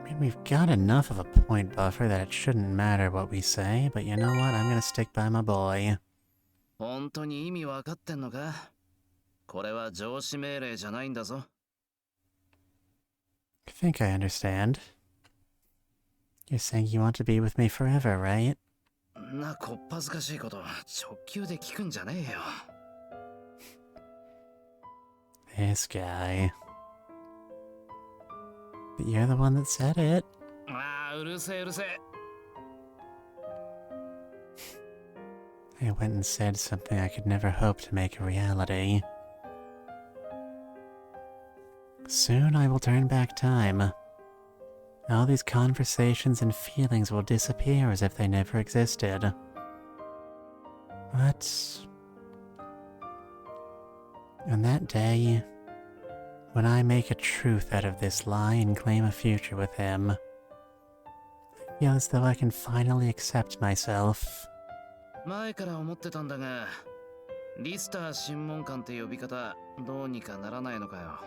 I mean, we've got enough of a point buffer that it shouldn't matter what we say, but you know what? I'm gonna stick by my boy. 本当に意味わかってんのか? これは上司命令じゃないんだぞ。I think I understand. You're saying you want to be with me forever, right? なこっぱずかしいこと直球で聞くんじゃねえよ。This guy. But you're the one that said it. ああ、うるせえうるせえ。I went and said something I could never hope to make a reality. Soon I will turn back time. All these conversations and feelings will disappear as if they never existed. But on that day, when I make a truth out of this lie and claim a future with him, I feel as though I can finally accept myself. 前から思ってたんだが、リスター審問官って呼び方どうにかならないのかよ。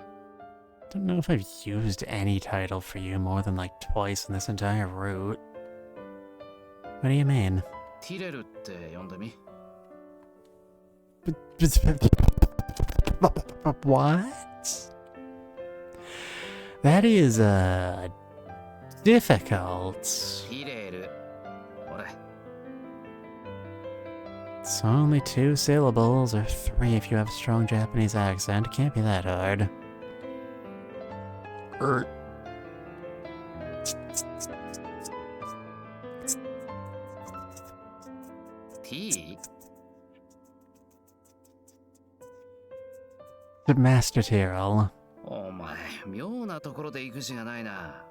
Don't know if I've used any title for you more than like twice in this entire route. What do you mean? ティレルって呼んでみ。What? That is, difficult. ティレル。ほら。It's only 2 syllables, or 3 if you have a strong Japanese accent. It can't be that hard. T? The Master Tyrrell. お前、妙なところで行くしがないな。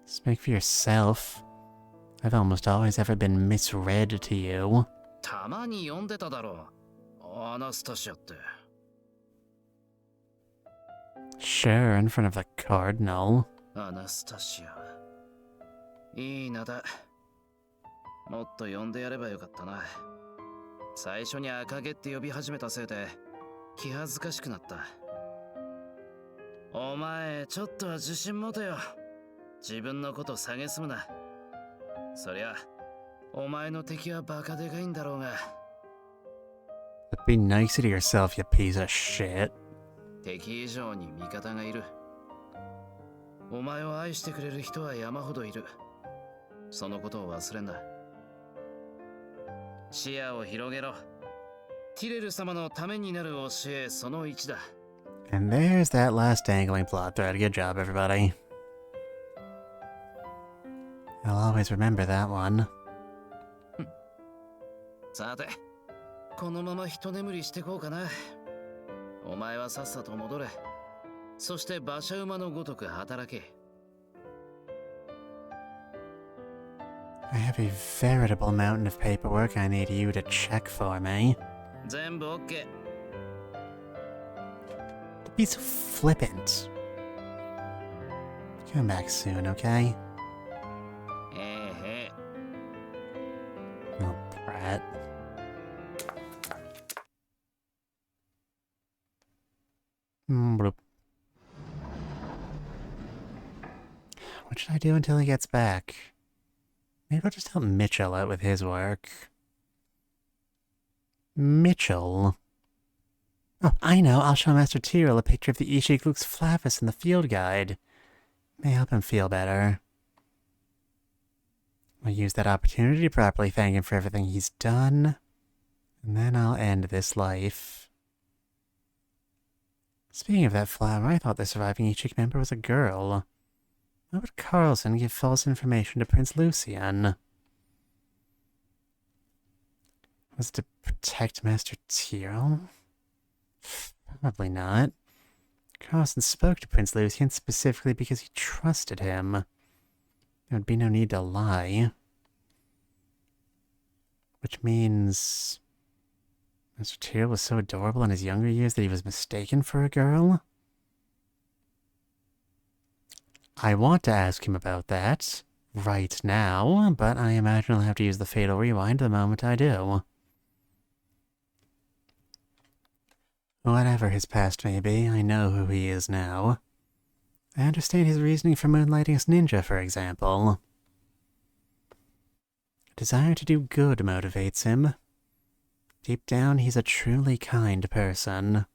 Speak for yourself. I've almost always ever been misread to you. たまに呼んでただろう。アナスタシアって。Sure, in front of the Cardinal. アナスタシア。いい名だ。もっと呼んでやればよかったな。最初に赤毛って呼び始めたせいで気恥ずかしくなった。お前、ちょっとは自信持てよ。自分のこと蔑むな。そりゃ、お前の敵はバカでかいんだろうが。Be nicer to yourself, you piece of shit. 敵以上に味方がいる。お前を愛してくれる人は山ほどいる。そのことを忘れんな。視野を広げろ。ティレル様のためになる教えその1だ。And there's that last dangling plot thread. Good job, everybody. I'll always remember that one. さて、このまま一眠りしてこうかな。お前はさっさと戻れ。そして馬車馬のごとく働け。I have a veritable mountain of paperwork I need you to check for me. 全部 OK。Don't be so flippant. Come back soon, okay? Oh, brat. Bloop. What should I do until he gets back? Maybe I'll just help Mitchell out with his work. Mitchell? Oh, I know. I'll show Master Tyrell a picture of the Ishik Lux Flavis in the field guide. May help him feel better. I'll use that opportunity to properly thank him for everything he's done. And then I'll end this life. Speaking of that flower, I thought the surviving Ishik member was a girl. Why would Carlson give false information to Prince Lucian? Was it to protect Master Tyrell? Probably not. Carlson spoke to Prince Lucian specifically because he trusted him. There would be no need to lie. Which means Master Tyrell was so adorable in his younger years that he was mistaken for a girl? I want to ask him about that right now, but I imagine I'll have to use the Fatal Rewind the moment I do. Whatever his past may be, I know who he is now. I understand his reasoning for moonlighting as ninja, for example. A desire to do good motivates him. Deep down, he's a truly kind person.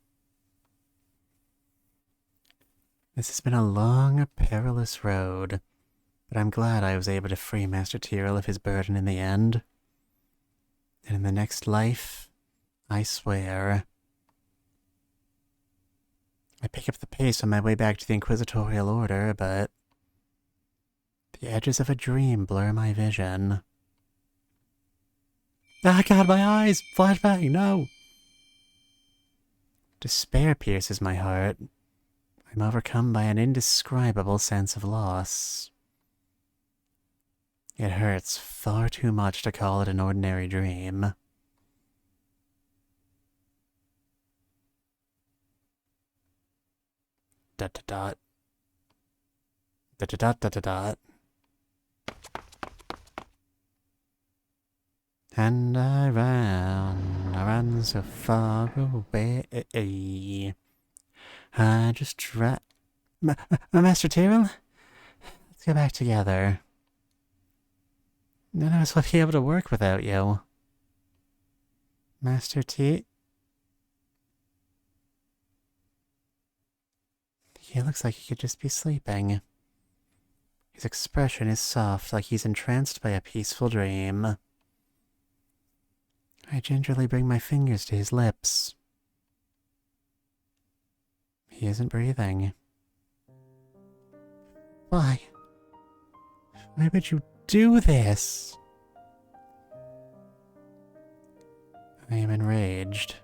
This has been a long, perilous road, but I'm glad I was able to free Master Tyrell of his burden in the end. And in the next life, I swear, I pick up the pace on my way back to the Inquisitorial Order, but the edges of a dream blur my vision. Ah, God, my eyes! Flashback, no! Despair pierces my heart. I'm overcome by an indescribable sense of loss. It hurts far too much to call it an ordinary dream. Dot dot dot. Dot dot dot dot dot dot. And I ran so far away. I just tried. Master Tyrell? Let's get back together. None of us will be able to work without you. Master T. He looks like he could just be sleeping. His expression is soft, like he's entranced by a peaceful dream. I gingerly bring my fingers to his lips. He isn't breathing. Why? Why would you do this? I am enraged.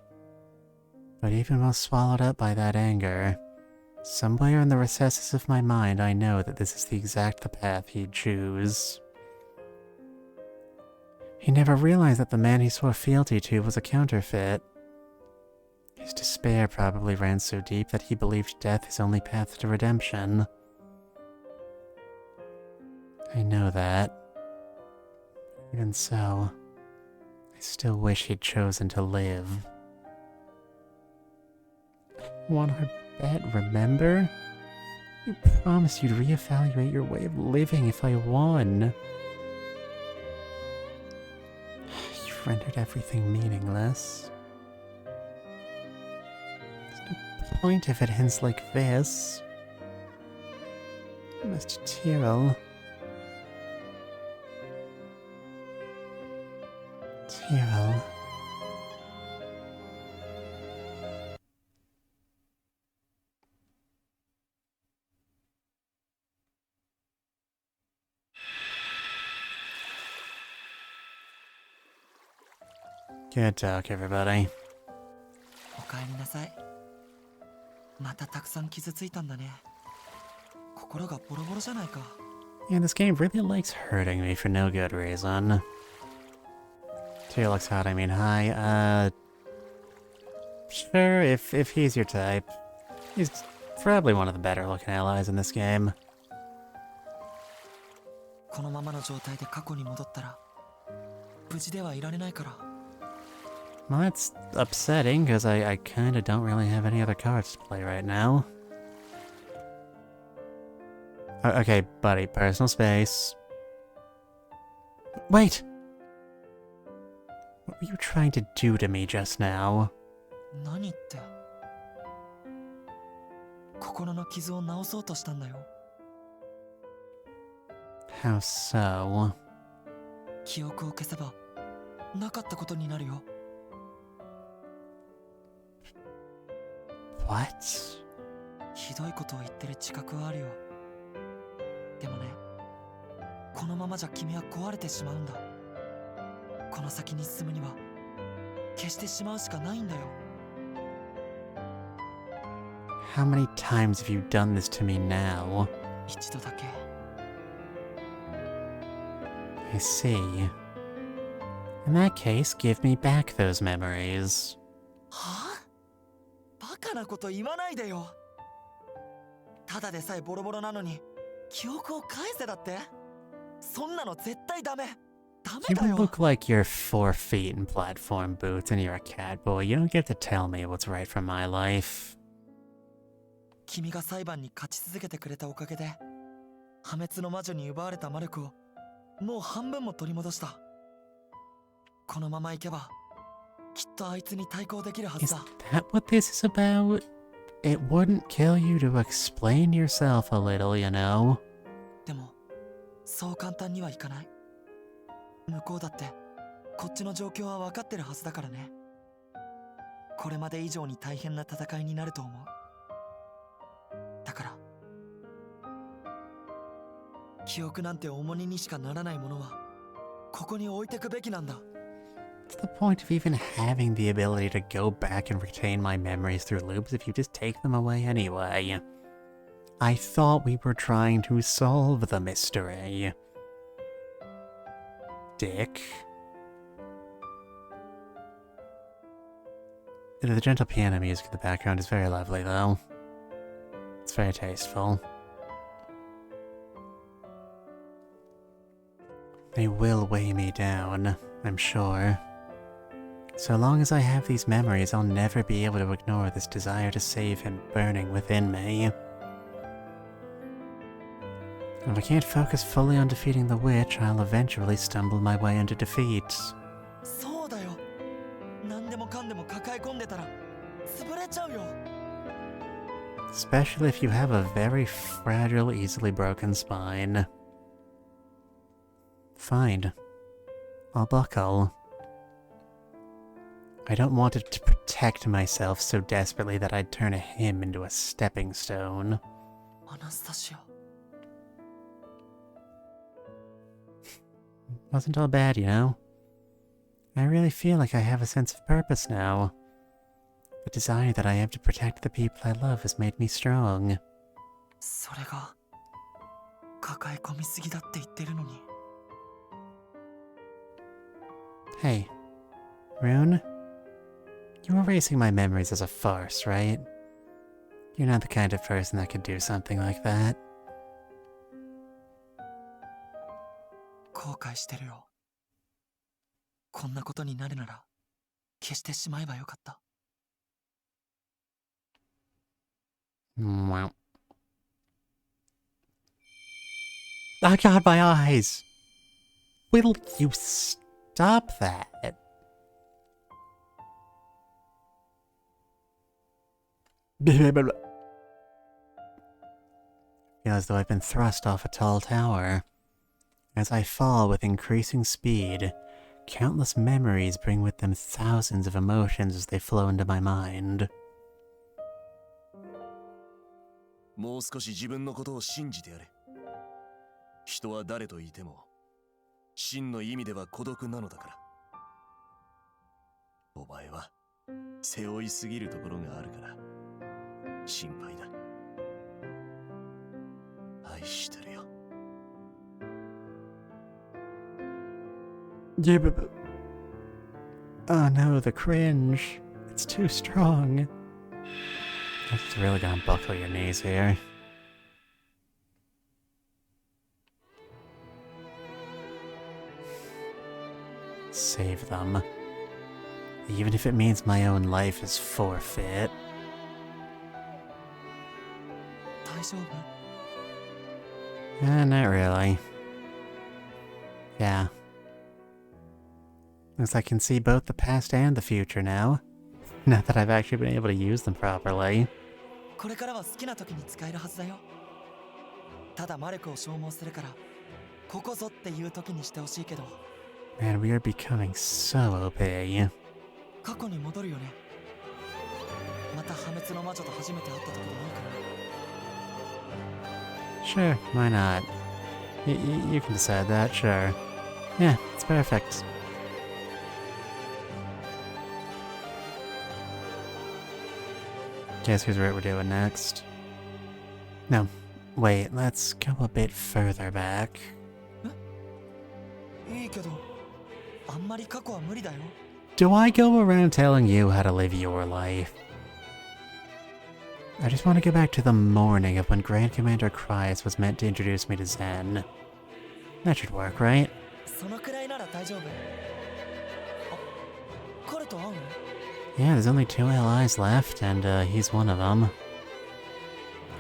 But even while swallowed up by that anger, somewhere in the recesses of my mind I know that this is the exact path he'd choose. He never realized that the man he swore fealty to was a counterfeit. His despair probably ran so deep that he believed death his only path to redemption. I know that. Even so, I still wish he'd chosen to live. Won our bet, remember? You promised you'd reevaluate your way of living if I won. You've rendered everything meaningless. There's no point if it ends like this. Mr. Tyrell. Zero. Good talk, everybody. おかえりなさい。またたくさん傷ついたんだね。心がボロボロじゃないか。Yeah, this game really likes hurting me for no good reason. Tail looks hot, I mean hi. Sure, if he's your type. He's probably one of the better looking allies in this game. このままの状態で過去に戻ったら無事ではいられないから。Well, that's upsetting, because I kinda don't really have any other cards to play right now. Okay, buddy, personal space. Wait! What were you trying to do to me just now? 何って。心の傷を治そうとしたんだよ。How so? 記憶を消せばなかったことになるよ。What? ひどいことを言ってる自覚はあるよ。でもね、このままじゃ君は壊れてしまうんだ。この先に進むには消してしまうしかないんだよ。How many times have you done this to me now? 一度だけ。I see. In that case, give me back those memories. はあ？バカなこと言わないでよ。ただでさえボロボロなのに記憶を返せだって？そんなの絶対ダメ。ダメ You だよ。 look like you're 4 feet in platform boots and you're a cat boy. You don't get to tell me what's right for my life. 君が裁判に勝ち続けてくれたおかげで破滅の魔女に奪われた魔力をもう半分も取り戻した。このままいけばきっとあいつに対抗できるはず Is だ。 that what this is about? It wouldn't kill you to explain yourself a little, you know? でもそう簡単にはいかない。向こうだってこっちの状況は分かってるはずだからね。これまで以上に大変な戦いになると思う。だから記憶なんて重荷にしかならないものはここに置いてくべきなんだ。 What's the point of even having the ability to go back and retain my memories through loops if you just take them away anyway? I thought we were trying to solve the mystery. Dick. The gentle piano music in the background is very lovely, though. It's very tasteful. They will weigh me down, I'm sure. So long as I have these memories, I'll never be able to ignore this desire to save him burning within me. And if I can't focus fully on defeating the witch, I'll eventually stumble my way into defeat. そうだよ。何でもかんでも抱え込んでたら潰れちゃうよ。 Especially if you have a very fragile, easily broken spine. Fine. I'll buckle. I don't want it to protect myself so desperately that I'd turn him into a stepping stone. アナスタシア。 Wasn't all bad, you know? I really feel like I have a sense of purpose now. The desire that I have to protect the people I love has made me strong. それが抱え込みすぎだって言ってるのに。 Hey, Rune? You were erasing my memories as a farce, right? You're not the kind of person that could do something like that. 後悔してるよ。こんなことになるなら消してしまえばよかった。 Wow. Oh god, my eyes! Will you stop that? Feel as though I've been thrust off a tall tower. As I fall with increasing speed, Countless memories bring with them thousands of emotions as they flow into my mind. もう少し自分のことを信じてやれ。人は誰といても、真の意味では孤独なのだから。お前は背負いすぎるところがあるから、心配だ。愛してるよ。Yeah, but... Oh no, the cringe. It's too strong. It's really gonna buckle your knees here. Save them. Even if it means my own life is forfeit. 大丈夫？ Not really. Yeah. Looks like I can see both the past and the future now. Not that I've actually been able to use them properly. これからは好きな時に使えるはずだよ。ただ魔力を消耗するから、ここぞっていう時にしてほしいけど。Man, we are becoming so OP. 過去に戻るよね。また破滅の魔女と初めて会った時でいいかな。 Sure, why not? You can decide that, sure. Yeah, it's perfect. Guess who's what we're doing next? No, wait, let's go a bit further back. いいけど、あんまり過去は無理だよ。 Do I go around telling you how to live your life? I just want to go back to the morning of when Grand Commander Cryas was meant to introduce me to Zen. That should work, right? そのくらいなら大丈夫。あ、彼と会うの？ Yeah, there's only 2 allies left, and he's one of them.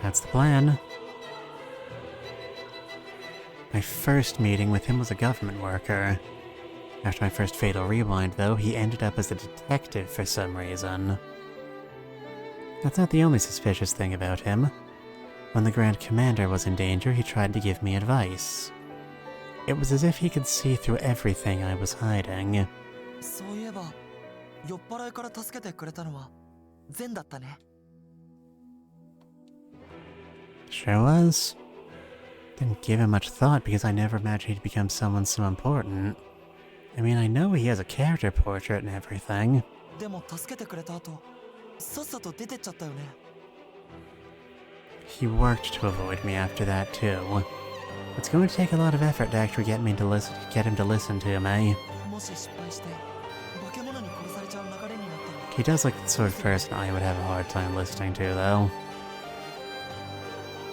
That's the plan. My first meeting with him was a government worker. After my first fatal rewind, though, he ended up as a detective for some reason. That's not the only suspicious thing about him. When the Grand Commander was in danger, he tried to give me advice. It was as if he could see through everything I was hiding. そういえば、酔っ払いから助けてくれたのはゼンだったね。 Sure was. Didn't give him much thought because I never imagined he'd become someone so important. I mean, I know he has a character portrait and everything. でも助けてくれた後、さっさと出てっちゃったよね。 He worked to avoid me after that too. It's going to take a lot of effort to actually get him to listen to me. もし失敗して化け物に殺されちゃう流れになったら。 He does look the sort of person I would have a hard time listening to, though.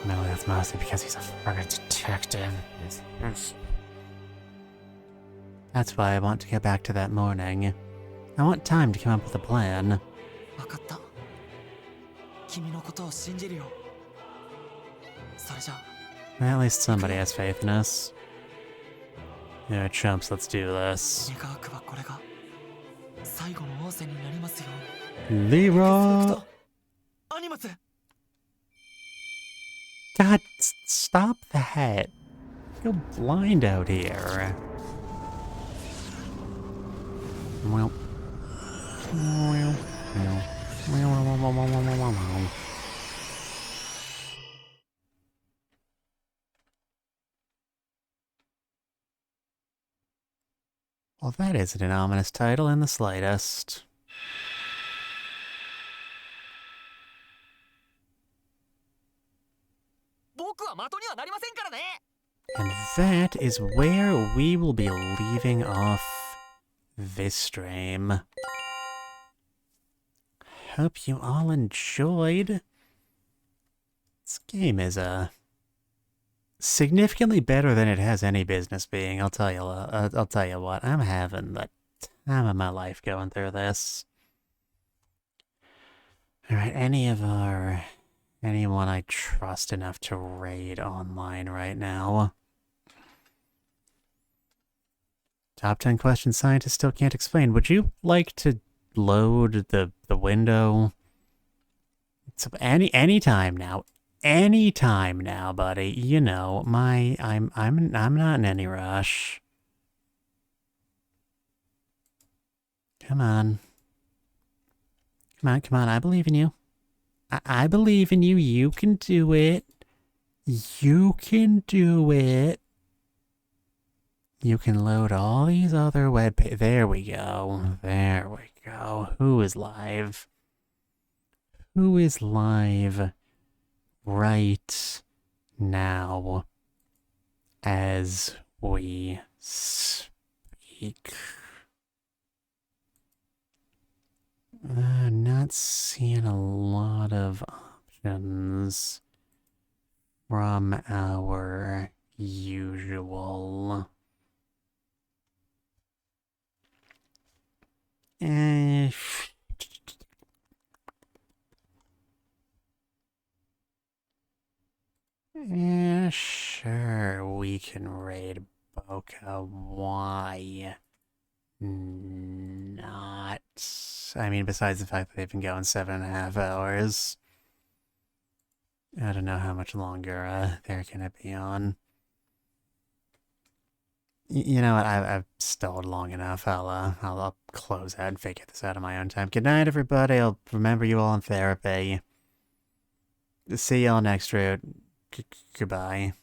No, that's mostly because he's a friggin' detective. That's why I want to get back to that morning. I want time to come up with a plan. わかった。君のことを信じるよ。それじゃあ。 At least somebody has faith in us. Yeah, chumps, let's do this. 願わくはこれが最後の仰せになりますように。 Leroy! アニマス! God, stop that. Go blind out here. Well. Well, that isn't an ominous title in the slightest. And that is where we will be leaving off this stream. Hope you all enjoyed. This game is significantly better than it has any business being. I'll tell you what. I'm having the time of my life going through this. All right, anyone I trust enough to raid online right now? Top 10 questions scientists still can't explain. Would you like to load the window? It's anytime now. Anytime now, buddy. You know, I'm not in any rush. Come on. Come on, come on. I believe in you. I believe in you. You can do it. You can do it. You can load all these other web pages. There we go. There we go. Who is live? Who is live right now as we speak? Not seeing a lot of options from our usual. Sure, we can raid Boca. Why not? I mean, besides the fact that they've been going 7.5 hours. I don't know how much longer they're gonna be on. You know what? I've stalled long enough. I'll close out and figure this out on my own time. Good night, everybody. I'll remember you all in therapy. See y'all next route. Goodbye.